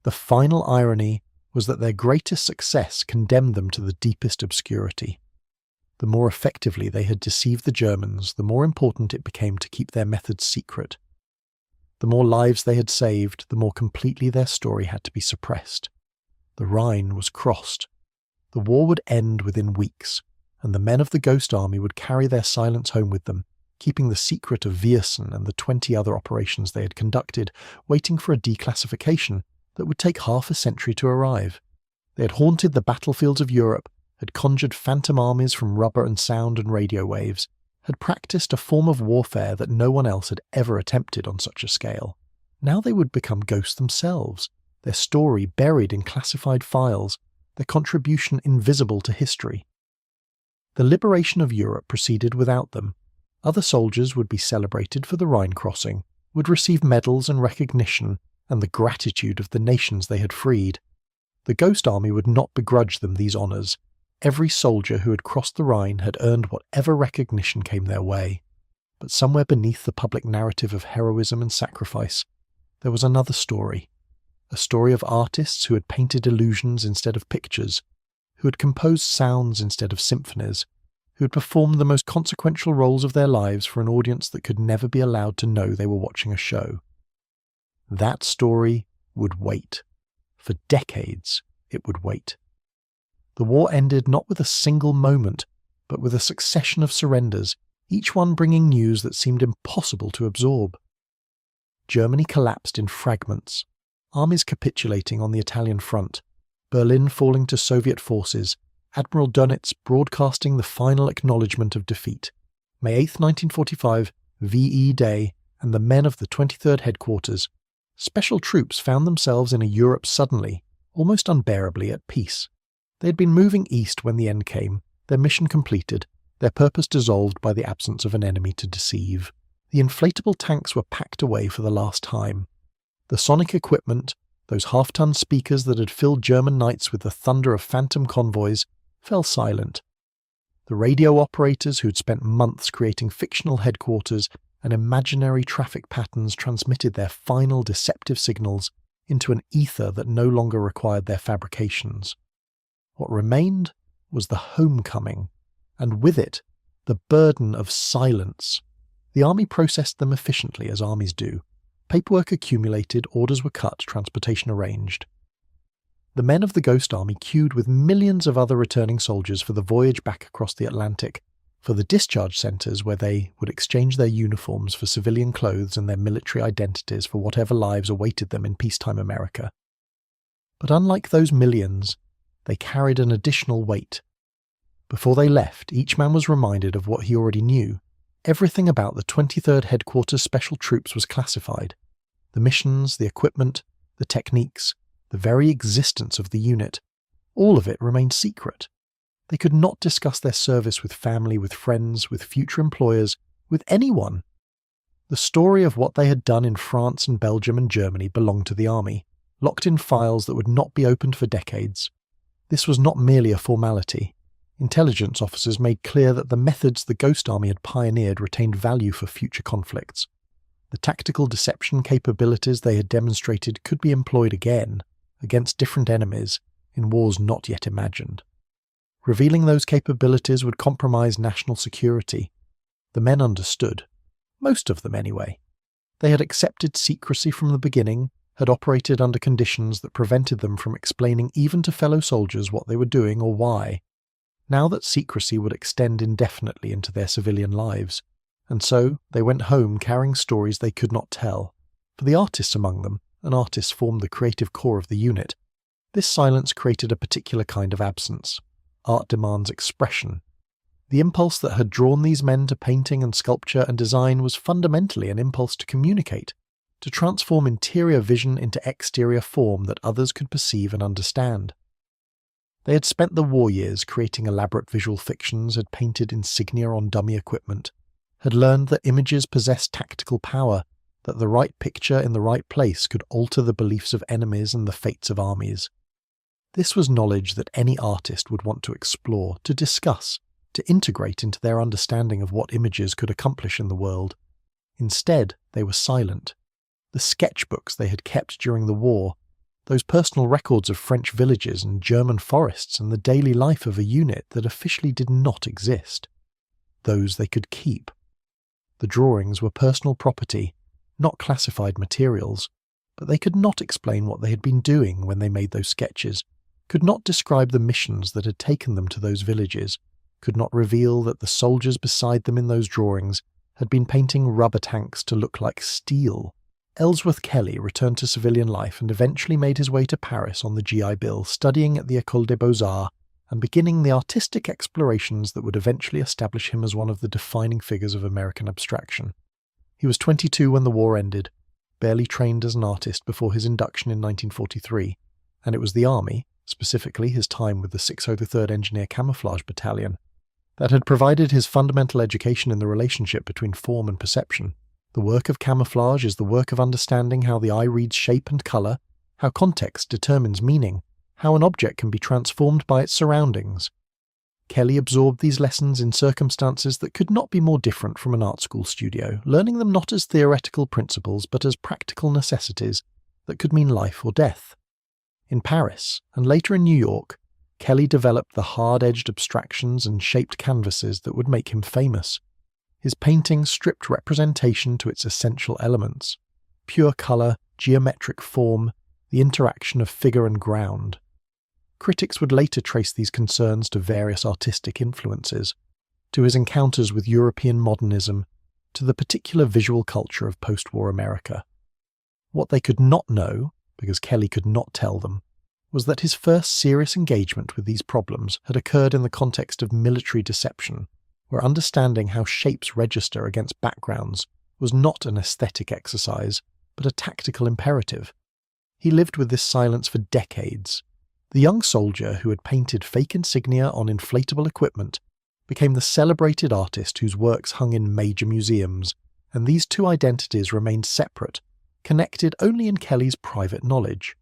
The final irony was that their greatest success condemned them to the deepest obscurity. The more effectively they had deceived the Germans, the more important it became to keep their methods secret. The more lives they had saved, the more completely their story had to be suppressed. The Rhine was crossed. The war would end within weeks, and the men of the Ghost Army would carry their silence home with them, keeping the secret of Viersen and the 20 other operations they had conducted, waiting for a declassification that would take half a century to arrive. They had haunted the battlefields of Europe, had conjured phantom armies from rubber and sound and radio waves, had practiced a form of warfare that no one else had ever attempted on such a scale. Now they would become ghosts themselves, their story buried in classified files, their contribution invisible to history. The liberation of Europe proceeded without them. Other soldiers would be celebrated for the Rhine crossing, would receive medals and recognition and the gratitude of the nations they had freed. The Ghost Army would not begrudge them these honours. Every soldier who had crossed the Rhine had earned whatever recognition came their way. But somewhere beneath the public narrative of heroism and sacrifice, there was another story. A story of artists who had painted illusions instead of pictures, who had composed sounds instead of symphonies, who had performed the most consequential roles of their lives for an audience that could never be allowed to know they were watching a show. That story would wait. For decades, it would wait. The war ended not with a single moment, but with a succession of surrenders, each one bringing news that seemed impossible to absorb. Germany collapsed in fragments, armies capitulating on the Italian front, Berlin falling to Soviet forces, Admiral Dönitz broadcasting the final acknowledgement of defeat. May 8, 1945, VE Day, and the men of the 23rd Headquarters, special troops found themselves in a Europe suddenly, almost unbearably at peace. They had been moving east when the end came, their mission completed, their purpose dissolved by the absence of an enemy to deceive. The inflatable tanks were packed away for the last time. The sonic equipment, those half-ton speakers that had filled German nights with the thunder of phantom convoys, fell silent. The radio operators who'd spent months creating fictional headquarters and imaginary traffic patterns transmitted their final deceptive signals into an ether that no longer required their fabrications. What remained was the homecoming, and with it, the burden of silence. The army processed them efficiently, as armies do. Paperwork accumulated, orders were cut, transportation arranged. The men of the Ghost Army queued with millions of other returning soldiers for the voyage back across the Atlantic, for the discharge centres where they would exchange their uniforms for civilian clothes and their military identities for whatever lives awaited them in peacetime America. But unlike those millions, they carried an additional weight. Before they left, each man was reminded of what he already knew. Everything about the 23rd Headquarters Special Troops was classified. The missions, the equipment, the techniques, the very existence of the unit, all of it remained secret. They could not discuss their service with family, with friends, with future employers, with anyone. The story of what they had done in France and Belgium and Germany belonged to the army, locked in files that would not be opened for decades. This was not merely a formality. Intelligence officers made clear that the methods the Ghost Army had pioneered retained value for future conflicts. The tactical deception capabilities they had demonstrated could be employed again, against different enemies, in wars not yet imagined. Revealing those capabilities would compromise national security. The men understood. Most of them, anyway. They had accepted secrecy from the beginning, had operated under conditions that prevented them from explaining even to fellow soldiers what they were doing or why. Now that secrecy would extend indefinitely into their civilian lives, and so they went home carrying stories they could not tell. For the artists among them, and artists formed the creative core of the unit, this silence created a particular kind of absence. Art demands expression. The impulse that had drawn these men to painting and sculpture and design was fundamentally an impulse to communicate, to transform interior vision into exterior form that others could perceive and understand. They had spent the war years creating elaborate visual fictions, had painted insignia on dummy equipment, had learned that images possessed tactical power, that the right picture in the right place could alter the beliefs of enemies and the fates of armies. This was knowledge that any artist would want to explore, to discuss, to integrate into their understanding of what images could accomplish in the world. Instead, they were silent. The sketchbooks they had kept during the war, those personal records of French villages and German forests and the daily life of a unit that officially did not exist, those they could keep. The drawings were personal property, not classified materials, but they could not explain what they had been doing when they made those sketches, could not describe the missions that had taken them to those villages, could not reveal that the soldiers beside them in those drawings had been painting rubber tanks to look like steel. Ellsworth Kelly returned to civilian life and eventually made his way to Paris on the GI Bill, studying at the École des Beaux-Arts and beginning the artistic explorations that would eventually establish him as one of the defining figures of American abstraction. He was 22 when the war ended, barely trained as an artist before his induction in 1943, and it was the Army, specifically his time with the 603rd Engineer Camouflage Battalion, that had provided his fundamental education in the relationship between form and perception. The work of camouflage is the work of understanding how the eye reads shape and colour, how context determines meaning, how an object can be transformed by its surroundings. Kelly absorbed these lessons in circumstances that could not be more different from an art school studio, learning them not as theoretical principles but as practical necessities that could mean life or death. In Paris, and later in New York, Kelly developed the hard-edged abstractions and shaped canvases that would make him famous. His paintings stripped representation to its essential elements: pure colour, geometric form, the interaction of figure and ground. Critics would later trace these concerns to various artistic influences, to his encounters with European modernism, to the particular visual culture of post-war America. What they could not know, because Kelly could not tell them, was that his first serious engagement with these problems had occurred in the context of military deception, where understanding how shapes register against backgrounds was not an aesthetic exercise, but a tactical imperative. He lived with this silence for decades. The young soldier who had painted fake insignia on inflatable equipment became the celebrated artist whose works hung in major museums, and these two identities remained separate, connected only in Kelly's private knowledge.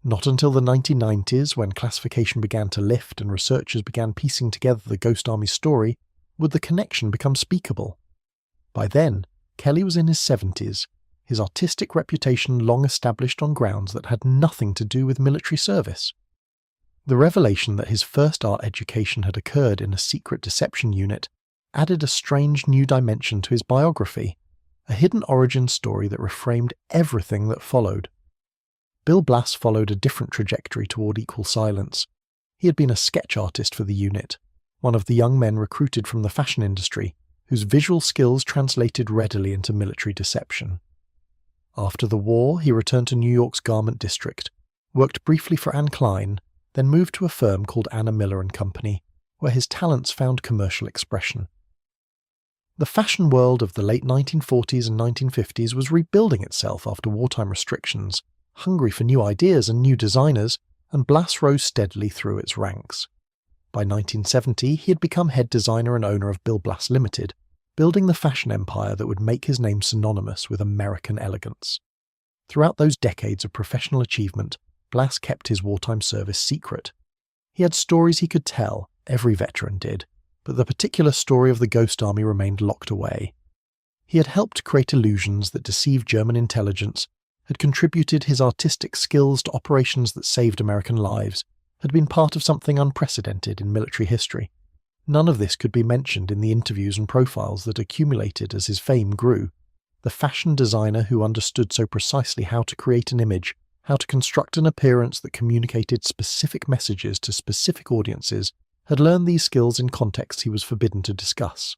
Not until the 1990s, when classification began to lift and researchers began piecing together the Ghost Army story, would the connection become speakable. By then, Kelly was in his 70s, his artistic reputation long established on grounds that had nothing to do with military service. The revelation that his first art education had occurred in a secret deception unit added a strange new dimension to his biography, a hidden origin story that reframed everything that followed. Bill Blass followed a different trajectory toward equal silence. He had been a sketch artist for the unit, one of the young men recruited from the fashion industry, whose visual skills translated readily into military deception. After the war, he returned to New York's garment district, worked briefly for Anne Klein, then moved to a firm called Anna Miller & Company, where his talents found commercial expression. The fashion world of the late 1940s and 1950s was rebuilding itself after wartime restrictions, hungry for new ideas and new designers, and Blass rose steadily through its ranks. By 1970, he had become head designer and owner of Bill Blass Limited, building the fashion empire that would make his name synonymous with American elegance. Throughout those decades of professional achievement, Blass kept his wartime service secret. He had stories he could tell, every veteran did, but the particular story of the Ghost Army remained locked away. He had helped create illusions that deceived German intelligence, had contributed his artistic skills to operations that saved American lives, had been part of something unprecedented in military history. None of this could be mentioned in the interviews and profiles that accumulated as his fame grew. The fashion designer who understood so precisely how to create an image, how to construct an appearance that communicated specific messages to specific audiences, had learned these skills in contexts he was forbidden to discuss.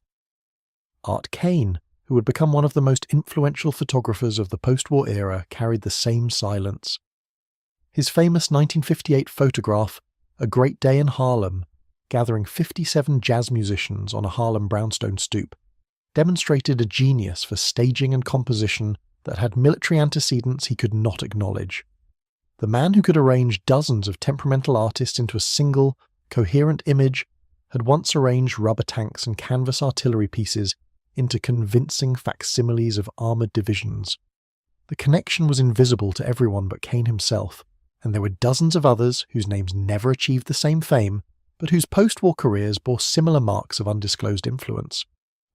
Art Kane, who would become one of the most influential photographers of the post-war era, carried the same silence. His famous 1958 photograph, A Great Day in Harlem, gathering 57 jazz musicians on a Harlem brownstone stoop, demonstrated a genius for staging and composition that had military antecedents he could not acknowledge. The man who could arrange dozens of temperamental artists into a single, coherent image had once arranged rubber tanks and canvas artillery pieces into convincing facsimiles of armoured divisions. The connection was invisible to everyone but Kane himself, and there were dozens of others whose names never achieved the same fame, but whose post-war careers bore similar marks of undisclosed influence.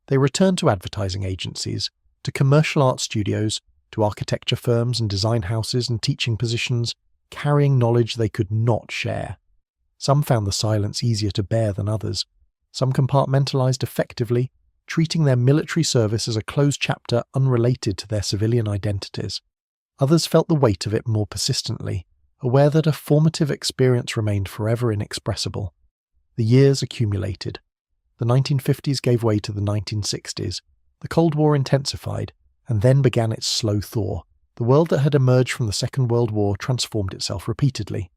They returned to advertising agencies, to commercial art studios, to architecture firms and design houses and teaching positions, carrying knowledge they could not share. Some found the silence easier to bear than others. Some compartmentalized effectively, treating their military service as a closed chapter unrelated to their civilian identities. Others felt the weight of it more persistently, aware that a formative experience remained forever inexpressible. The years accumulated. The 1950s gave way to the 1960s. The Cold War intensified, and then began its slow thaw. The world that had emerged from the Second World War transformed itself repeatedly.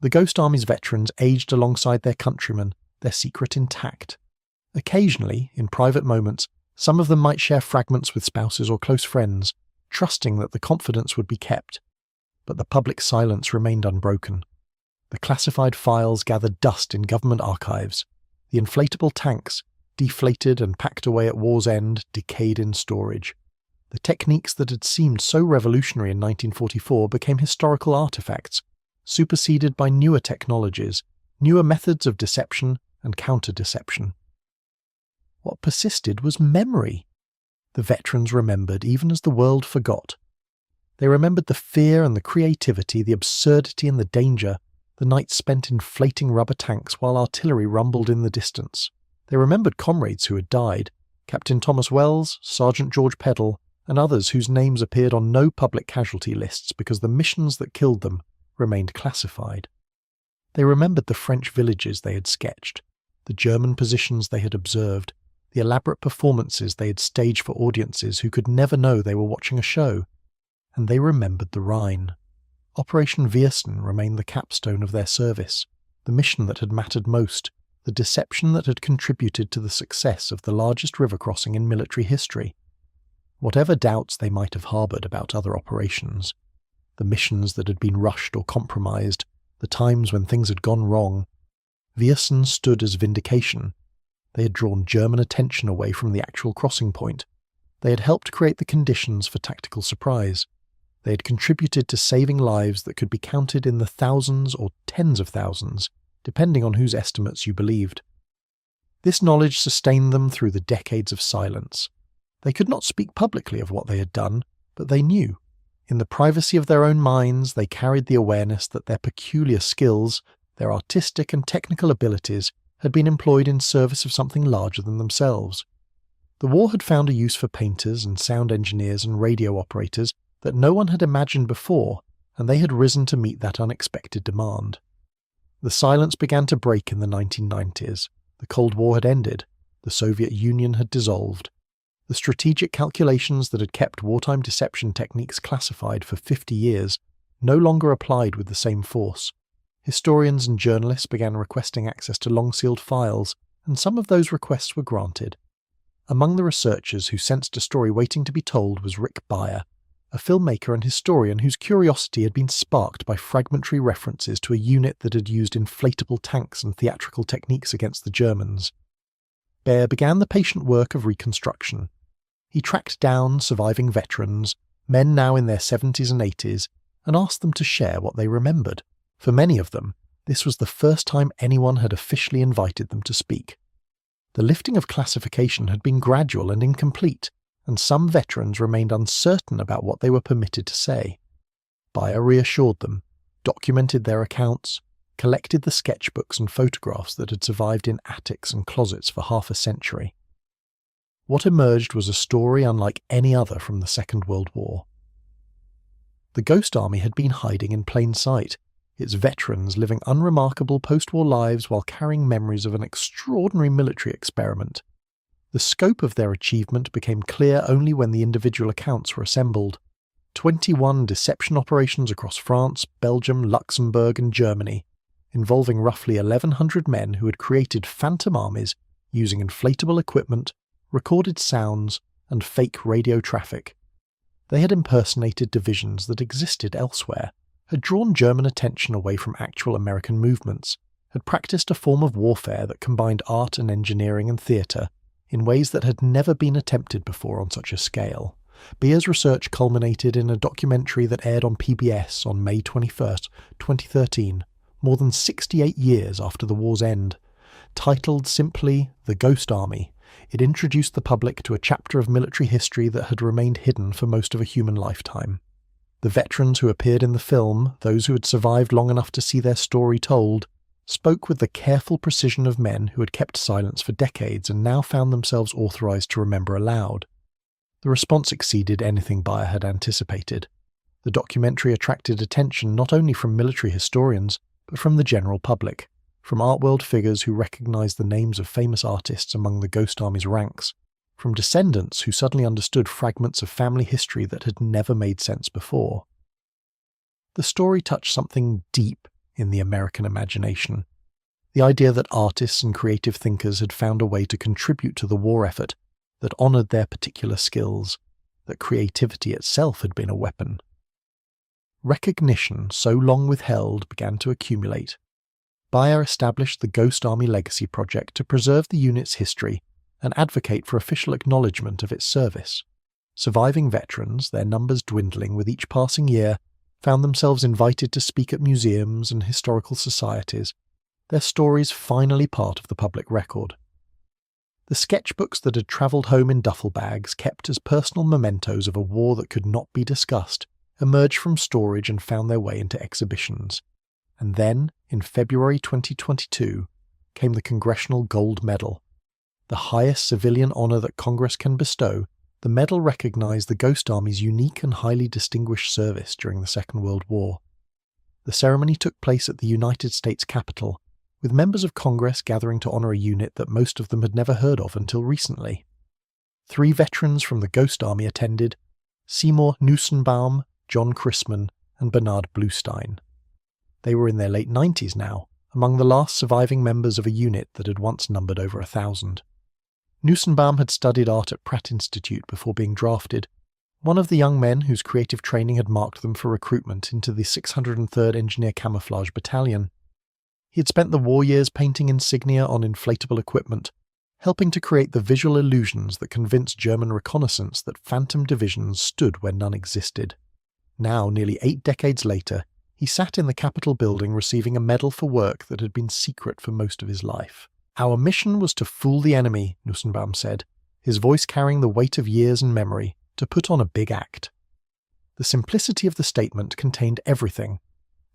The Ghost Army's veterans aged alongside their countrymen, their secret intact. Occasionally, in private moments, some of them might share fragments with spouses or close friends, trusting that the confidence would be kept. But the public silence remained unbroken. The classified files gathered dust in government archives. The inflatable tanks, deflated and packed away at war's end, decayed in storage. The techniques that had seemed so revolutionary in 1944 became historical artifacts, superseded by newer technologies, newer methods of deception and counter-deception. What persisted was memory. The veterans remembered even as the world forgot. They remembered the fear and the creativity, the absurdity and the danger, the nights spent inflating rubber tanks while artillery rumbled in the distance. They remembered comrades who had died, Captain Thomas Wells, Sergeant George Peddle, and others whose names appeared on no public casualty lists because the missions that killed them remained classified. They remembered the French villages they had sketched, the German positions they had observed, the elaborate performances they had staged for audiences who could never know they were watching a show. And they remembered the Rhine. Operation Viersen remained the capstone of their service, the mission that had mattered most, the deception that had contributed to the success of the largest river crossing in military history. Whatever doubts they might have harboured about other operations, the missions that had been rushed or compromised, the times when things had gone wrong, Viersen stood as vindication. They had drawn German attention away from the actual crossing point. They had helped create the conditions for tactical surprise. They had contributed to saving lives that could be counted in the thousands or tens of thousands, depending on whose estimates you believed. This knowledge sustained them through the decades of silence. They could not speak publicly of what they had done, but they knew. In the privacy of their own minds, they carried the awareness that their peculiar skills, their artistic and technical abilities, had been employed in service of something larger than themselves. The war had found a use for painters and sound engineers and radio operators that no one had imagined before, and they had risen to meet that unexpected demand. The silence began to break in the 1990s. The Cold War had ended. The Soviet Union had dissolved. The strategic calculations that had kept wartime deception techniques classified for 50 years no longer applied with the same force. Historians and journalists began requesting access to long-sealed files, and some of those requests were granted. Among the researchers who sensed a story waiting to be told was Rick Beyer, a filmmaker and historian whose curiosity had been sparked by fragmentary references to a unit that had used inflatable tanks and theatrical techniques against the Germans. Beyer began the patient work of reconstruction. He tracked down surviving veterans, men now in their 70s and 80s, and asked them to share what they remembered. For many of them, this was the first time anyone had officially invited them to speak. The lifting of classification had been gradual and incomplete, and some veterans remained uncertain about what they were permitted to say. Beyer reassured them, documented their accounts, collected the sketchbooks and photographs that had survived in attics and closets for half a century. What emerged was a story unlike any other from the Second World War. The Ghost Army had been hiding in plain sight, its veterans living unremarkable post-war lives while carrying memories of an extraordinary military experiment. The scope of their achievement became clear only when the individual accounts were assembled. 21 deception operations across France, Belgium, Luxembourg and Germany, involving roughly 1,100 men who had created phantom armies using inflatable equipment, recorded sounds, and fake radio traffic. They had impersonated divisions that existed elsewhere, had drawn German attention away from actual American movements, had practiced a form of warfare that combined art and engineering and theatre in ways that had never been attempted before on such a scale. Beyer's research culminated in a documentary that aired on PBS on May 21, 2013, more than 68 years after the war's end. Titled simply The Ghost Army, it introduced the public to a chapter of military history that had remained hidden for most of a human lifetime. The veterans who appeared in the film, those who had survived long enough to see their story told, spoke with the careful precision of men who had kept silence for decades and now found themselves authorized to remember aloud. The response exceeded anything Beyer had anticipated. The documentary attracted attention not only from military historians, but from the general public, from art world figures who recognized the names of famous artists among the Ghost Army's ranks, from descendants who suddenly understood fragments of family history that had never made sense before. The story touched something deep in the American imagination. The idea that artists and creative thinkers had found a way to contribute to the war effort that honoured their particular skills, that creativity itself had been a weapon. Recognition so long withheld began to accumulate. Bayer established the Ghost Army Legacy Project to preserve the unit's history and advocate for official acknowledgement of its service. Surviving veterans, their numbers dwindling with each passing year, found themselves invited to speak at museums and historical societies, their stories finally part of the public record. The sketchbooks that had travelled home in duffel bags, kept as personal mementos of a war that could not be discussed, emerged from storage and found their way into exhibitions. And then, in February 2022, came the Congressional Gold Medal. The highest civilian honour that Congress can bestow, the medal recognised the Ghost Army's unique and highly distinguished service during the Second World War. The ceremony took place at the United States Capitol, with members of Congress gathering to honour a unit that most of them had never heard of until recently. 3 veterans from the Ghost Army attended: Seymour Nussenbaum, John Chrisman, and Bernard Bluestein. They were in their late 90s now, among the last surviving members of a unit that had once numbered over 1,000. Nussenbaum had studied art at Pratt Institute before being drafted, one of the young men whose creative training had marked them for recruitment into the 603rd Engineer Camouflage Battalion. He had spent the war years painting insignia on inflatable equipment, helping to create the visual illusions that convinced German reconnaissance that phantom divisions stood where none existed. Now, nearly 8 decades later, he sat in the Capitol building receiving a medal for work that had been secret for most of his life. "Our mission was to fool the enemy," Nussenbaum said, his voice carrying the weight of years and memory, to put on a big act. The simplicity of the statement contained everything.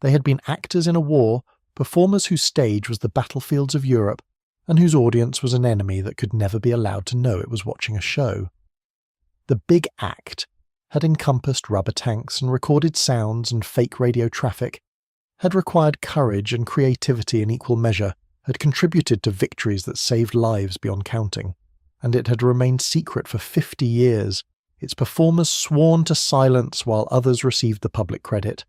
They had been actors in a war, performers whose stage was the battlefields of Europe, and whose audience was an enemy that could never be allowed to know it was watching a show. The big act had encompassed rubber tanks and recorded sounds and fake radio traffic, had required courage and creativity in equal measure, had contributed to victories that saved lives beyond counting, and it had remained secret for 50 years, its performers sworn to silence while others received the public credit.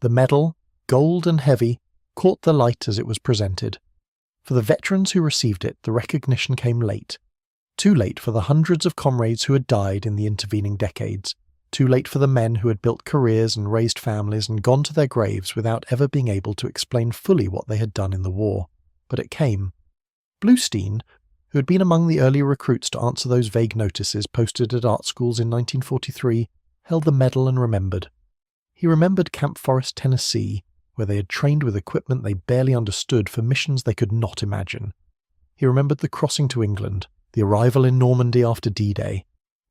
The medal, gold and heavy, caught the light as it was presented. For the veterans who received it, the recognition came late. Too late for the hundreds of comrades who had died in the intervening decades. Too late for the men who had built careers and raised families and gone to their graves without ever being able to explain fully what they had done in the war. But it came. Bluestein, who had been among the early recruits to answer those vague notices posted at art schools in 1943, held the medal and remembered. He remembered Camp Forest, Tennessee, where they had trained with equipment they barely understood for missions they could not imagine. He remembered the crossing to England, the arrival in Normandy after D-Day,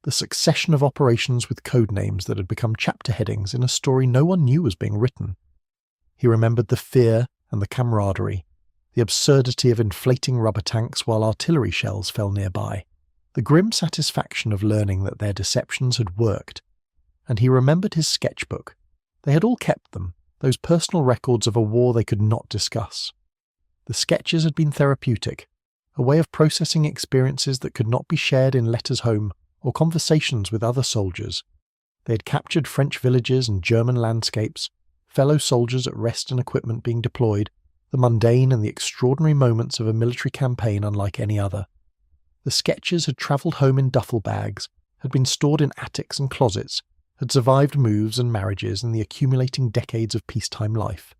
the succession of operations with code names that had become chapter headings in a story no one knew was being written. He remembered the fear and the camaraderie, the absurdity of inflating rubber tanks while artillery shells fell nearby, the grim satisfaction of learning that their deceptions had worked. And he remembered his sketchbook. They had all kept them, those personal records of a war they could not discuss. The sketches had been therapeutic, a way of processing experiences that could not be shared in letters home or conversations with other soldiers. They had captured French villages and German landscapes, fellow soldiers at rest and equipment being deployed, the mundane and the extraordinary moments of a military campaign unlike any other. The sketches had travelled home in duffel bags, had been stored in attics and closets, had survived moves and marriages and the accumulating decades of peacetime life.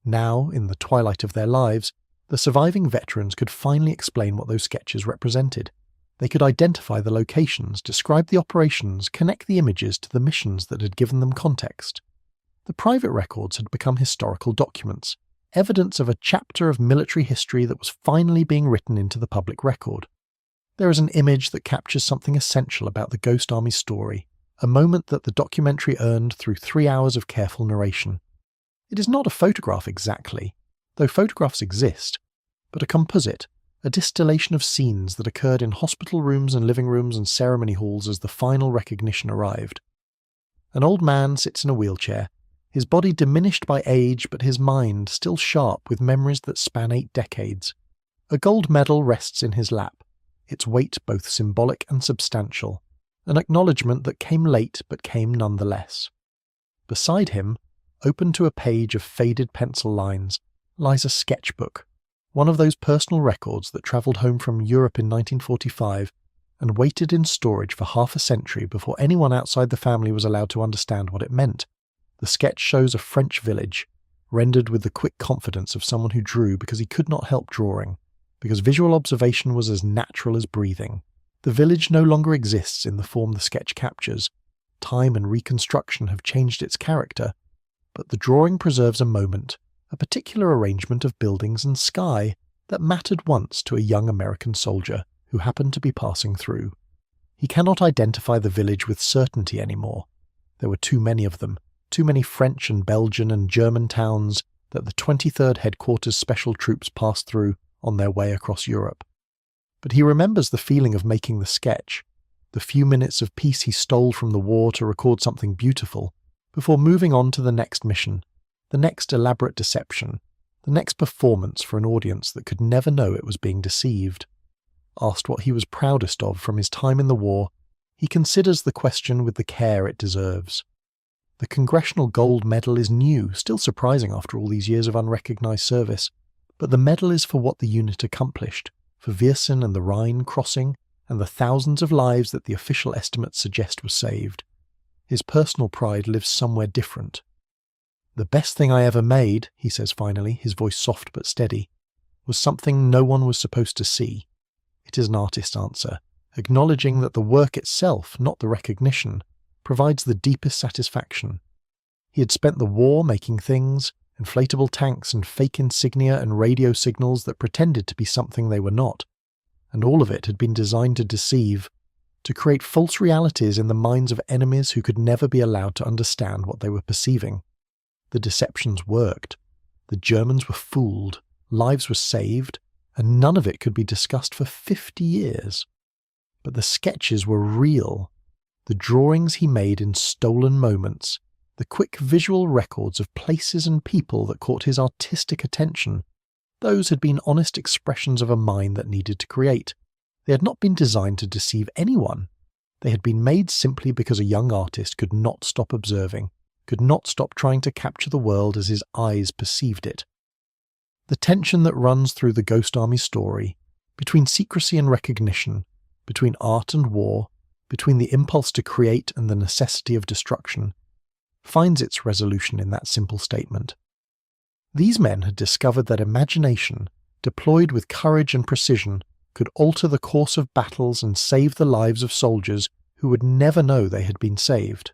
Now, in the twilight of their lives, the surviving veterans could finally explain what those sketches represented. They could identify the locations, describe the operations, connect the images to the missions that had given them context. The private records had become historical documents, evidence of a chapter of military history that was finally being written into the public record. There is an image that captures something essential about the Ghost Army story, a moment that the documentary earned through 3 hours of careful narration. It is not a photograph exactly, though photographs exist, but a composite, a distillation of scenes that occurred in hospital rooms and living rooms and ceremony halls as the final recognition arrived. An old man sits in a wheelchair, his body diminished by age but his mind still sharp with memories that span 8 decades. A gold medal rests in his lap, its weight both symbolic and substantial, an acknowledgement that came late but came nonetheless. Beside him, open to a page of faded pencil lines, lies a sketchbook, one of those personal records that travelled home from Europe in 1945 and waited in storage for half a century before anyone outside the family was allowed to understand what it meant. The sketch shows a French village, rendered with the quick confidence of someone who drew because he could not help drawing, because visual observation was as natural as breathing. The village no longer exists in the form the sketch captures. Time and reconstruction have changed its character, but the drawing preserves a moment, a particular arrangement of buildings and sky that mattered once to a young American soldier who happened to be passing through. He cannot identify the village with certainty anymore. There were too many of them, too many French and Belgian and German towns that the 23rd Headquarters Special Troops passed through on their way across Europe. But he remembers the feeling of making the sketch, the few minutes of peace he stole from the war to record something beautiful, before moving on to the next mission, the next elaborate deception, the next performance for an audience that could never know it was being deceived. Asked what he was proudest of from his time in the war, he considers the question with the care it deserves. The Congressional Gold Medal is new, still surprising after all these years of unrecognized service, but the medal is for what the unit accomplished, for Viersen and the Rhine crossing, and the thousands of lives that the official estimates suggest were saved. His personal pride lives somewhere different. "The best thing I ever made," he says finally, his voice soft but steady, "was something no one was supposed to see." It is an artist's answer, acknowledging that the work itself, not the recognition, provides the deepest satisfaction. He had spent the war making things, inflatable tanks and fake insignia and radio signals that pretended to be something they were not, and all of it had been designed to deceive, to create false realities in the minds of enemies who could never be allowed to understand what they were perceiving. The deceptions worked. The Germans were fooled, lives were saved, and none of it could be discussed for 50 years. But the sketches were real. The drawings he made in stolen moments, the quick visual records of places and people that caught his artistic attention, those had been honest expressions of a mind that needed to create. They had not been designed to deceive anyone. They had been made simply because a young artist could not stop observing, could not stop trying to capture the world as his eyes perceived it. The tension that runs through the Ghost Army story, between secrecy and recognition, between art and war, between the impulse to create and the necessity of destruction, finds its resolution in that simple statement. These men had discovered that imagination, deployed with courage and precision, could alter the course of battles and save the lives of soldiers who would never know they had been saved.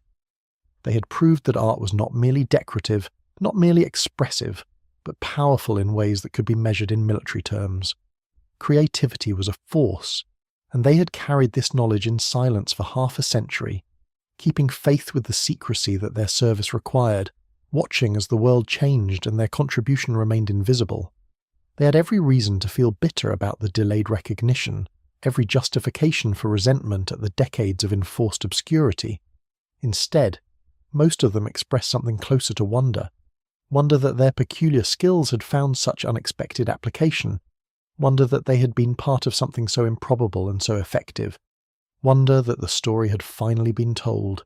They had proved that art was not merely decorative, not merely expressive, but powerful in ways that could be measured in military terms. Creativity was a force, and they had carried this knowledge in silence for half a century, keeping faith with the secrecy that their service required, watching as the world changed and their contribution remained invisible. They had every reason to feel bitter about the delayed recognition, every justification for resentment at the decades of enforced obscurity. Instead, most of them expressed something closer to wonder that their peculiar skills had found such unexpected application, wonder that they had been part of something so improbable and so effective, wonder that the story had finally been told.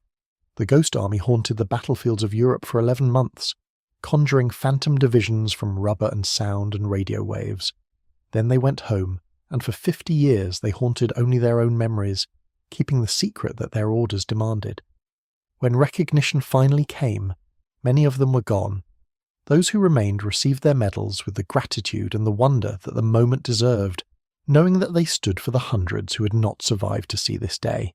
The Ghost Army haunted the battlefields of Europe for 11 months, conjuring phantom divisions from rubber and sound and radio waves. Then they went home, and for 50 years they haunted only their own memories, keeping the secret that their orders demanded. When recognition finally came, many of them were gone. Those who remained received their medals with the gratitude and the wonder that the moment deserved, knowing that they stood for the hundreds who had not survived to see this day.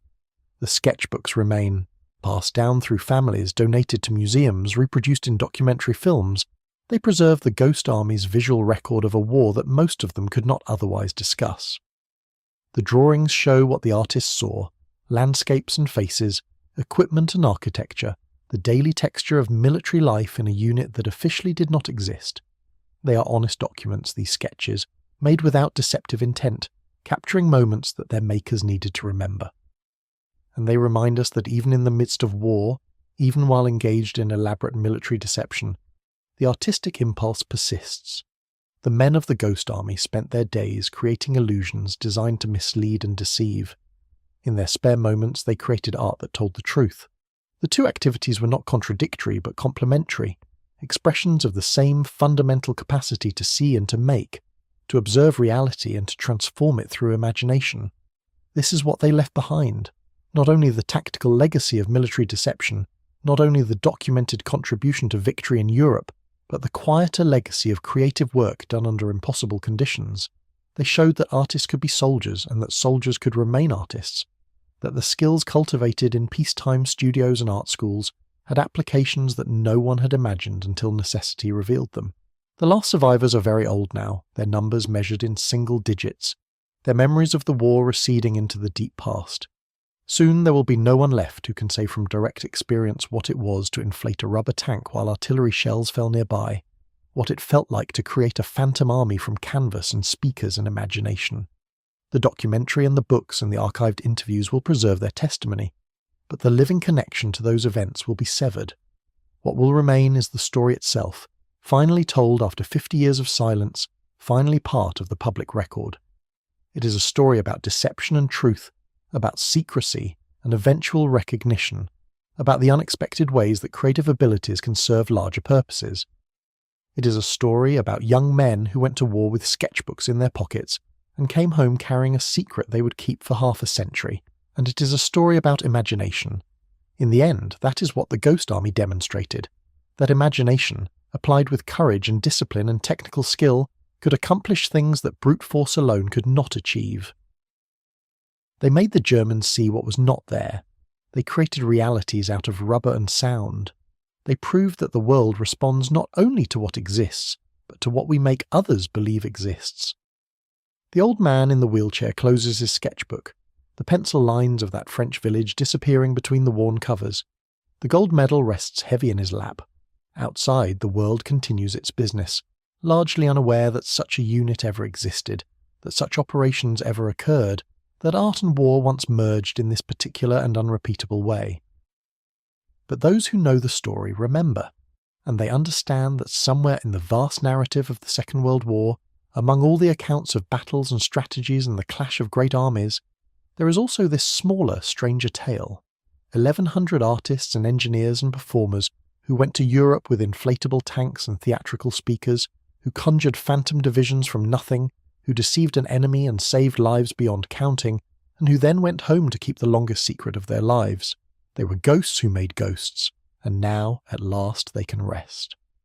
The sketchbooks remain, passed down through families, donated to museums, reproduced in documentary films. They preserve the Ghost Army's visual record of a war that most of them could not otherwise discuss. The drawings show what the artists saw: landscapes and faces, equipment and architecture, the daily texture of military life in a unit that officially did not exist. They are honest documents, these sketches, made without deceptive intent, capturing moments that their makers needed to remember. And they remind us that even in the midst of war, even while engaged in elaborate military deception, the artistic impulse persists. The men of the Ghost Army spent their days creating illusions designed to mislead and deceive. In their spare moments, they created art that told the truth. The two activities were not contradictory but complementary. expressions of the same fundamental capacity to see and to make, to observe reality and to transform it through imagination. This is what they left behind, not only the tactical legacy of military deception, not only the documented contribution to victory in Europe, but the quieter legacy of creative work done under impossible conditions. They showed that artists could be soldiers and that soldiers could remain artists, that the skills cultivated in peacetime studios and art schools had applications that no one had imagined until necessity revealed them. The last survivors are very old now, their numbers measured in single digits, their memories of the war receding into the deep past. Soon there will be no one left who can say from direct experience what it was to inflate a rubber tank while artillery shells fell nearby, what it felt like to create a phantom army from canvas and speakers and imagination. The documentary and the books and the archived interviews will preserve their testimony, but the living connection to those events will be severed. What will remain is the story itself, finally told after 50 years of silence, finally part of the public record. It is a story about deception and truth, about secrecy and eventual recognition, about the unexpected ways that creative abilities can serve larger purposes. It is a story about young men who went to war with sketchbooks in their pockets and came home carrying a secret they would keep for half a century, and it is a story about imagination. In the end, that is what the Ghost Army demonstrated, that imagination, applied with courage and discipline and technical skill, could accomplish things that brute force alone could not achieve. They made the Germans see what was not there. They created realities out of rubber and sound. They proved that the world responds not only to what exists, but to what we make others believe exists. The old man in the wheelchair closes his sketchbook, the pencil lines of that French village disappearing between the worn covers. The gold medal rests heavy in his lap. Outside, the world continues its business, largely unaware that such a unit ever existed, that such operations ever occurred, that art and war once merged in this particular and unrepeatable way. But those who know the story remember, and they understand that somewhere in the vast narrative of the Second World War, among all the accounts of battles and strategies and the clash of great armies, there is also this smaller, stranger tale. 1,100 artists and engineers and performers who went to Europe with inflatable tanks and theatrical speakers, who conjured phantom divisions from nothing, who deceived an enemy and saved lives beyond counting, and who then went home to keep the longest secret of their lives. They were ghosts who made ghosts, and now, at last, they can rest.